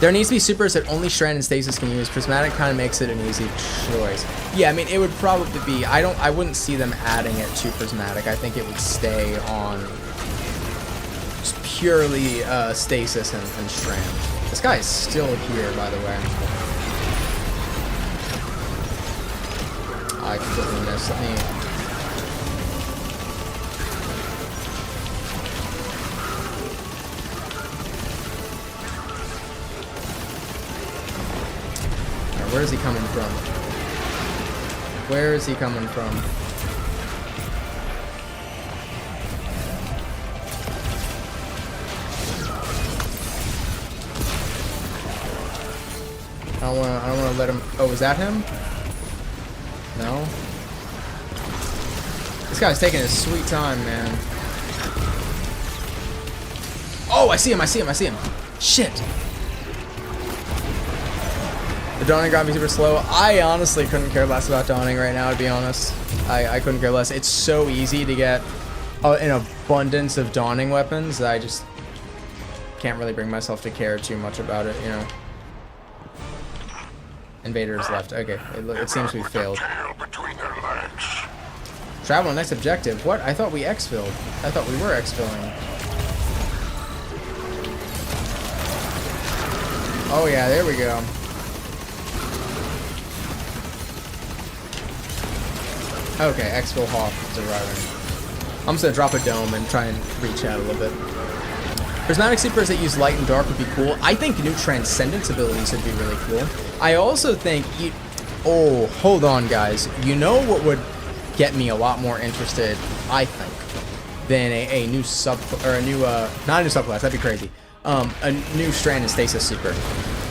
Speaker 4: There needs to be supers that only Strand and Stasis can use. Prismatic kind of makes it an easy choice. Yeah, I mean, it would probably be... I wouldn't see them adding it to Prismatic. I think it would stay on just purely Stasis and Strand. This guy is still here, by the way. I completely missed. Let me... Now, where is he coming from? Where is he coming from? I don't wanna let him. Oh, is that him? No. This guy's taking his sweet time, man. Oh, I see him. Shit. The dawning got me super slow. I honestly couldn't care less about dawning right now, to be honest. I couldn't care less. It's so easy to get an abundance of dawning weapons that I just can't really bring myself to care too much about it, you know. Invaders left. Okay, it seems we failed. Travel next objective. What? I thought we exfilled. I thought we were exfilling. Oh yeah, there we go. Okay, exfil Hawk is arriving. I'm just gonna drop a dome and try and reach out a little bit. Prismatic supers that use light and dark would be cool. I think new transcendence abilities would be really cool. I also think oh, hold on guys. You know what would get me a lot more interested, I think, than a new sub, or a new not a new subclass, that'd be crazy. A new strand in stasis super.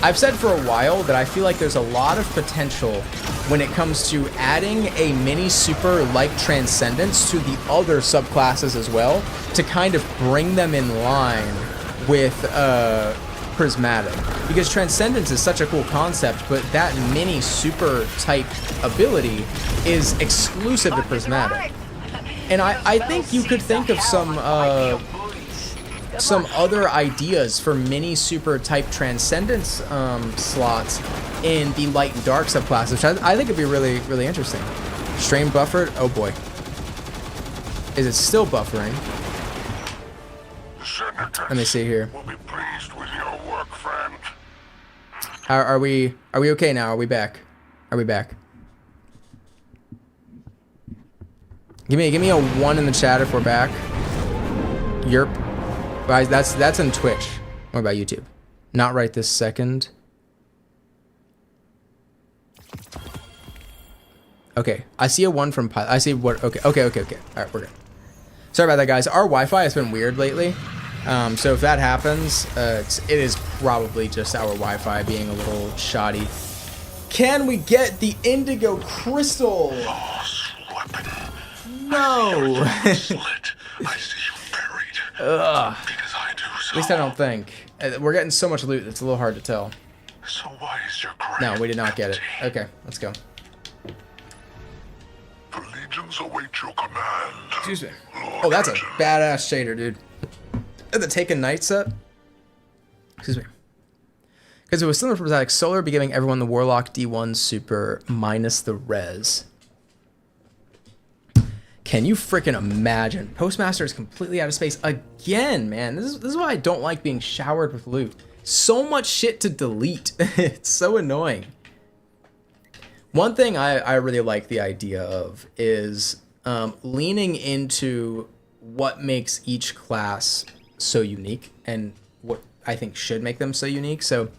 Speaker 4: I've said for a while that I feel like there's a lot of potential when it comes to adding a mini super like transcendence to the other subclasses as well, to kind of bring them in line with prismatic, because transcendence is such a cool concept, but that mini super type ability is exclusive to prismatic. And I think you could think of some other ideas for mini super type transcendence slots in the light and dark subclass, which I think would be really, really interesting. Strain buffered. Oh boy. Is it still buffering? Let me see here. Are we okay now? Are we back? Are we back? Give me a 1 in the chat if we're back. Yerp. Guys, that's on Twitch. What about YouTube? Not right this second. Okay, I see a 1 from Pilot. I see what. Okay. All right, we're good. Sorry about that, guys. Our Wi-Fi has been weird lately. So if that happens, it is probably just our Wi-Fi being a little shoddy. Can we get the Indigo crystal? No. Ugh. At least I don't think. We're getting so much loot, it's a little hard to tell.
Speaker 6: So why is your
Speaker 4: no, we did not get it. Okay, let's go.
Speaker 6: The legions await your command.
Speaker 4: Excuse me. Oh, that's a badass shader, dude. The Taken Knight set. Excuse me. Because it was similar to like Solar, be giving everyone the Warlock D1 super minus the res. Can you freaking imagine? Postmaster is completely out of space again, man. This is why I don't like being showered with loot. So much shit to delete. It's so annoying. One thing I really like the idea of is leaning into what makes each class so unique and what I think should make them so unique. So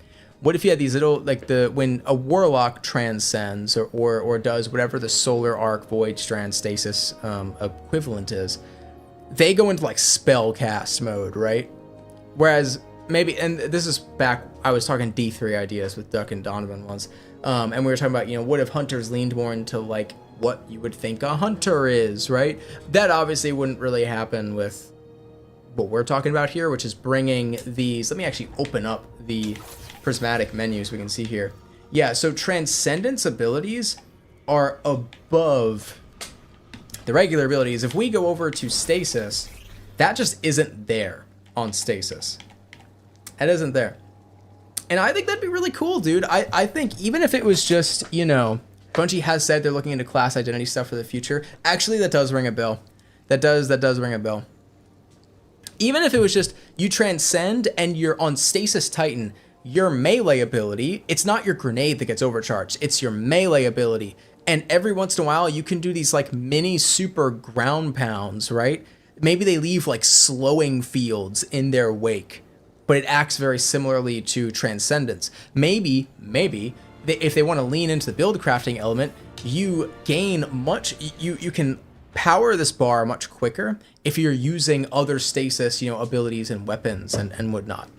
Speaker 4: what if you had these little, like when a Warlock transcends or does whatever the Solar Arc Void Strand Stasis equivalent is, they go into like spell cast mode, right? Whereas maybe, and this is back, I was talking D3 ideas with Duck and Donovan once, and we were talking about, you know, what if Hunters leaned more into like what you would think a Hunter is, right? That obviously wouldn't really happen with what we're talking about here, which is bringing these, let me actually open up the prismatic menus we can see here. Yeah, so transcendence abilities are above the regular abilities. If we go over to stasis, that just isn't there on stasis. That isn't there. And I think that'd be really cool, dude. I think even if it was just, you know, Bungie has said they're looking into class identity stuff for the future. Actually, that does ring a bell. That does ring a bell. Even if it was just you transcend and you're on Stasis Titan, your melee ability, it's not your grenade that gets overcharged, it's your melee ability. And every once in a while, you can do these like mini super ground pounds, right? Maybe they leave like slowing fields in their wake, but it acts very similarly to Transcendence. Maybe, if they want to lean into the build crafting element, you gain much, you can power this bar much quicker if you're using other stasis, you know, abilities and weapons and whatnot.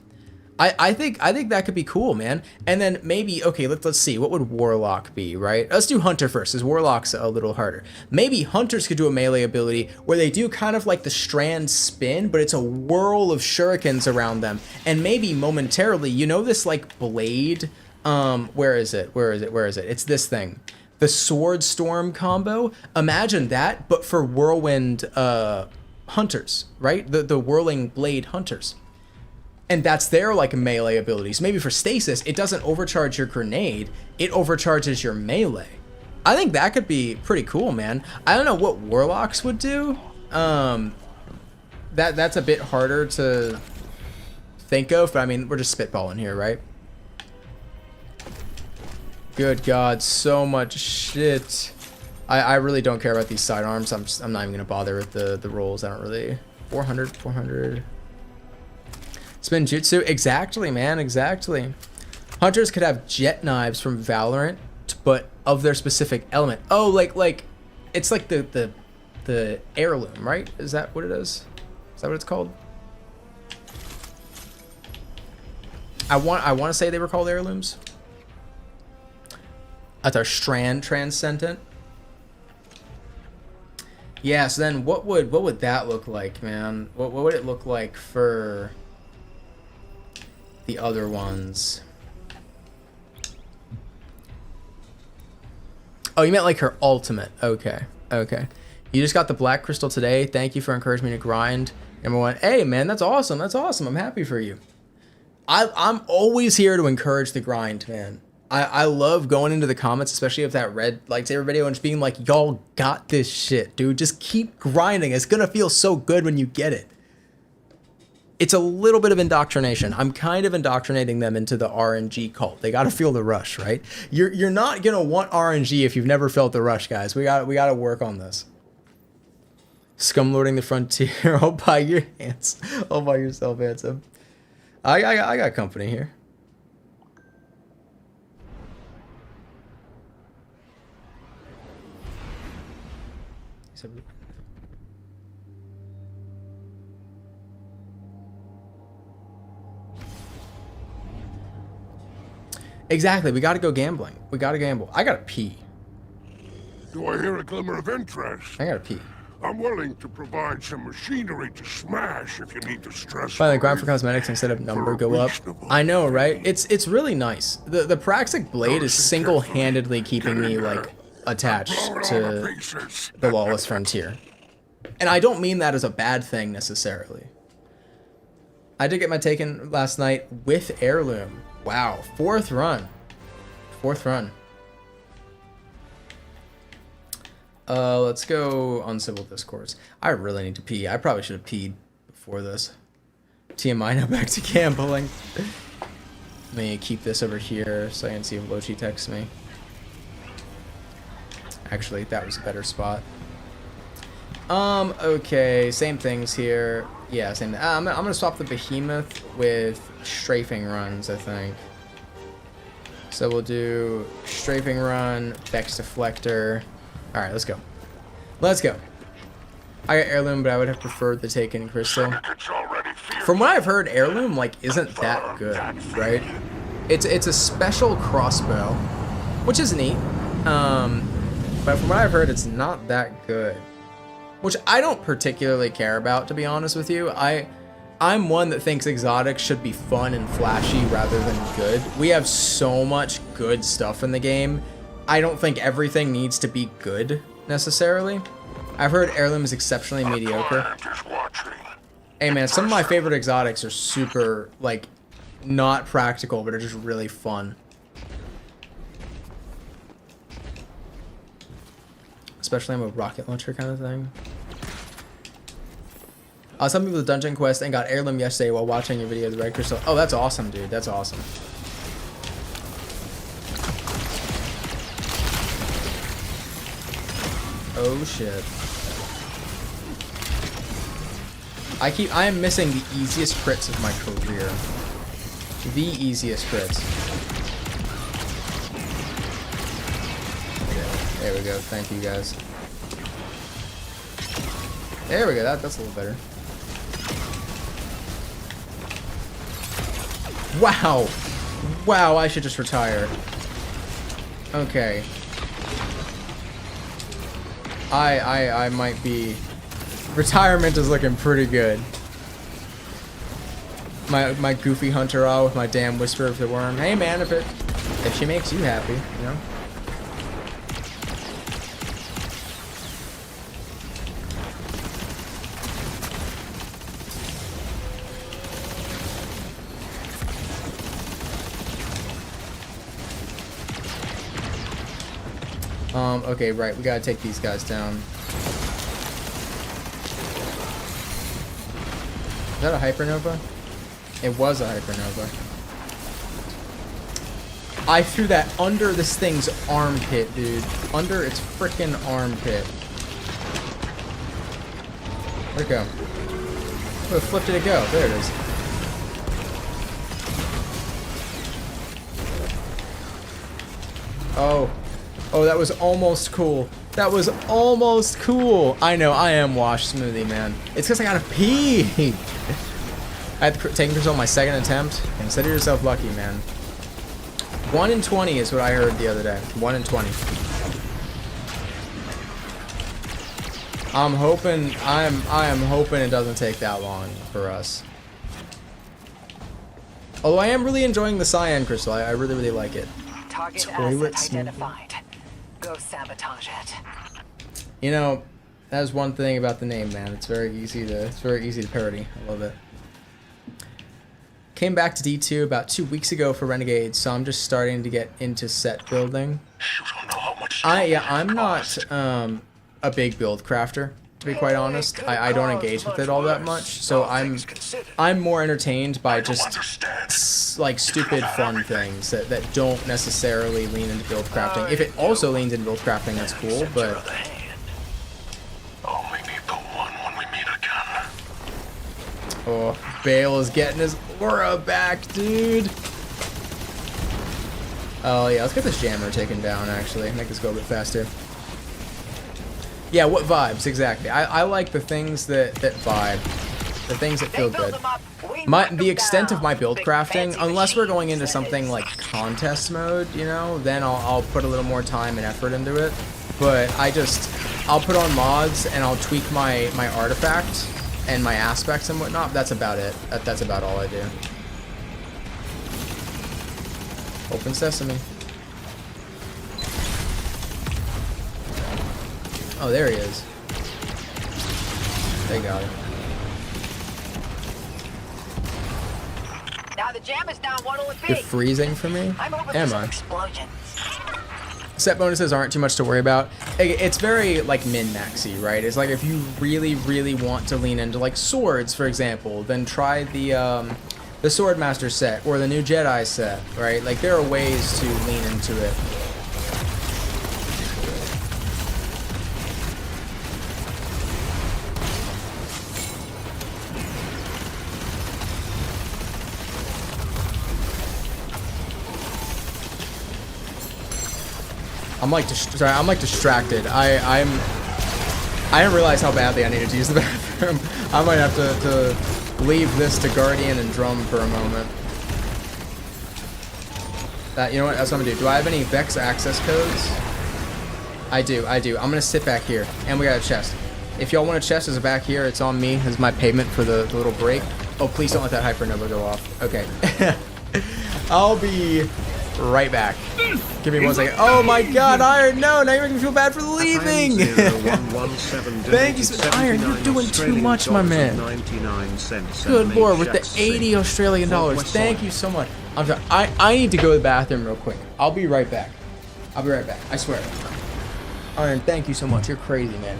Speaker 4: I think that could be cool, man. And then maybe, okay, let's see, what would Warlock be, right? Let's do Hunter first, because Warlock's a little harder. Maybe Hunters could do a melee ability where they do kind of like the strand spin, but it's a whirl of shurikens around them. And maybe momentarily, you know this like blade, where is it? It's this thing. The Sword Storm combo. Imagine that, but for whirlwind hunters, right? The whirling blade hunters. And that's their like melee abilities. Maybe for stasis, it doesn't overcharge your grenade, it overcharges your melee. I think that could be pretty cool, man. I don't know what Warlocks would do. That's a bit harder to think of, but I mean, we're just spitballing here, right? Good God, so much shit. I really don't care about these sidearms. I'm not even gonna bother with the rolls. I don't really. 400. Spin jutsu, exactly, man, exactly. Hunters could have jet knives from Valorant, but of their specific element. Oh, like, it's like the heirloom, right? Is that what it is? Is that what it's called? I want to say they were called heirlooms. That's our strand transcendent. Yeah, so then what would that look like, man? What would it look like for the other ones? Oh, you meant like her ultimate. Okay. You just got the black crystal today. Thank you for encouraging me to grind. Number one. Hey, man, that's awesome. I'm happy for you. I'm always here to encourage the grind, man. I love going into the comments, especially of that red lightsaber video, and just being like, y'all got this shit, dude. Just keep grinding. It's gonna feel so good when you get it. It's a little bit of indoctrination. I'm kind of indoctrinating them into the RNG cult. They gotta feel the rush, right? You're not gonna want RNG if you've never felt the rush, guys. We gotta work on this. Scumlording the frontier all by your hands. All by yourself, handsome. I got company here. Exactly, we gotta go gambling. We gotta gamble. I gotta pee.
Speaker 6: Do I hear a glimmer of interest?
Speaker 4: I gotta pee.
Speaker 6: I'm willing to provide some machinery to smash if you need the stress.
Speaker 4: Finally, grind for cosmetics instead of number go up. I know, right? It's really nice. The Praxic Blade is single-handedly keeping me like attached to the Lawless Frontier. And I don't mean that as a bad thing necessarily. I did get my taken last night with Heirloom. Wow, fourth run. Let's go on Civil Discourse. I really need to pee. I probably should have peed before this. TMI, now back to gambling. Let me keep this over here so I can see if Lochi texts me. Actually, that was a better spot. Okay, same things here. Yeah, same. I'm gonna swap the Behemoth with strafing runs, I think. So we'll do strafing run, Vex Deflector. All right, let's go. Let's go. I got Heirloom, but I would have preferred the Taken Crystal. From what I've heard, Heirloom like isn't that good, right? It's a special crossbow, which is neat. But from what I've heard, it's not that good. Which I don't particularly care about, to be honest with you. I'm one that thinks exotics should be fun and flashy rather than good. We have so much good stuff in the game. I don't think everything needs to be good, necessarily. I've heard Heirloom is exceptionally mediocre. Hey man, some of my favorite exotics are super, like, not practical, but are just really fun. Especially I'm a rocket launcher kind of thing. Some people with Dungeon Quest and got Heirloom yesterday while watching your video of the Red Crystal. Oh, that's awesome, dude. That's awesome. Oh shit. I am missing the easiest crits of my career. The easiest crits. Okay, there we go. Thank you guys. There we go. That's a little better. Wow. Wow, I should just retire. Okay. I might be... Retirement is looking pretty good. My goofy hunter all with my damn whisper of the worm. Hey man, if she makes you happy, you know? Okay, right, we gotta take these guys down. Is that a hypernova? It was a hypernova. I threw that under this thing's armpit, dude. Under its frickin' armpit. Where'd it go? Where the flip did it go? There it is. Oh. Oh, that was almost cool. That was almost cool. I know, I am washed smoothie, man. It's because I gotta pee. I had to take control my second attempt. Consider yourself lucky, man. 1 in 20 is what I heard the other day. 1 in 20. I am hoping it doesn't take that long for us. Although I am really enjoying the cyan crystal. I really, really like it.
Speaker 9: Target
Speaker 4: Toilet
Speaker 9: asset identified. Go sabotage it.
Speaker 4: You know, that is one thing about the name, man. It's very easy to parody. I love it. Came back to D2 about 2 weeks ago for Renegade, so I'm just starting to get into set building. I'm not a big build crafter, to be quite honest. I don't engage with it all that much, so I'm more entertained by just like stupid fun things that don't necessarily lean into build crafting. If it also leans into build crafting, that's cool, but oh, Bale is getting his aura back, dude. Oh yeah, let's get this jammer taken down, actually. Make this go a bit faster. Yeah, what vibes, exactly. I like the things that vibe. The things that feel good. The extent of my build crafting, unless we're going into something like contest mode, you know, then I'll put a little more time and effort into it. But I'll put on mods and I'll tweak my artifact and my aspects and whatnot. That's about it. That's about all I do. Open sesame. Oh, there he is. They got it.
Speaker 9: Now the jam is down. What'll it be?
Speaker 4: You're freezing for me? Am I?
Speaker 9: Explosions.
Speaker 4: Set bonuses aren't too much to worry about. It's very like min-maxy, right? It's like if you really, really want to lean into like swords, for example, then try the Swordmaster set or the new Jedi set, right? Like there are ways to lean into it. I'm like distracted. I didn't realize how badly I needed to use the bathroom. I might have to leave this to Guardian and Drum for a moment. You know what? That's what I'm gonna do. Do I have any Vex access codes? I do. I'm gonna sit back here, and we got a chest. If y'all want a chest, there's a back here. It's on me as my payment for the little break. Oh, please don't let that hypernova go off. Okay. I'll be right back. Give me 1 second. Oh my god, Iron, no, now you're making me feel bad for leaving. Thank you, Iron, you're doing too much, my man. Good lord, with the 80 Australian dollars. Thank you so much. I'm sorry, I need to go to the bathroom real quick. I'll be right back. I swear. Iron, thank you so much. You're crazy, man.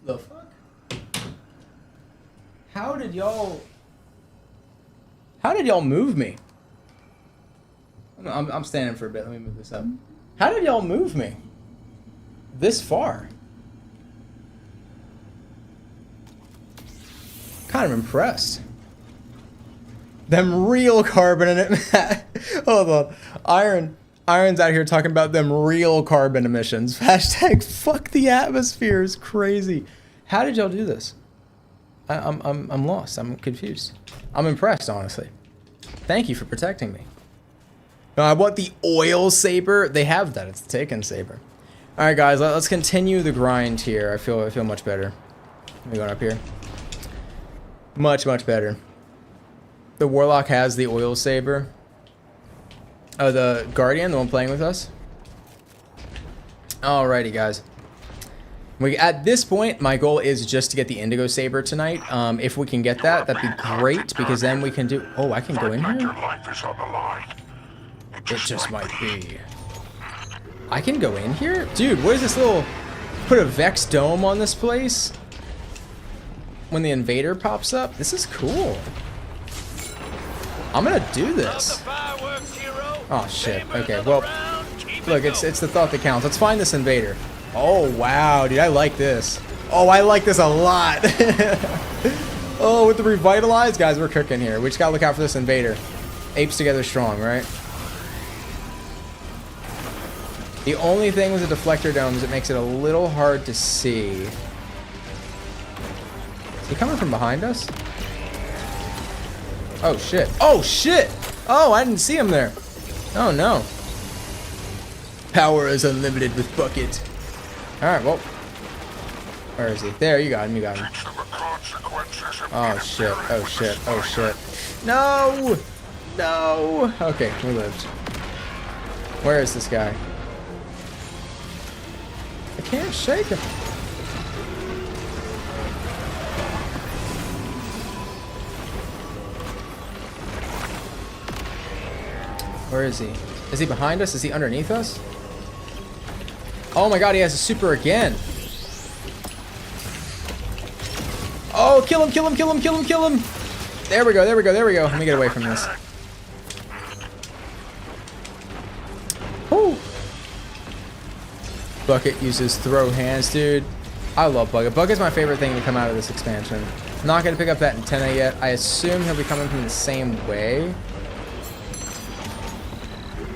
Speaker 4: The fuck? How did y'all move me? I'm standing for a bit. Let me move this up. How did y'all move me this far? Kind of impressed. Them real carbon in it. Hold on. Iron's out here talking about them real carbon emissions. Hashtag fuck the atmosphere is crazy. How did y'all do this? I'm lost. I'm confused. I'm impressed, honestly. Thank you for protecting me. No, I want the oil saber. They have that. It's the Taken saber. All right, guys. Let's continue the grind here. I feel much better. Let me go up here. Much better. The Warlock has the oil saber. Oh, the Guardian, the one playing with us. Alrighty, guys. At this point, my goal is just to get the Indigo saber tonight. If we can get that, that'd be great, because then we can do... Oh, I can go in here? It just might be. I can go in here? Dude, what is this little... Put a Vex dome on this place? When the invader pops up? This is cool. I'm gonna do this. Oh shit. Okay, well, look, it's the thought that counts. Let's find this invader. Oh wow, dude, I like this. Oh, I like this a lot. Oh, with the revitalized, guys, we're cooking here. We just gotta look out for this invader. Apes together strong, right? The only thing with the deflector dome is it makes it a little hard to see. Is he coming from behind us? Oh shit. Oh shit! Oh, I didn't see him there. Oh no. Power is unlimited with Bucket. Alright, well. Where is he? There, you got him, you got him. Oh shit, oh shit, oh shit. No! No! Okay, we lived. Where is this guy? I can't shake him. Where is he? Is he behind us? Is he underneath us? Oh my god, he has a super again. Oh, kill him, kill him, kill him, kill him, kill him. There we go, there we go, there we go. Let me get away from this. Woo. Bucket uses throw hands, dude. I love Bucket. Bucket's my favorite thing to come out of this expansion. I'm not going to pick up that antenna yet. I assume he'll be coming from the same way.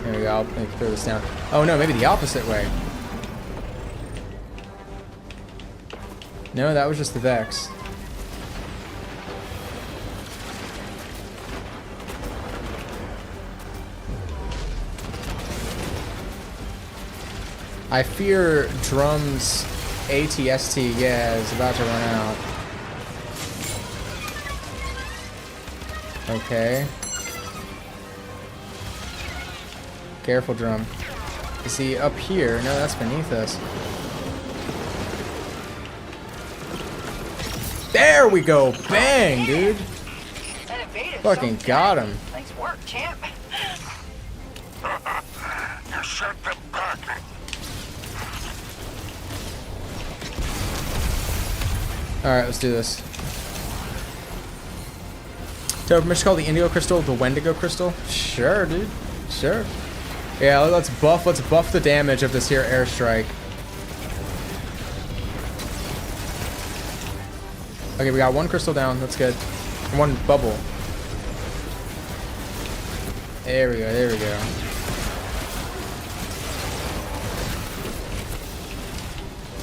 Speaker 4: There we go. I'll throw this down. Oh no, maybe the opposite way. No, that was just the Vex. I fear Drum's ATST, yeah, is about to run out. Okay. Careful, Drum. Is he up here? No, that's beneath us. There we go! Bang, dude! Fucking got him.
Speaker 9: Nice work, champ.
Speaker 6: You sent them back.
Speaker 4: Alright, let's do this. Do I have permission to call the Indigo Crystal the Wendigo Crystal? Sure, dude. Sure. Yeah, let's buff the damage of this here airstrike. Okay, we got one crystal down. That's good. One bubble. There we go. There we go.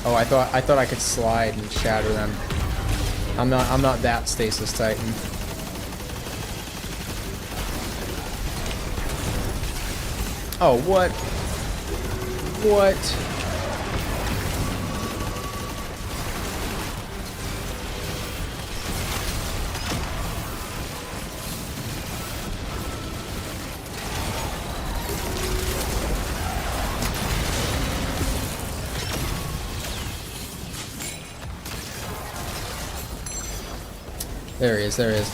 Speaker 4: Oh, I thought I could slide and shatter them. I'm not that stasis titan. Oh, what? What? There he is, there he is.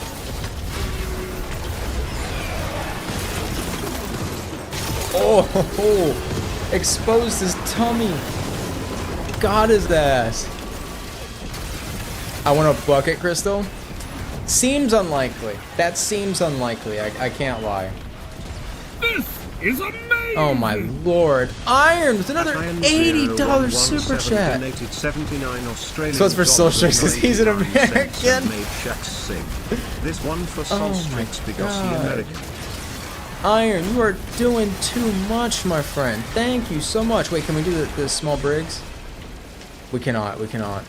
Speaker 4: Oh, exposed his tummy. Got his ass. I want a bucket crystal. Seems unlikely. That seems unlikely. I can't lie.
Speaker 6: This is amazing!
Speaker 4: Oh my lord. Iron with another $80 super chat. So it's for Solstrix because he's an American.
Speaker 3: This one for
Speaker 4: Oh
Speaker 3: Solstrix because
Speaker 4: God.
Speaker 3: he's American.
Speaker 4: Iron, you are doing too much, my friend. Thank you so much. Wait, can we do the small brigs? We cannot. We cannot.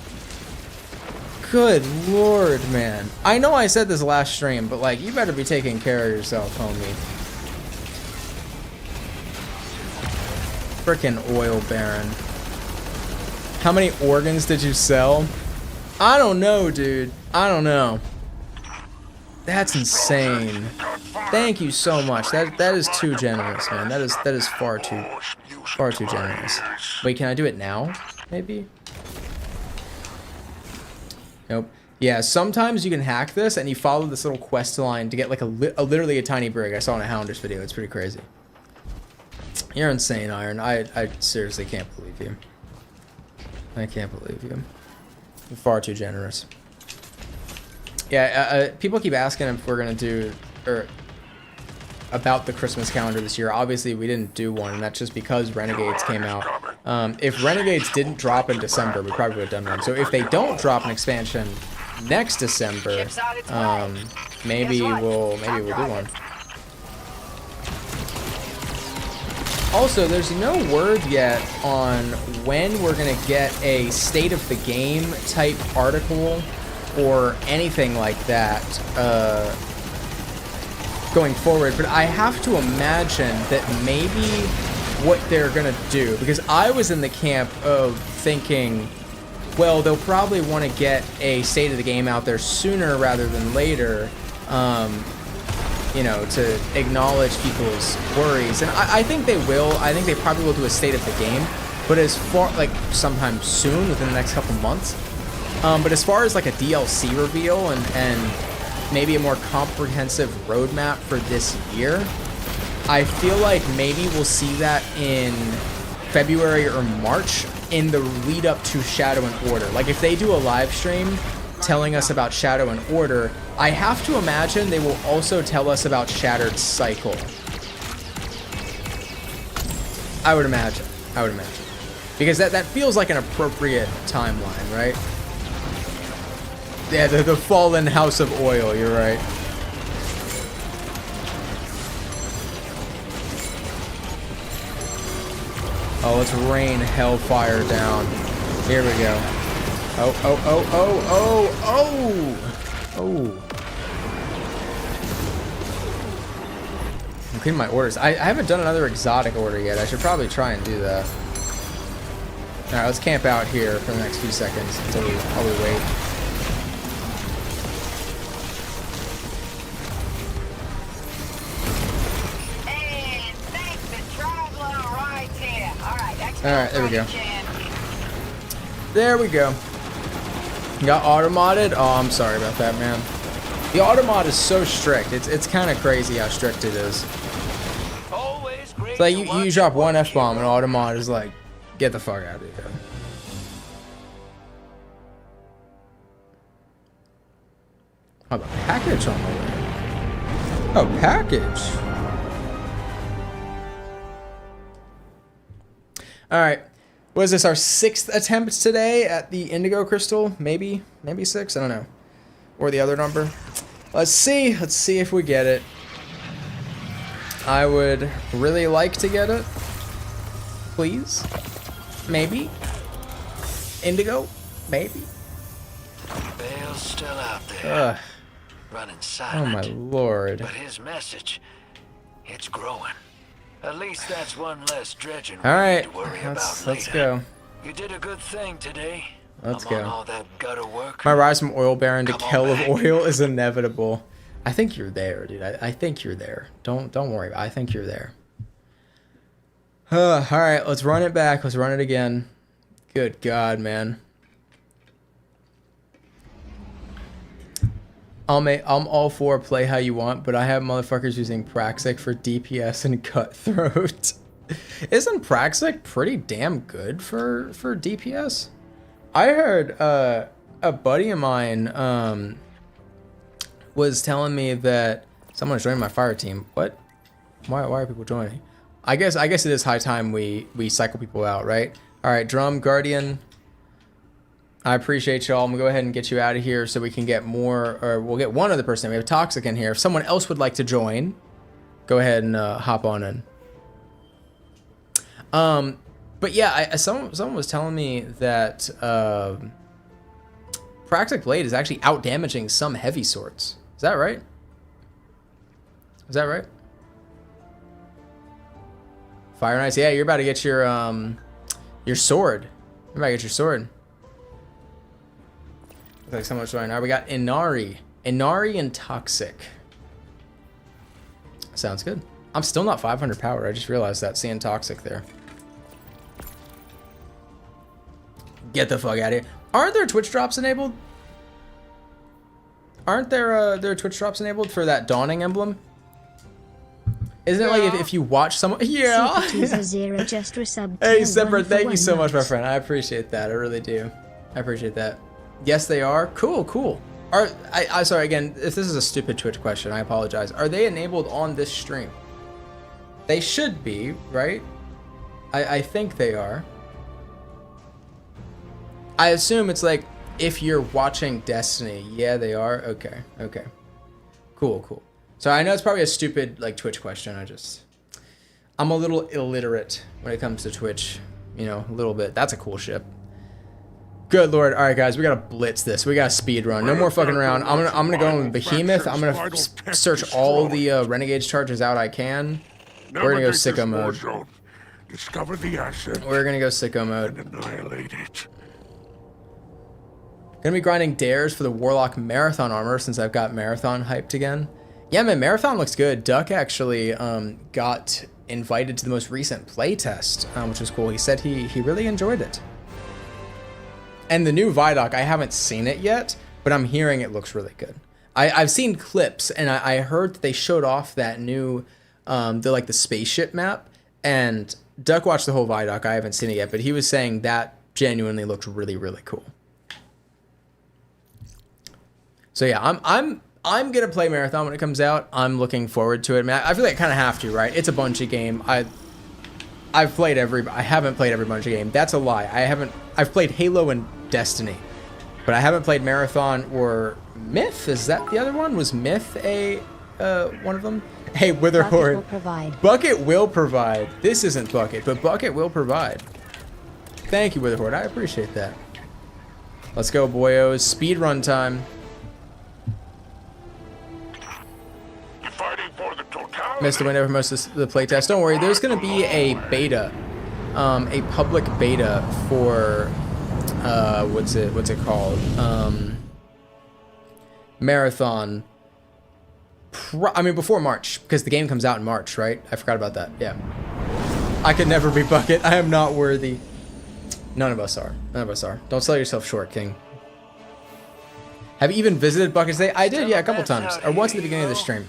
Speaker 4: Good lord, man. I know I said this last stream, but like, you better be taking care of yourself, homie. Frickin' oil baron. How many organs did you sell? I don't know, dude. I don't know. That's insane. Thank you so much. That is too generous, man. That is far too generous. Wait, can I do it now? Maybe? Nope. Yeah, sometimes you can hack this and you follow this little quest line to get like literally a tiny brig. I saw in a Hounders video. It's pretty crazy. You're insane, Iron. I seriously can't believe you. I can't believe you. You're far too generous. Yeah, people keep asking if we're gonna do about the Christmas calendar this year. Obviously, we didn't do one, and that's just because Renegades came out. If Renegades didn't drop in December, we probably would have done one. So if they don't drop an expansion next December, maybe we'll do one. Also, there's no word yet on when we're gonna get a state of the game type article or anything like that going forward, but I have to imagine that maybe what they're gonna do, because I was in the camp of thinking, well, they'll probably want to get a state of the game out there sooner rather than later, you know, to acknowledge people's worries, and I think they will. I think they probably will do a state of the game, but as far, like, sometime soon, within the next couple months. But as far as like a DLC reveal and maybe a more comprehensive roadmap for this year, I feel like maybe we'll see that in February or March in the lead up to Shadow and Order. Like if they do a live stream telling us about Shadow and Order, I have to imagine they will also tell us about Shattered Cycle. I would imagine. Because that feels like an appropriate timeline, right? Yeah, the fallen House of Oil, you're right. Oh, let's rain hellfire down. Here we go. Oh. I'm cleaning my orders. I haven't done another exotic order yet. I should probably try and do that. Alright, let's camp out here for the next few seconds until we wait. Alright, there we go. There we go. Got auto-modded? Oh, I'm sorry about that, man. The auto-mod is so strict. It's kind of crazy how strict it is. It's like you drop one F-bomb and auto-mod is like, get the fuck out of here. Oh, the package on the way. Oh, package. Alright, what is this, our 6th attempt today at the Indigo Crystal? Maybe 6, I don't know. Or the other number. Let's see if we get it. I would really like to get it. Please. Maybe. Indigo? Maybe.
Speaker 10: Bale's still out there. Running silent.
Speaker 4: Oh my lord.
Speaker 10: But his message, it's growing. At least that's one less dredging
Speaker 4: All right,
Speaker 10: to worry about
Speaker 4: let's
Speaker 10: later.
Speaker 4: go.
Speaker 10: You did a good thing today.
Speaker 4: Let's
Speaker 10: Among
Speaker 4: go.
Speaker 10: all that gutter work.
Speaker 4: My rise from oil baron to
Speaker 10: Come on
Speaker 4: Kell of
Speaker 10: back.
Speaker 4: Oil is inevitable. I think you're there, dude. I think you're there. Don't worry. I think you're there. All right, let's run it back. Let's run it again. Good God, man. I'm all for play how you want, but I have motherfuckers using Praxic for DPS and Cutthroat. Isn't Praxic pretty damn good for DPS? I heard a buddy of mine was telling me that someone's joining my fire team. What? Why are people joining? I guess it is high time we cycle people out, right? All right, Drum Guardian. I appreciate y'all. I'm gonna go ahead and get you out of here so we can get more, or we'll get one other person. We have Toxic in here. If someone else would like to join, go ahead and hop on in. But yeah, someone was telling me that Praxic Blade is actually out damaging some heavy swords. Is that right? Is that right? Fire and Ice. Yeah, you're about to get your sword. You're about to get your sword. Looks like someone's joining. All right, we got Inari and Toxic. Sounds good. I'm still not 500 power. I just realized that, seeing Toxic there. Get the fuck out of here. Aren't there Twitch drops enabled? Aren't there Twitch drops enabled for that Dawning emblem? Isn't it like if you watch someone? Yeah.
Speaker 2: Zero just resubbed.
Speaker 4: Hey, Saber, thank you so much, my friend. I appreciate that. I really do. I appreciate that. Yes, they are. Cool, cool. I sorry again. If this is a stupid Twitch question, I apologize. Are they enabled on this stream? They should be, right? I think they are. I assume it's like if you're watching Destiny. Yeah, they are. Okay, okay. Cool, cool. So I know it's probably a stupid like Twitch question. I'm a little illiterate when it comes to Twitch, you know, a little bit. That's a cool ship. Good Lord. All right, guys, we gotta blitz this. We gotta speed run. No more fucking around. I'm gonna go on Behemoth. I'm gonna search all the Renegades charges out I can. We're gonna go sicko mode.
Speaker 6: Discover the asset.
Speaker 4: We're gonna go sicko mode.
Speaker 6: And annihilate it.
Speaker 4: Gonna be grinding dares for the Warlock Marathon armor since I've got Marathon hyped again. Yeah, man, Marathon looks good. Duck actually got invited to the most recent playtest, which was cool. He said he really enjoyed it. And the new Vidoc, I haven't seen it yet, but I'm hearing it looks really good. I've seen clips, and I heard that they showed off that new, the spaceship map, and Duck watched the whole Vidoc. I haven't seen it yet, but he was saying that genuinely looked really, really cool. So yeah, I'm gonna play Marathon when it comes out. I'm looking forward to it. Man, I feel like I kind of have to, right? It's a Bungie game. I haven't played every Bungie game. That's a lie. I've played Halo and Destiny, but I haven't played Marathon or Myth. Is that the other one? Was Myth one of them? Hey, Witherhorde. Bucket will provide. This isn't Bucket, but Bucket will provide. Thank you, Witherhorde. I appreciate that. Let's go, boyos. Speed run time. Missed the window for most of the playtest. Don't worry, there's going to be a beta, a public beta for what's it called? Marathon. Before March, because the game comes out in March, right? I forgot about that. Yeah. I could never be Bucket. I am not worthy. None of us are. None of us are. Don't sell yourself short, King. Have you even visited Bucket today? I did, yeah, a couple times, or once at the beginning of the stream.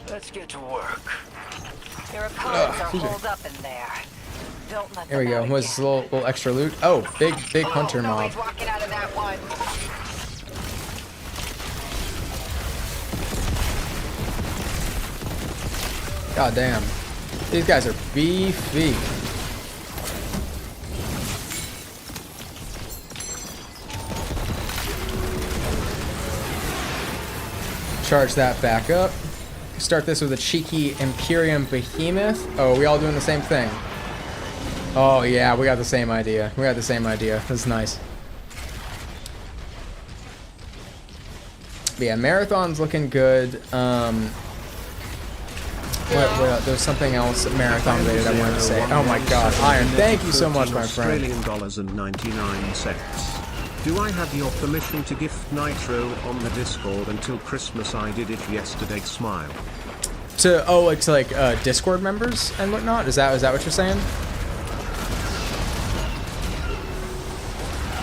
Speaker 10: Let's get to work.
Speaker 9: Your opponents are holed up in there. Don't let
Speaker 4: Here we go. What's this little extra loot? Oh, big hunter mob.
Speaker 9: He's walking out of that one.
Speaker 4: God damn. These guys are beefy. Charge that back up. Start this with a cheeky Imperium Behemoth. Oh, we all doing the same thing. Oh yeah, we got the same idea. We got the same idea. That's nice. But yeah, Marathon's looking good. What, there's something else Marathon related I wanted to say. Oh my god, Iron, thank you so much, my friend.
Speaker 3: $99. Do I have your permission to gift Nitro on the Discord until Christmas? I did it yesterday, smile.
Speaker 4: To Discord members and whatnot? Is that what you're saying?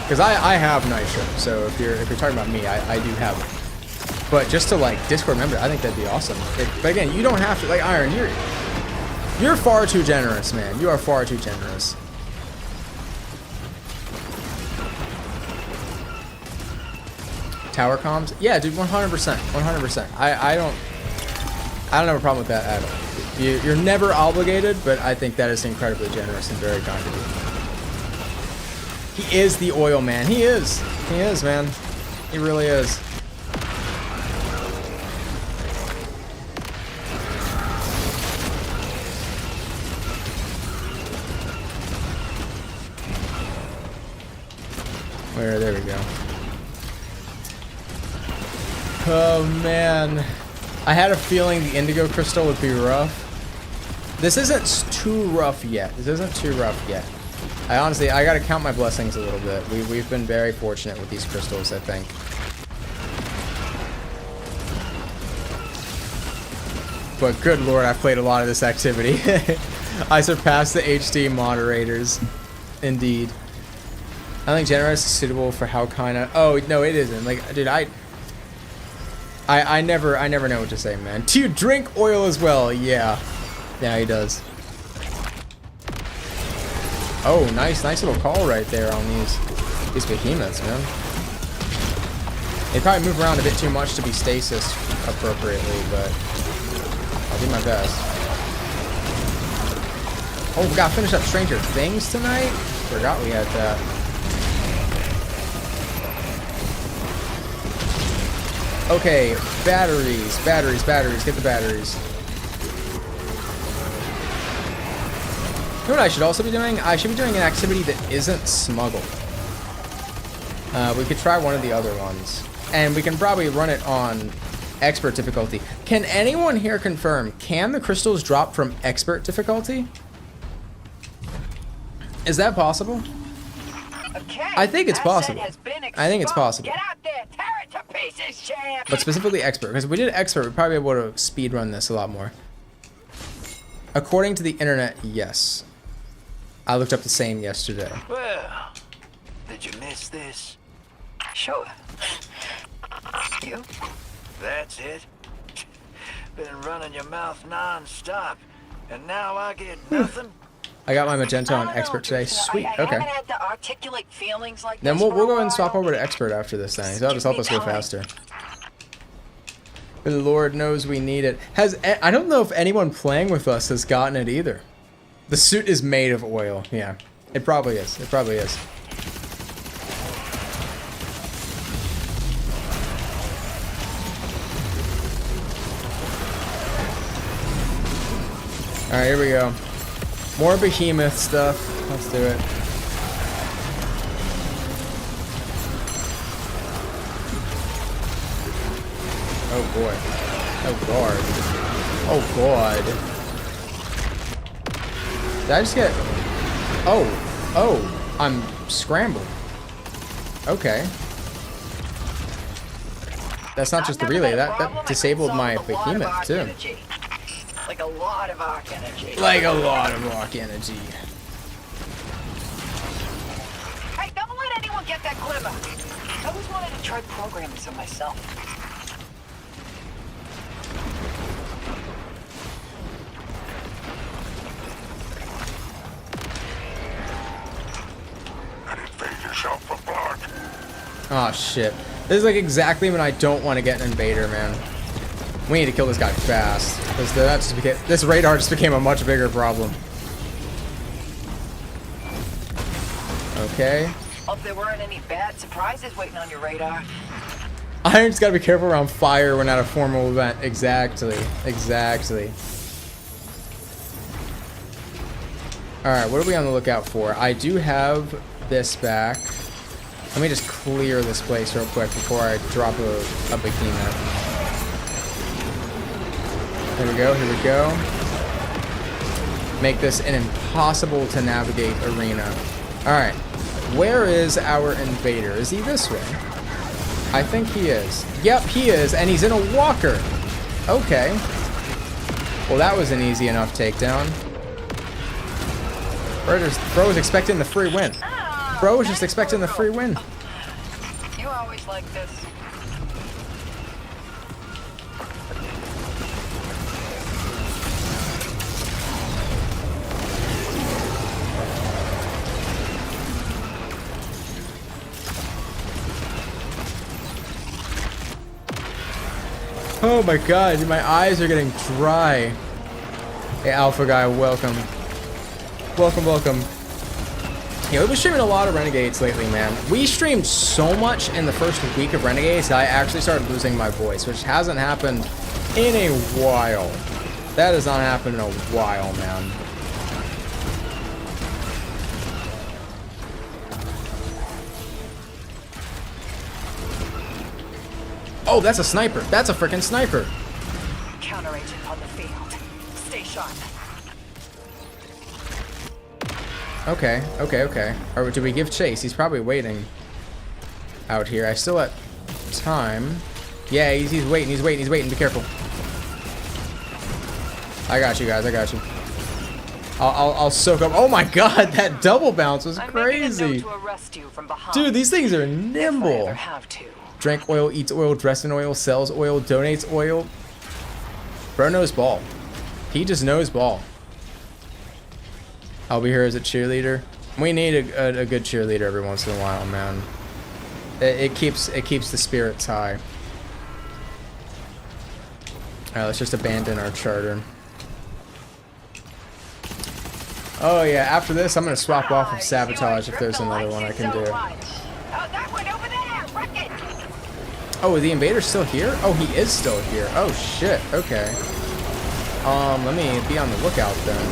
Speaker 4: Because I have Nitro, so if you're talking about me, I do have it. But just to Discord members, I think that'd be awesome. But again, you don't have to Iron. You're far too generous, man. You are far too generous. tower comms. Yeah, dude, 100%, 100%. I don't have a problem with that at all. You're never obligated, but I think that is incredibly generous and very kind of you. He is the oil man. He is. He is, man. He really is. There we go. Oh man, I had a feeling the Indigo crystal would be rough. This isn't too rough yet. This isn't too rough yet. I gotta count my blessings a little bit. We've been very fortunate with these crystals, I think. But good lord, I've played a lot of this activity. I surpassed the HD moderators, indeed. I think generous is suitable for how kind of. Oh no, it isn't. Like, dude, I never know what to say, man. Do you drink oil as well? Yeah, he does. Oh, nice little call right there on these behemoths, man. They probably move around a bit too much to be stasis appropriately, but I'll do my best. Oh, we gotta finish up Stranger Things tonight. Forgot we had that. Okay, batteries, get the batteries. You know what I should also be doing? I should be doing an activity that isn't smuggle. We could try one of the other ones. And we can probably run it on expert difficulty. Can anyone here confirm, can the crystals drop from expert difficulty? Is that possible?
Speaker 9: Okay,
Speaker 4: I think it's possible. I think it's possible.
Speaker 9: Get out there, tear it to pieces, champ!
Speaker 4: But specifically expert, because if we did expert, we'd probably be able to speed run this a lot more. According to the internet, yes. I looked up the same yesterday.
Speaker 10: Well, did you miss this?
Speaker 9: Sure. You?
Speaker 10: That's it? Been running your mouth non-stop, and now I get nothing?
Speaker 4: I got my magenta on expert today. Sweet,
Speaker 9: I
Speaker 4: okay.
Speaker 9: haven't had to articulate feelings like
Speaker 4: Then
Speaker 9: this
Speaker 4: we'll
Speaker 9: for a
Speaker 4: go and
Speaker 9: while.
Speaker 4: swap over to expert after this thing. So that'll just help us go faster. The Lord knows we need it. I don't know if anyone playing with us has gotten it either. The suit is made of oil. Yeah, it probably is. It probably is. All right, here we go. More behemoth stuff. Let's do it. Oh boy. Oh god. Oh god. Did I just get... Oh. I'm scrambled. Okay. That's not just the relay. That disabled my behemoth too.
Speaker 9: Like a lot of arc energy.
Speaker 4: Like a lot of arc energy.
Speaker 9: Hey, don't let anyone get that glimmer. I always wanted to try programming some myself.
Speaker 4: Oh shit. This is like exactly when I don't want to get an invader, man. We need to kill this guy fast. This radar just became a much bigger problem. Okay.
Speaker 9: Hope there weren't any bad surprises waiting on your radar.
Speaker 4: I just gotta be careful around fire when at a formal event. Exactly. Alright, what are we on the lookout for? I do have this back. Let me just clear this place real quick before I drop a behemoth. Here we go. Make this an impossible to navigate arena. Alright. Where is our invader? Is he this way? I think he is. Yep, he is, and he's in a walker. Okay. Well, that was an easy enough takedown. Bro was expecting the free win. Bro was just expecting the free win.
Speaker 9: You always like this.
Speaker 4: Oh my god, my eyes are getting dry. Hey, Alpha guy, welcome. Welcome, welcome. Yeah, we've been streaming a lot of Renegades lately, man. We streamed so much in the first week of Renegades that I actually started losing my voice, which hasn't happened in a while. That has not happened in a while, man. Oh, that's a sniper. That's a freaking sniper.
Speaker 9: Counter agent on the field. Stay sharp.
Speaker 4: Okay, okay, okay. Or do we give chase? He's probably waiting out here. I still have time. Yeah, he's waiting, he's waiting, he's waiting. Be careful. I got you guys, I got you. I'll soak up. Oh my god, that double bounce was crazy. Dude, these things are nimble. Drank oil, eats oil, dressed in oil, sells oil, donates oil. Bro knows ball. He just knows ball. I'll be here as a cheerleader. We need a good cheerleader every once in a while, man. It keeps the spirits high. Alright, let's just abandon our charter. Oh yeah, after this I'm gonna swap off of sabotage if there's another one I can do. Oh, is the invader still here? Oh, he is still here. Oh shit, okay. Let me be on the lookout then.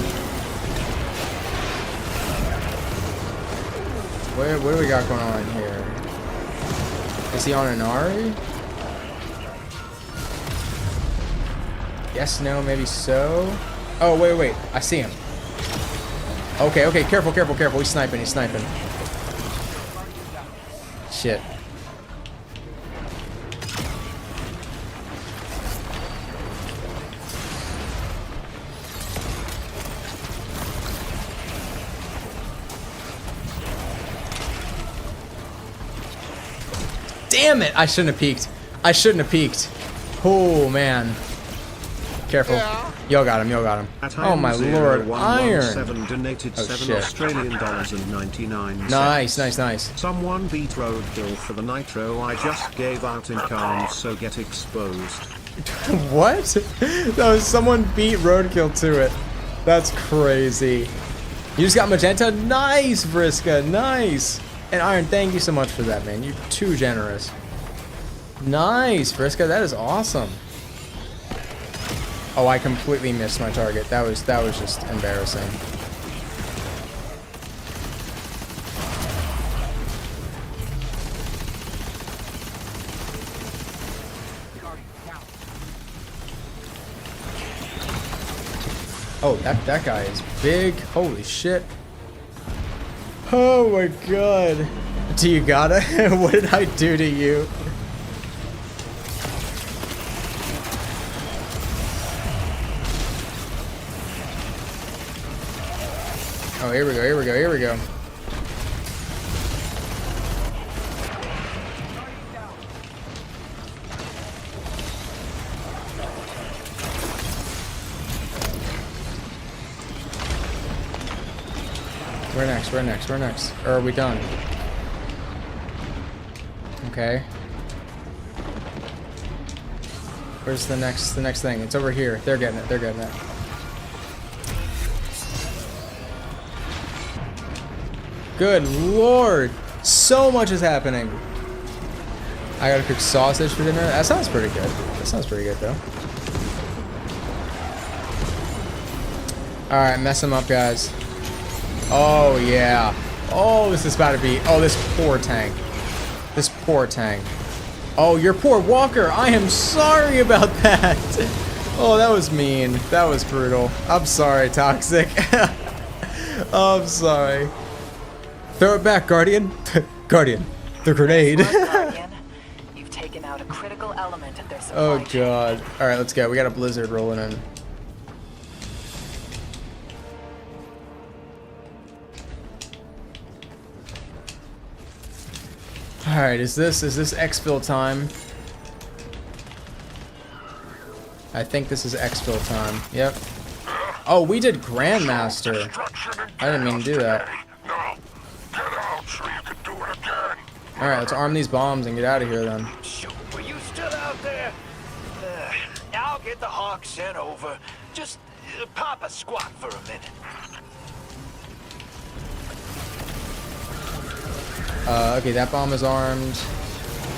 Speaker 4: What do we got going on here? Is he on an Ari? Yes, no, maybe so. Oh, wait, I see him. Okay, okay, careful, careful, careful. He's sniping, he's sniping. Shit. Damn it! I shouldn't have peeked. I shouldn't have peeked. Oh, man. Careful.
Speaker 1: Yeah.
Speaker 4: Yo got him, yo got him. Oh my lord, iron!
Speaker 3: Donated
Speaker 4: Oh,
Speaker 3: $7
Speaker 4: shit.
Speaker 3: Australian dollars and 99
Speaker 4: Nice,
Speaker 3: cents.
Speaker 4: nice, nice.
Speaker 3: Someone beat roadkill for the nitro I just gave out in Calm, so get exposed.
Speaker 4: What? No, someone beat roadkill to it. That's crazy. You just got magenta? Nice, Vriska, nice! And Iron, thank you so much for that, man. You're too generous. Nice, Vriska, that is awesome. Oh, I completely missed my target. That was just embarrassing. Oh, that guy is big. Holy shit. Oh my god. Do you gotta? What did I do to you? Oh, here we go, here we go, here we go. Where next? Where next? Where next? Or are we done? Okay. Where's the next thing? It's over here. They're getting it. They're getting it. Good lord! So much is happening. I gotta cook sausage for dinner. That sounds pretty good. That sounds pretty good though. Alright, mess them up, guys. Oh yeah. Oh, this is about to be. Oh, this poor tank. This poor tank. Oh, your poor walker. I am sorry about that. Oh, that was mean. That was brutal. I'm sorry, Toxic. I'm sorry. Throw it back, Guardian. Guardian. The grenade.
Speaker 9: Guardian, you've taken out a critical element of their supply
Speaker 4: Oh
Speaker 9: chain.
Speaker 4: god. Alright, let's go. We got a blizzard rolling in. Alright, is this exfil time? I think this is exfil time. Yep. Oh, we did Grandmaster. I didn't mean to do that.
Speaker 6: Now, get out so you can do it again.
Speaker 4: Alright, let's arm these bombs and get out of here then.
Speaker 10: Were you still out there? get the Hawk sent over. Just pop a squat for a minute.
Speaker 4: Okay, that bomb is armed.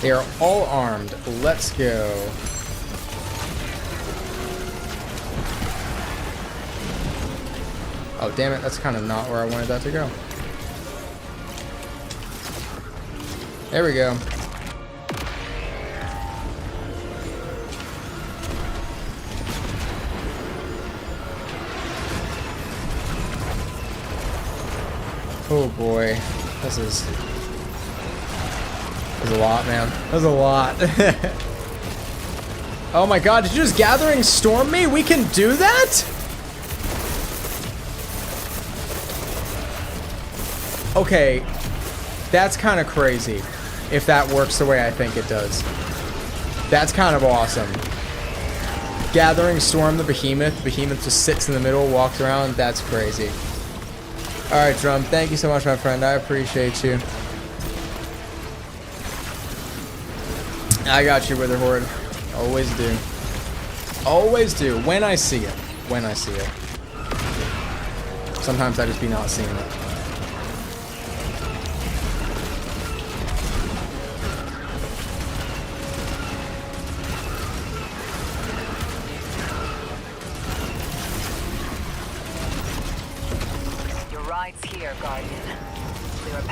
Speaker 4: They are all armed. Let's go. Oh, damn it. That's kind of not where I wanted that to go. There we go. Oh boy. This is a lot, man. That's a lot. Oh my god, did you just Gathering Storm me? We can do that? Okay. That's kind of crazy. If that works the way I think it does. That's kind of awesome. Gathering Storm the Behemoth. The Behemoth just sits in the middle, walks around. That's crazy. Alright, Drum. Thank you so much, my friend. I appreciate you. I got you, Wither Horde. Always do. Always do. When I see it. When I see it. Sometimes I just be not seeing it.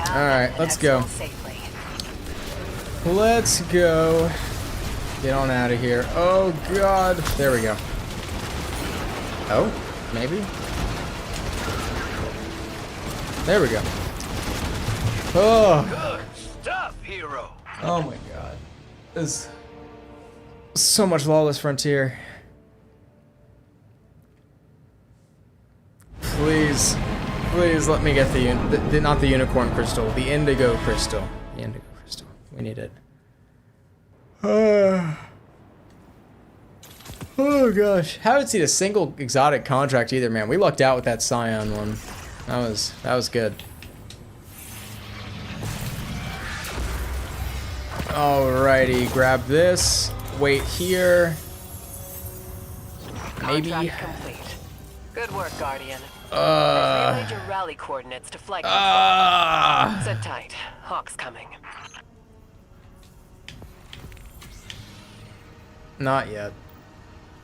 Speaker 4: Alright, let's go. Let's go. Get on out of here. Oh god. There we go. Oh, maybe? There we go. Oh.
Speaker 10: Good stuff, hero.
Speaker 4: Oh my god. There's so much Lawless Frontier. Please. Please let me get the not the unicorn crystal, the indigo crystal. The indigo crystal. We need it. Oh gosh. Haven't seen a single exotic contract either, man. We lucked out with that Scion one. That was good. Alrighty, grab this. Wait here. Maybe.
Speaker 9: Contract complete. Good work, Guardian. Relayed your rally coordinates to flight control. Sit tight. Hawk's coming.
Speaker 4: Not yet.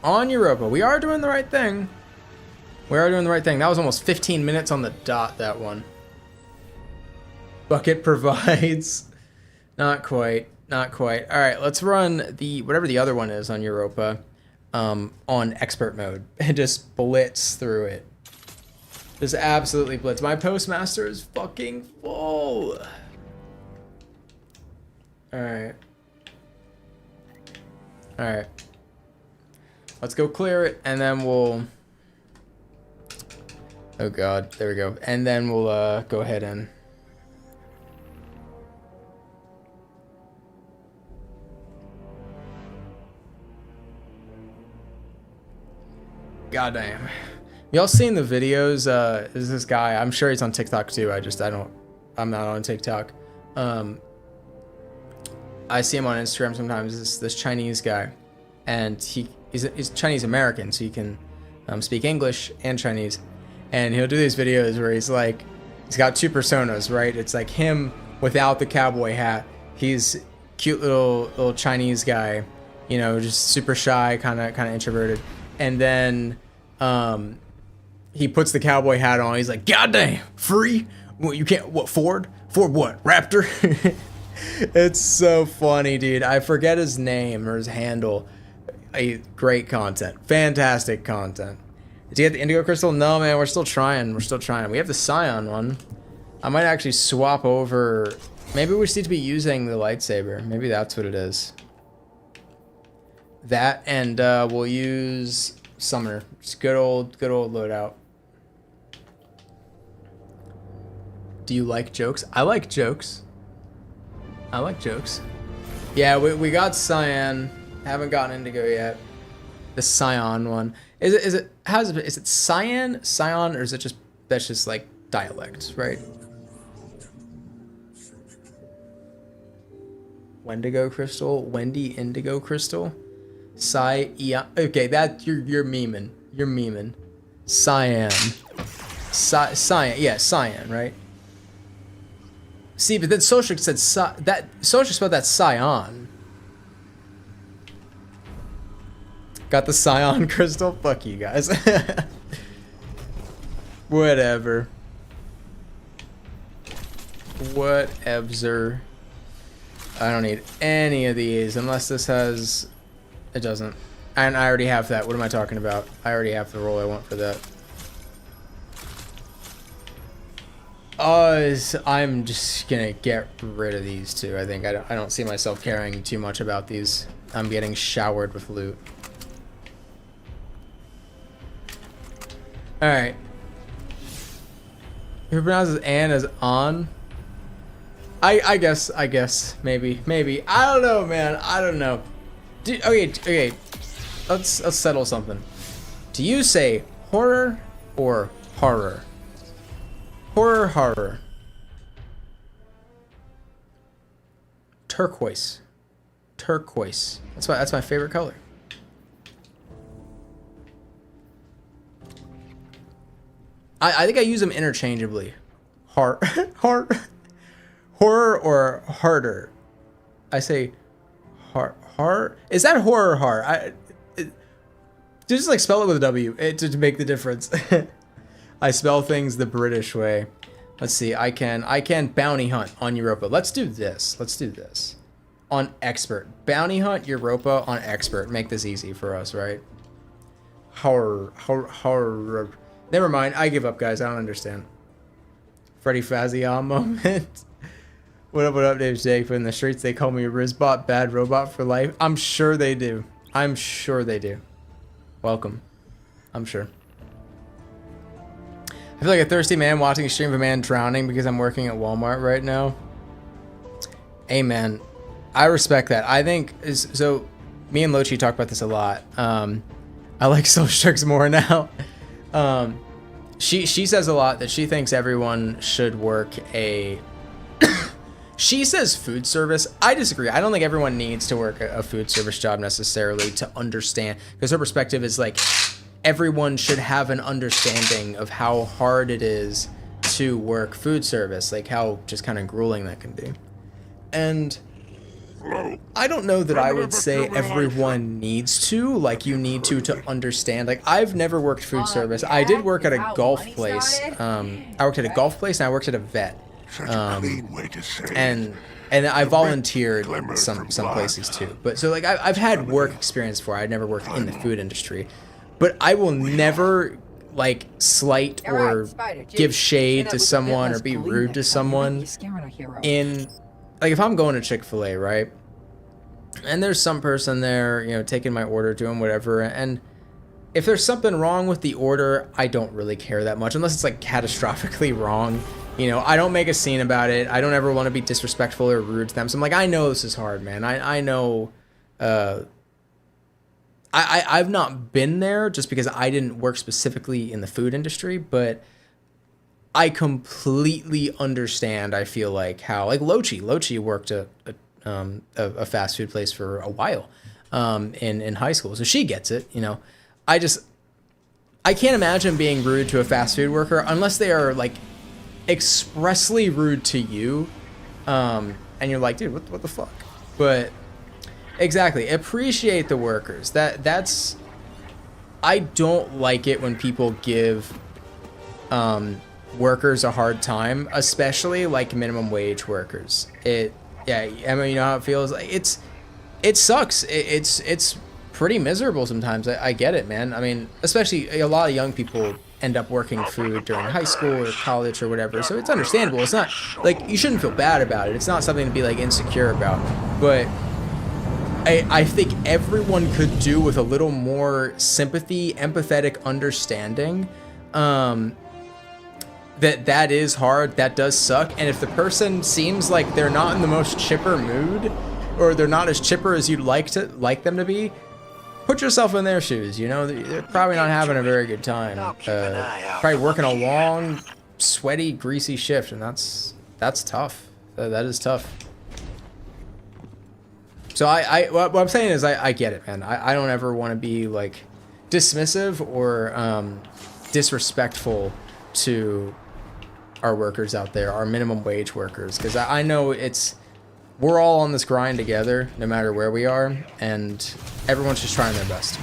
Speaker 4: On Europa. We are doing the right thing. We are doing the right thing. That was almost 15 minutes on the dot, that one. Bucket provides. Not quite. Not quite. Alright, let's run the whatever the other one is on Europa on expert mode and just blitz through it. Just absolutely blitz. My postmaster is fucking full. Alright. Alright. Let's go clear it and then we'll... Oh god, there we go. And then we'll go ahead and... Goddamn. Y'all seen the videos? Is this guy? I'm sure he's on TikTok too. I'm not on TikTok. I see him on Instagram sometimes. This Chinese guy, and he's Chinese American, so he can speak English and Chinese. And he'll do these videos where he's got two personas, right? It's like him without the cowboy hat. He's cute little Chinese guy, you know, just super shy, kind of introverted. And then he puts the cowboy hat on. He's like, "Goddamn, free? What, you can't? What, Ford? Ford what? Raptor?" It's so funny, dude. I forget his name or his handle. Great content, fantastic content. Did you get the Indigo crystal? No, man. We're still trying. We're still trying. We have the Scion one. I might actually swap over. Maybe we just need to be using the lightsaber. Maybe that's what it is. That and we'll use Summoner. Just good old loadout. Do you like jokes? I like jokes. I like jokes. Yeah, we got Cyan. Haven't gotten Indigo yet. The Scion one. Is it Cyan, or is it just that's just like dialect, right? Wendigo crystal, Wendy Indigo crystal. Cyan. Okay, that you're memeing. You're memeing. Cyan. Cyan. Yeah, cyan, right? See, but then Social said that Social spelled that cyan. Got the cyan crystal? Fuck you guys. Whatever. Whatever. I don't need any of these unless this has... It doesn't. And I already have that. What am I talking about? I already have the roll I want for that. I'm just gonna get rid of these two. I think I don't see myself caring too much about these. I'm getting showered with loot. Alright. Who pronounces Anne as on? I guess. Maybe. I don't know, man. I don't know. Okay. Let's settle something. Do you say horror or horror? Horror. Turquoise. That's my favorite color. I think I use them interchangeably. Horror or harder. I say heart. Is that horror or heart? Just like spell it with a W to make the difference. I spell things the British way. Let's see. I can bounty hunt on Europa. Let's do this. On expert. Bounty hunt Europa on expert. Make this easy for us, right? Horror. Never mind. I give up, guys. I don't understand. Freddy Fazio moment. What up, Dave Jake? But in the streets, they call me Rizbot, bad robot for life. I'm sure they do. Welcome. I'm sure. I feel like a thirsty man watching a stream of a man drowning because I'm working at Walmart right now. Amen. I respect that. I think so. Me and Lochi talk about this a lot. I like Solstrix more now. She says a lot that she thinks everyone should work a. She says food service. I disagree. I don't think everyone needs to work a food service job necessarily to understand, because her perspective is like everyone should have an understanding of how hard it is to work food service, like how just kind of grueling that can be. And I don't know that I would say everyone needs to, like you need to understand. Like I've never worked food service. I did work at a golf place. I worked at a golf place and I worked at a vet. And I volunteered some places too. But so like I've had work experience before. I'd never worked in the food industry, but I will never like slight or give shade to someone or be rude to someone in, like if I'm going to Chick-fil-A, right? And there's some person there, you know, taking my order, doing whatever, and if there's something wrong with the order, I don't really care that much unless it's like catastrophically wrong. You know, I don't make a scene about it. I don't ever want to be disrespectful or rude to them. So I'm like, I know this is hard, man. I know, I've not been there just because I didn't work specifically in the food industry, but I completely understand. I feel like how, like Lochi worked a fast food place for a while, in high school. So she gets it, you know. I can't imagine being rude to a fast food worker unless they are like expressly rude to you, and you're like, dude, what the fuck? But exactly, appreciate the workers. That's I don't like it when people give workers a hard time, especially like minimum wage workers. I mean, you know how it feels. Like it sucks. It's pretty miserable sometimes. I get it, man. I mean, especially a lot of young people end up working food during high school or college or whatever, so it's understandable. It's not like you shouldn't feel bad about it. It's not something to be like insecure about, but I think everyone could do with a little more sympathy, empathetic understanding, that is hard, that does suck. And if the person seems like they're not in the most chipper mood, or they're not as chipper as you'd like them to be, put yourself in their shoes. You know, they're probably not having a very good time. Probably working a long, sweaty, greasy shift, and that's tough. That is tough. So what I'm saying is I get it, man. I don't ever want to be like dismissive or disrespectful to our workers out there, our minimum wage workers, because I know we're all on this grind together, no matter where we are, and everyone's just trying their best.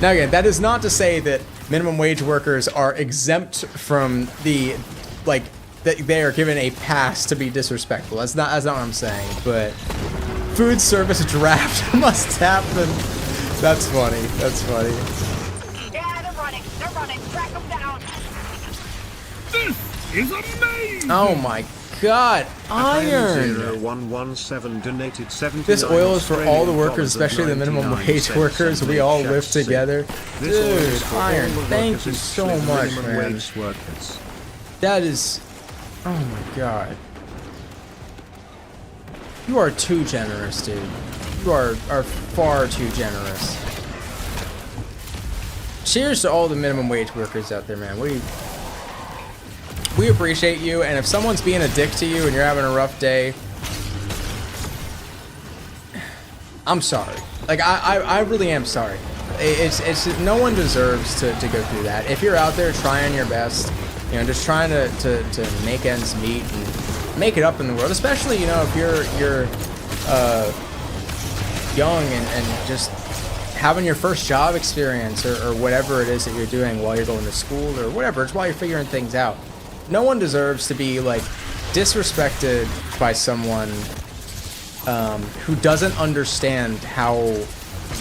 Speaker 4: Now again, that is not to say that minimum wage workers are exempt from the, like, that they are given a pass to be disrespectful. That's not what I'm saying, but food service draft must happen. That's funny. That's funny.
Speaker 11: Yeah, they're running. They're running. Track them down.
Speaker 6: This is amazing!
Speaker 4: Oh my god, iron!
Speaker 3: 0117 donated 79
Speaker 4: This oil is for all the workers,
Speaker 3: Australian
Speaker 4: especially the minimum
Speaker 3: dollars
Speaker 4: wage
Speaker 3: 99
Speaker 4: workers. We all live
Speaker 3: cents.
Speaker 4: together.
Speaker 3: This oil is
Speaker 4: Dude,
Speaker 3: for all
Speaker 4: iron,
Speaker 3: the
Speaker 4: thank
Speaker 3: workers,
Speaker 4: you so
Speaker 3: especially the
Speaker 4: much,
Speaker 3: minimum
Speaker 4: man.
Speaker 3: wage workers.
Speaker 4: That is... Oh my god. You are too generous, dude. You are far too generous. Cheers to all the minimum wage workers out there, man. We appreciate you, and if someone's being a dick to you and you're having a rough day, I'm sorry. Like, I really am sorry. It's no one deserves to go through that. If you're out there trying your best, you know, just trying to make ends meet and make it up in the world, especially, you know, if you're young and just having your first job experience or whatever it is that you're doing while you're going to school or whatever, it's while you're figuring things out. No one deserves to be, like, disrespected by someone who doesn't understand how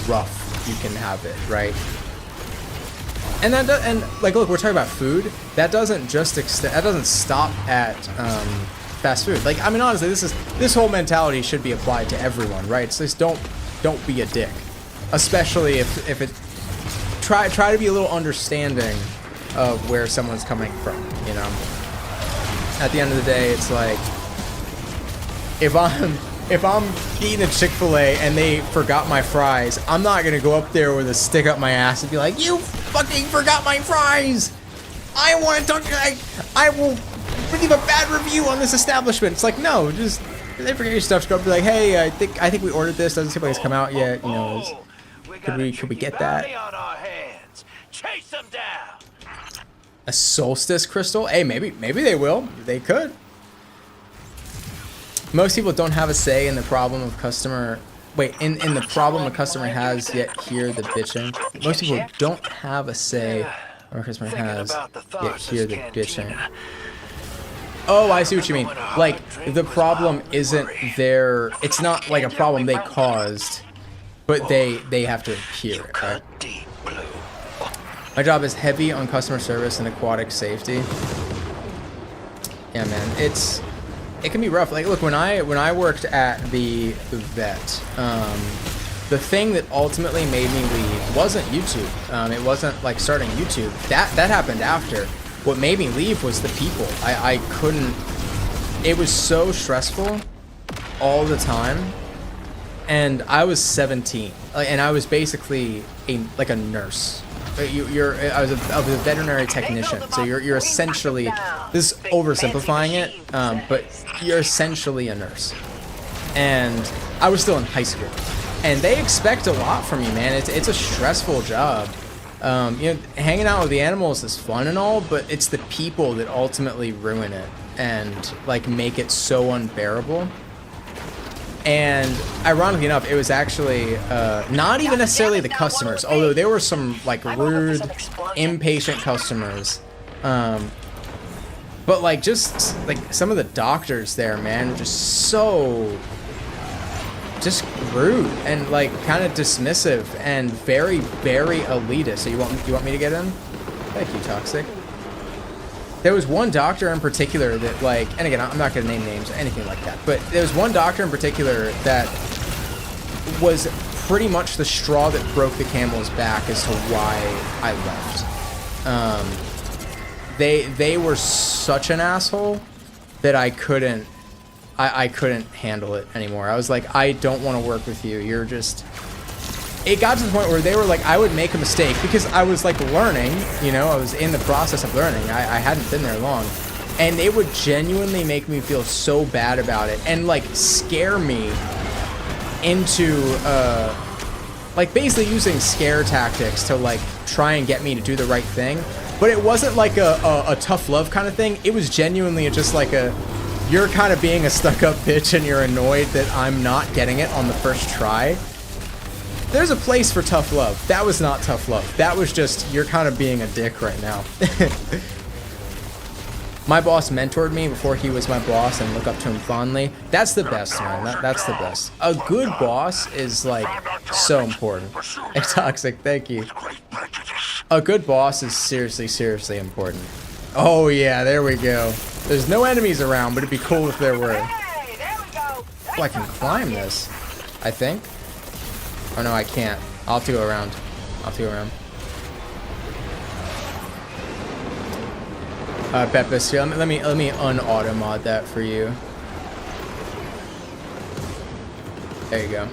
Speaker 4: rough you can have it, right? And like, look, we're talking about food. That doesn't just that doesn't stop at fast food. Like, I mean, honestly, this whole mentality should be applied to everyone, right? So just don't be a dick, especially if it try to be a little understanding of where someone's coming from, you know. At the end of the day, it's like, if I'm eating a Chick-fil-A and they forgot my fries, I'm not gonna go up there with a stick up my ass and be like, "You fucking forgot my fries! I want to talk. I will leave a bad review on this establishment." It's like, no, just if they forget your stuff, just go up and be like, "Hey, I think we ordered this. Doesn't seem like it's come out yet. You know, could we get that?"
Speaker 10: Chase them down.
Speaker 4: A solstice crystal? Hey, maybe they will. They could. Most people don't have a say in the problem of customer. Wait, in the problem a customer has, yet hear the bitching. Most people don't have a say, or a customer has, yet hear the bitching. Oh, I see what you mean. Like, the problem isn't their. It's not like a problem they caused, but they have to hear it, right? My job is heavy on customer service and aquatic safety. Yeah, man, it can be rough. Like, look, when I worked at the vet, the thing that ultimately made me leave wasn't YouTube. It wasn't like starting YouTube. That happened after. What made me leave was the people. I couldn't. It was so stressful all the time, and I was 17, and I was basically a nurse. I was a veterinary technician, so you're essentially, this is oversimplifying it, but you're essentially a nurse. And I was still in high school, and they expect a lot from you, man. It's a stressful job. You know, hanging out with the animals is fun and all, but it's the people that ultimately ruin it and like make it so unbearable. And ironically enough, it was actually not even necessarily the customers, although there were some like rude, impatient customers. But like just like some of the doctors there, man, were just so rude and like kind of dismissive and very, very elitist. So you want me to get in? Thank you, Toxic. There was one doctor in particular that, like, and again, I'm not going to name names or anything like that, but there was one doctor in particular that was pretty much the straw that broke the camel's back as to why I left. They were such an asshole that I couldn't handle it anymore. I was like, I don't want to work with you. You're just... It got to the point where they were like, I would make a mistake because I was like learning, you know, I was in the process of learning. I hadn't been there long. And they would genuinely make me feel so bad about it and like scare me into like basically using scare tactics to like try and get me to do the right thing. But it wasn't like a tough love kind of thing. It was genuinely just like you're kind of being a stuck-up bitch and you're annoyed that I'm not getting it on the first try. There's a place for tough love. That was not tough love. That was just, you're kind of being a dick right now. My boss mentored me before he was my boss and look up to him fondly. That's the best, man. That's the best. A good boss is like so important. Hey, Toxic, thank you. A good boss is seriously, seriously important. Oh yeah, there we go. There's no enemies around, but it'd be cool if there were.
Speaker 11: Hey, there we go.
Speaker 4: Oh, I can climb this, I think. Oh no, I can't. I'll have to go around. Beppis, here, let me un-auto mod that for you. There you go.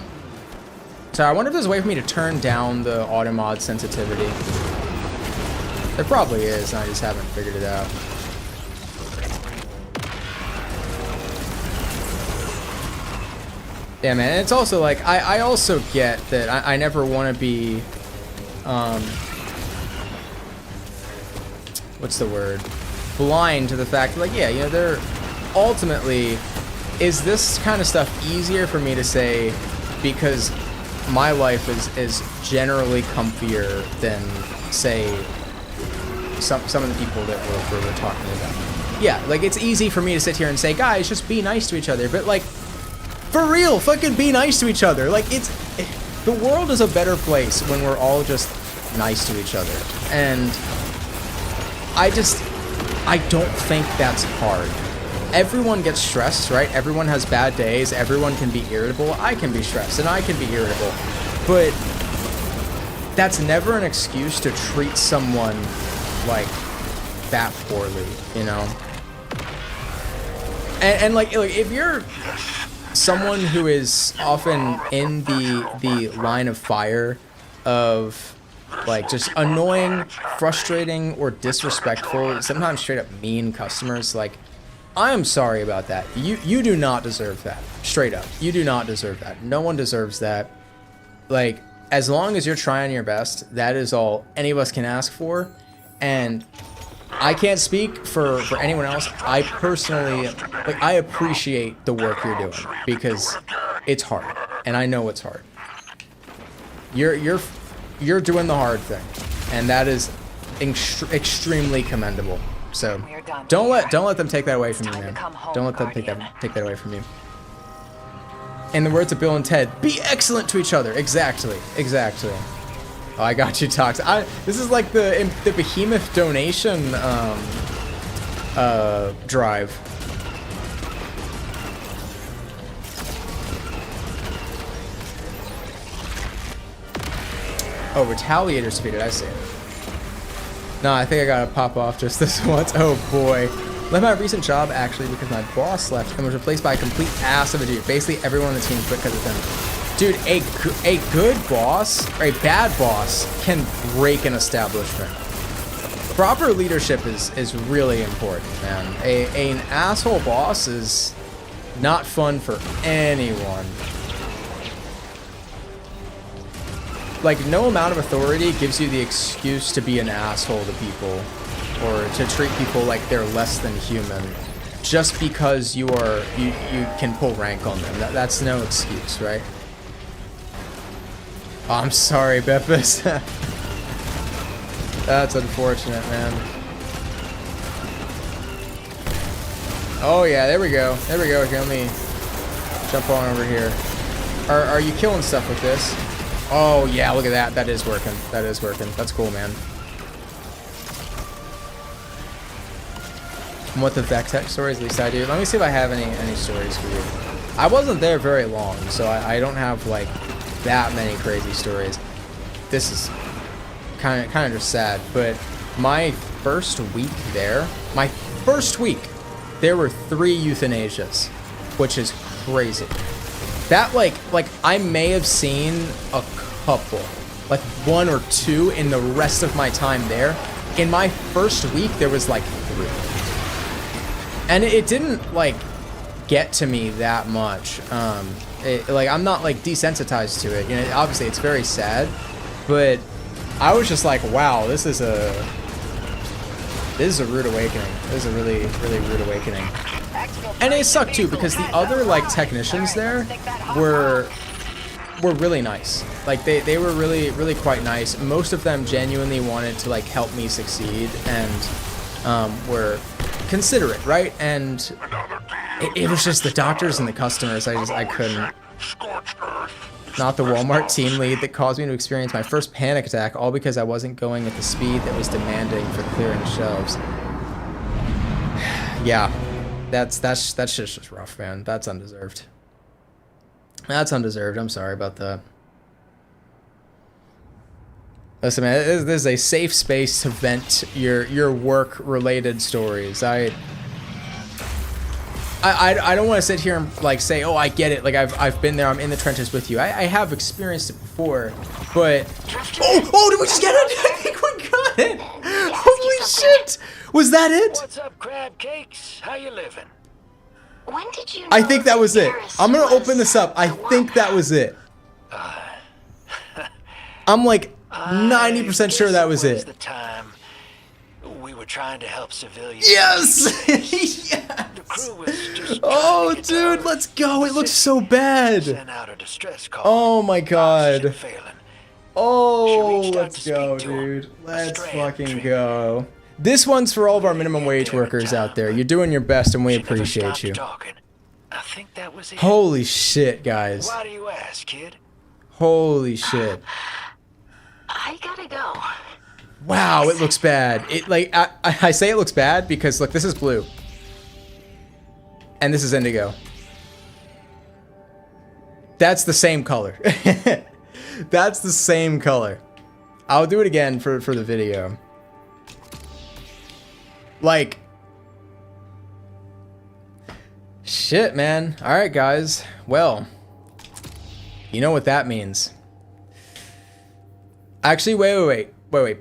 Speaker 4: So I wonder if there's a way for me to turn down the auto mod sensitivity. There probably is, and I just haven't figured it out. Yeah, man, it's also like, I also get that I never want to be, what's the word? Blind to the fact that, like, yeah, you know, they're ultimately, is this kind of stuff easier for me to say because my life is generally comfier than, say, some of the people that we're talking about. Yeah, like, it's easy for me to sit here and say, guys, just be nice to each other, but, like, for real, fucking be nice to each other. Like, the world is a better place when we're all just nice to each other. And I don't think that's hard. Everyone gets stressed, right? Everyone has bad days. Everyone can be irritable. I can be stressed and I can be irritable. But that's never an excuse to treat someone like that poorly, you know? And like if you're someone who is often in the line of fire of like just annoying, frustrating, or disrespectful, sometimes straight up mean customers, like, I'm sorry about that. You do not deserve that. Straight up. You do not deserve that. No one deserves that. Like, as long as you're trying your best, that is all any of us can ask for. And I can't speak for anyone else. I personally, like, I appreciate the work you're doing because it's hard, and I know it's hard. You're doing the hard thing, and that is extremely commendable. So don't let them take that away from you, man. Don't let them take that away from you. In the words of Bill and Ted, be excellent to each other. Exactly. Oh, I got you, Tox. This is like the behemoth donation drive. Oh, Retaliator's defeated, I see. No, I think I gotta pop off just this once. Oh boy. Left my recent job actually because my boss left and was replaced by a complete ass of a dude. Basically everyone on the team quit because of him. Dude, a good boss, or a bad boss, can break an establishment. Proper leadership is really important, man. An asshole boss is not fun for anyone. Like, no amount of authority gives you the excuse to be an asshole to people or to treat people like they're less than human just because you can pull rank on them. That's no excuse, right? Oh, I'm sorry, Beppis. That's unfortunate, man. Oh yeah, there we go. There we go. Here, let me jump on over here. Are you killing stuff with this? Oh yeah, look at that. That is working. That is working. That's cool, man. And what the Vextech stories, at least I do. Let me see if I have any stories for you. I wasn't there very long, so I don't have like that many crazy stories. This is kind of just sad, but my first week there, there were 3 euthanasias, which is crazy. That like I may have seen a couple, like 1 or 2 in the rest of my time there. In my first week, there was like 3. And it didn't like get to me that much. Like, I'm not like desensitized to it. You know, obviously it's very sad, but I was just like, wow, this is a rude awakening. This is a really, really rude awakening. And it sucked too, because the other like technicians there were really nice. Like they were really, really quite nice. Most of them genuinely wanted to like help me succeed and were considerate, right? And it was just the doctors and the customers. I couldn't. Not the Walmart team lead that caused me to experience my first panic attack, all because I wasn't going at the speed that was demanding for clearing shelves. Yeah, that's just rough, man. That's undeserved. That's undeserved. I'm sorry about that. Listen, man, this is a safe space to vent your work-related stories. I don't want to sit here and like say, oh, I get it. Like I've been there. I'm in the trenches with you. I have experienced it before, but oh, did we just get it? I think we got it. Holy shit! Was that it?
Speaker 10: What's up, crab cakes? How you living?
Speaker 11: When did you know
Speaker 4: I think that was it.
Speaker 11: Paris
Speaker 4: I'm gonna
Speaker 11: was
Speaker 4: open this up. I think that was it. I'm like 90% sure that was it.
Speaker 10: The time we were trying to help civilians.
Speaker 4: Yes! Yes!
Speaker 10: The crew was just
Speaker 4: Oh, dude, let's go. It looks so bad.
Speaker 10: sent out a distress call.
Speaker 4: Oh my god.
Speaker 10: Oxygen failing.
Speaker 4: Oh,
Speaker 10: She reached out
Speaker 4: let's
Speaker 10: to
Speaker 4: go,
Speaker 10: speak to him.
Speaker 4: dude. Let's
Speaker 10: Strand
Speaker 4: fucking
Speaker 10: trip.
Speaker 4: go. This one's for all of our minimum wage workers out there. You're doing your best and we
Speaker 10: She never
Speaker 4: appreciate
Speaker 10: stopped
Speaker 4: you.
Speaker 10: talking. I think that was it.
Speaker 4: Holy shit, guys.
Speaker 10: Why do you ask, kid?
Speaker 4: Holy shit.
Speaker 11: I gotta go.
Speaker 4: Wow, it looks bad. It like I say it looks bad because look, this is blue. And this is indigo. That's the same color. That's the same color. I'll do it again for the video. Like, shit, man. All right, guys. Well, you know what that means. Actually, wait.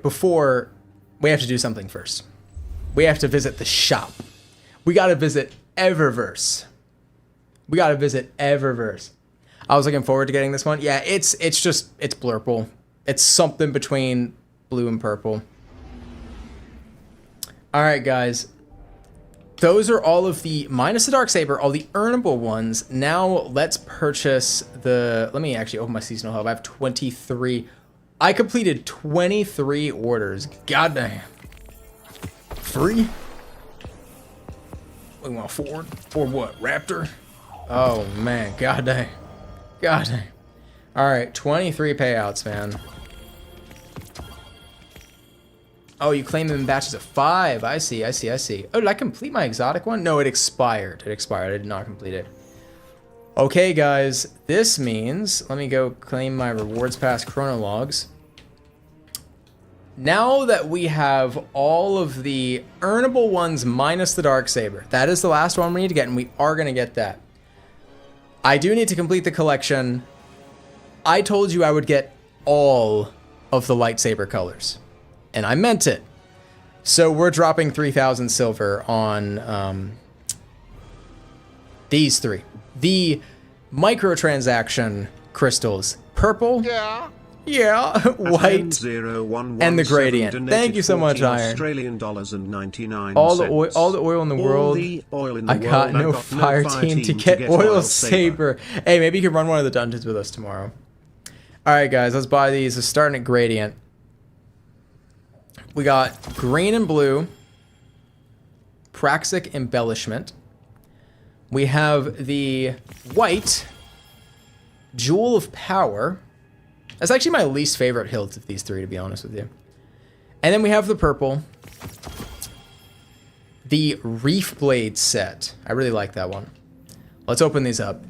Speaker 4: Before, we have to do something first. We have to visit the shop. We got to visit Eververse. I was looking forward to getting this one. Yeah, it's blurple. It's something between blue and purple. All right, guys. Those are all of the, minus the Darksaber, all the earnable ones. Now let's purchase the, let me actually open my seasonal hub. I have 23. I completed 23 orders. God damn. Free? We want Ford? For what? Raptor? Oh, man. God dang. God dang. All right. 23 payouts, man. Oh, you claim them in batches of 5. I see. Oh, did I complete my exotic one? No, it expired. I did not complete it. Okay, guys. This means... Let me go claim my rewards pass chronologs. Now that we have all of the earnable ones minus the Darksaber, that is the last one we need to get, and we are going to get that. I do need to complete the collection. I told you I would get all of the lightsaber colors, and I meant it. So we're dropping 3,000 silver on these three. The microtransaction crystals. Purple. Yeah, white, and the gradient. Thank you so much, Iron.
Speaker 3: Australian dollars and 99
Speaker 4: all the oil in the world. I got no fire team to get oil saber. Hey, maybe you can run one of the dungeons with us tomorrow. All right, guys, let's buy these. Let's start at gradient. We got green and blue. Praxic embellishment. We have the white jewel of power. That's actually my least favorite hilt of these three, to be honest with you. And then we have the purple. The Reef Blade set. I really like that one. Let's open these up.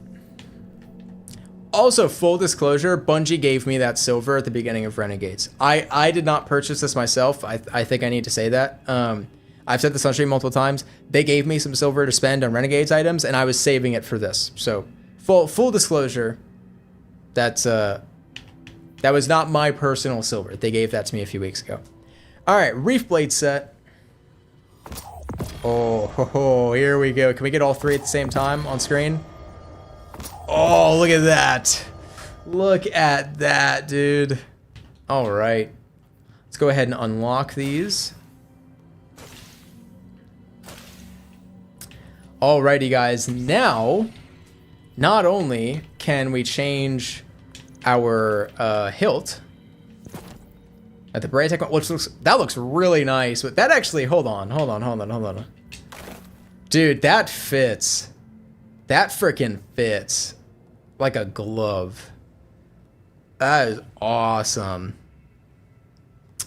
Speaker 4: Also, full disclosure, Bungie gave me that silver at the beginning of Renegades. I did not purchase this myself. I think I need to say that. I've said this on stream multiple times. They gave me some silver to spend on Renegades items, and I was saving it for this. So, full disclosure, that was not my personal silver. They gave that to me a few weeks ago. All right, Reef Blade set. Oh, ho, ho, here we go. Can we get all three at the same time on screen? Oh, look at that. Look at that, dude. All right. Let's go ahead and unlock these. Alrighty, guys. Now, not only can we change our hilt at the Braid Tech, which looks really nice, but that actually, hold on. Dude, that fits. That freaking fits like a glove. That is awesome.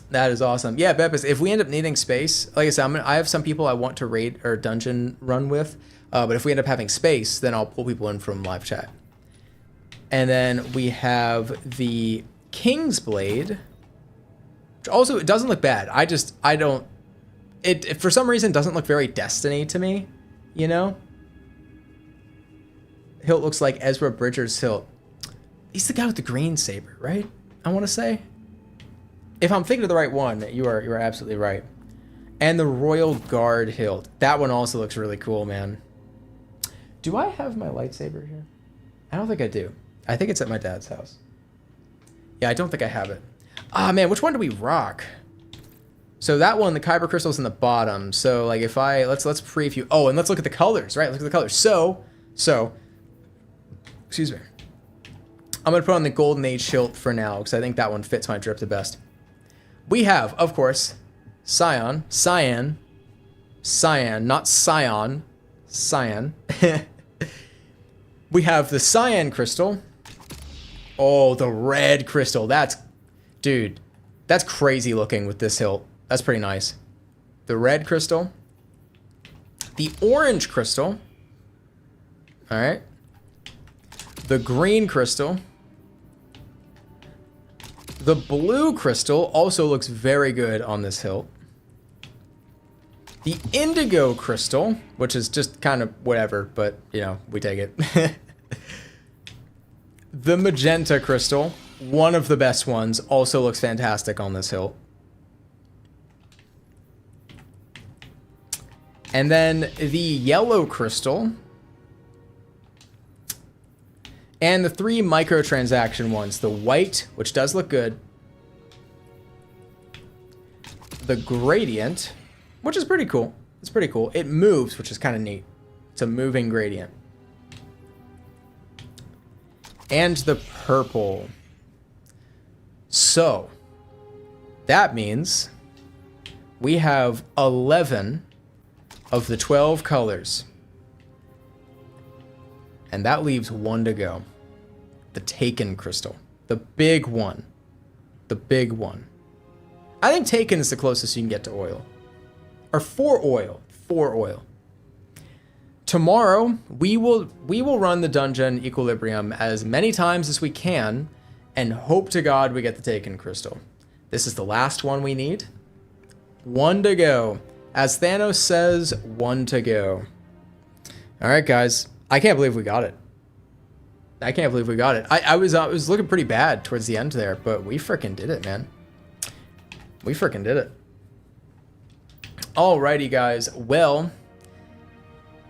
Speaker 4: That is awesome. Yeah, Beppis, if we end up needing space, like I said, I have some people I want to raid or dungeon run with, but if we end up having space, then I'll pull people in from live chat. And then we have the King's Blade, which also, it doesn't look bad. It for some reason doesn't look very Destiny to me, you know? Hilt looks like Ezra Bridger's hilt. He's the guy with the green saber, right? I want to say. If I'm thinking of the right one, you are absolutely right. And the Royal Guard hilt. That one also looks really cool, man. Do I have my lightsaber here? I don't think I do. I think it's at my dad's house. Yeah, I don't think I have it. Ah, man, which one do we rock? So that one, the Kyber crystal's in the bottom. So like if let's preview. Oh, and let's look at the colors, right? Look at the colors. So, excuse me. I'm gonna put on the Golden Age hilt for now because I think that one fits my drip the best. We have, of course, Cyan, not Scion, Cyan. We have the Cyan crystal. Oh, the red crystal. Dude, that's crazy looking with this hilt. That's pretty nice. The red crystal. The orange crystal. All right. The green crystal. The blue crystal also looks very good on this hilt. The indigo crystal, which is just kind of whatever, but, you know, we take it. The magenta crystal, one of the best ones, also looks fantastic on this hilt. And then the yellow crystal. And the 3 microtransaction ones. The white, which does look good. The gradient, which is pretty cool. It's pretty cool. It moves, which is kind of neat. It's a moving gradient. And the purple. So, that means we have 11 of the 12 colors. And that leaves 1 to go. The Taken crystal. The big one. The big one. I think Taken is the closest you can get to oil. Or 4 oil. 4 oil. Tomorrow, we will run the dungeon Equilibrium as many times as we can, and hope to God we get the Taken crystal. This is the last one we need. 1 to go. As Thanos says, 1 to go. Alright, guys. I can't believe we got it. I can't believe we got it. I was looking pretty bad towards the end there, but we freaking did it, man. We freaking did it. Alrighty, guys. Well,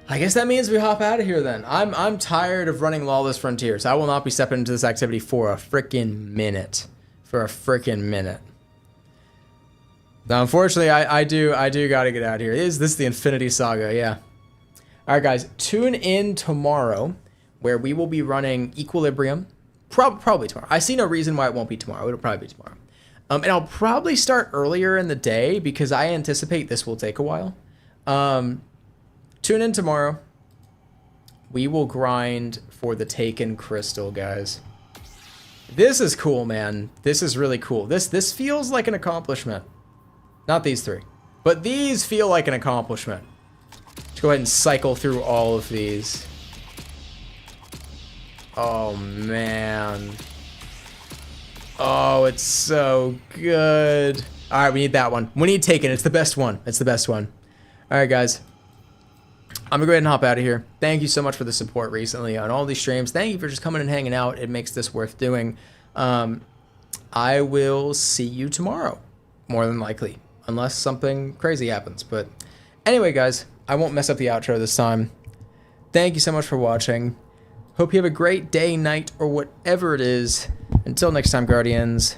Speaker 4: I guess that means we hop out of here then. I'm tired of running Lawless Frontiers. I will not be stepping into this activity for a freaking minute. For a freaking minute. Now, unfortunately, I do gotta get out of here. This is the Infinity Saga, yeah. Alright, guys. Tune in tomorrow, where we will be running Equilibrium. Probably tomorrow. I see no reason why it won't be tomorrow. It'll probably be tomorrow. And I'll probably start earlier in the day because I anticipate this will take a while. Tune in tomorrow. We will grind for the Taken crystal, guys. This is cool, man. This is really cool. This feels like an accomplishment. Not these 3, but these feel like an accomplishment. Let's go ahead and cycle through all of these. Oh, man. Oh, it's so good. All right, we need that one. We need Taken. It's the best one. It's the best one. All right, guys. I'm going to go ahead and hop out of here. Thank you so much for the support recently on all these streams. Thank you for just coming and hanging out. It makes this worth doing. I will see you tomorrow, more than likely, unless something crazy happens. But anyway, guys, I won't mess up the outro this time. Thank you so much for watching. Hope you have a great day, night, or whatever it is. Until next time, Guardians.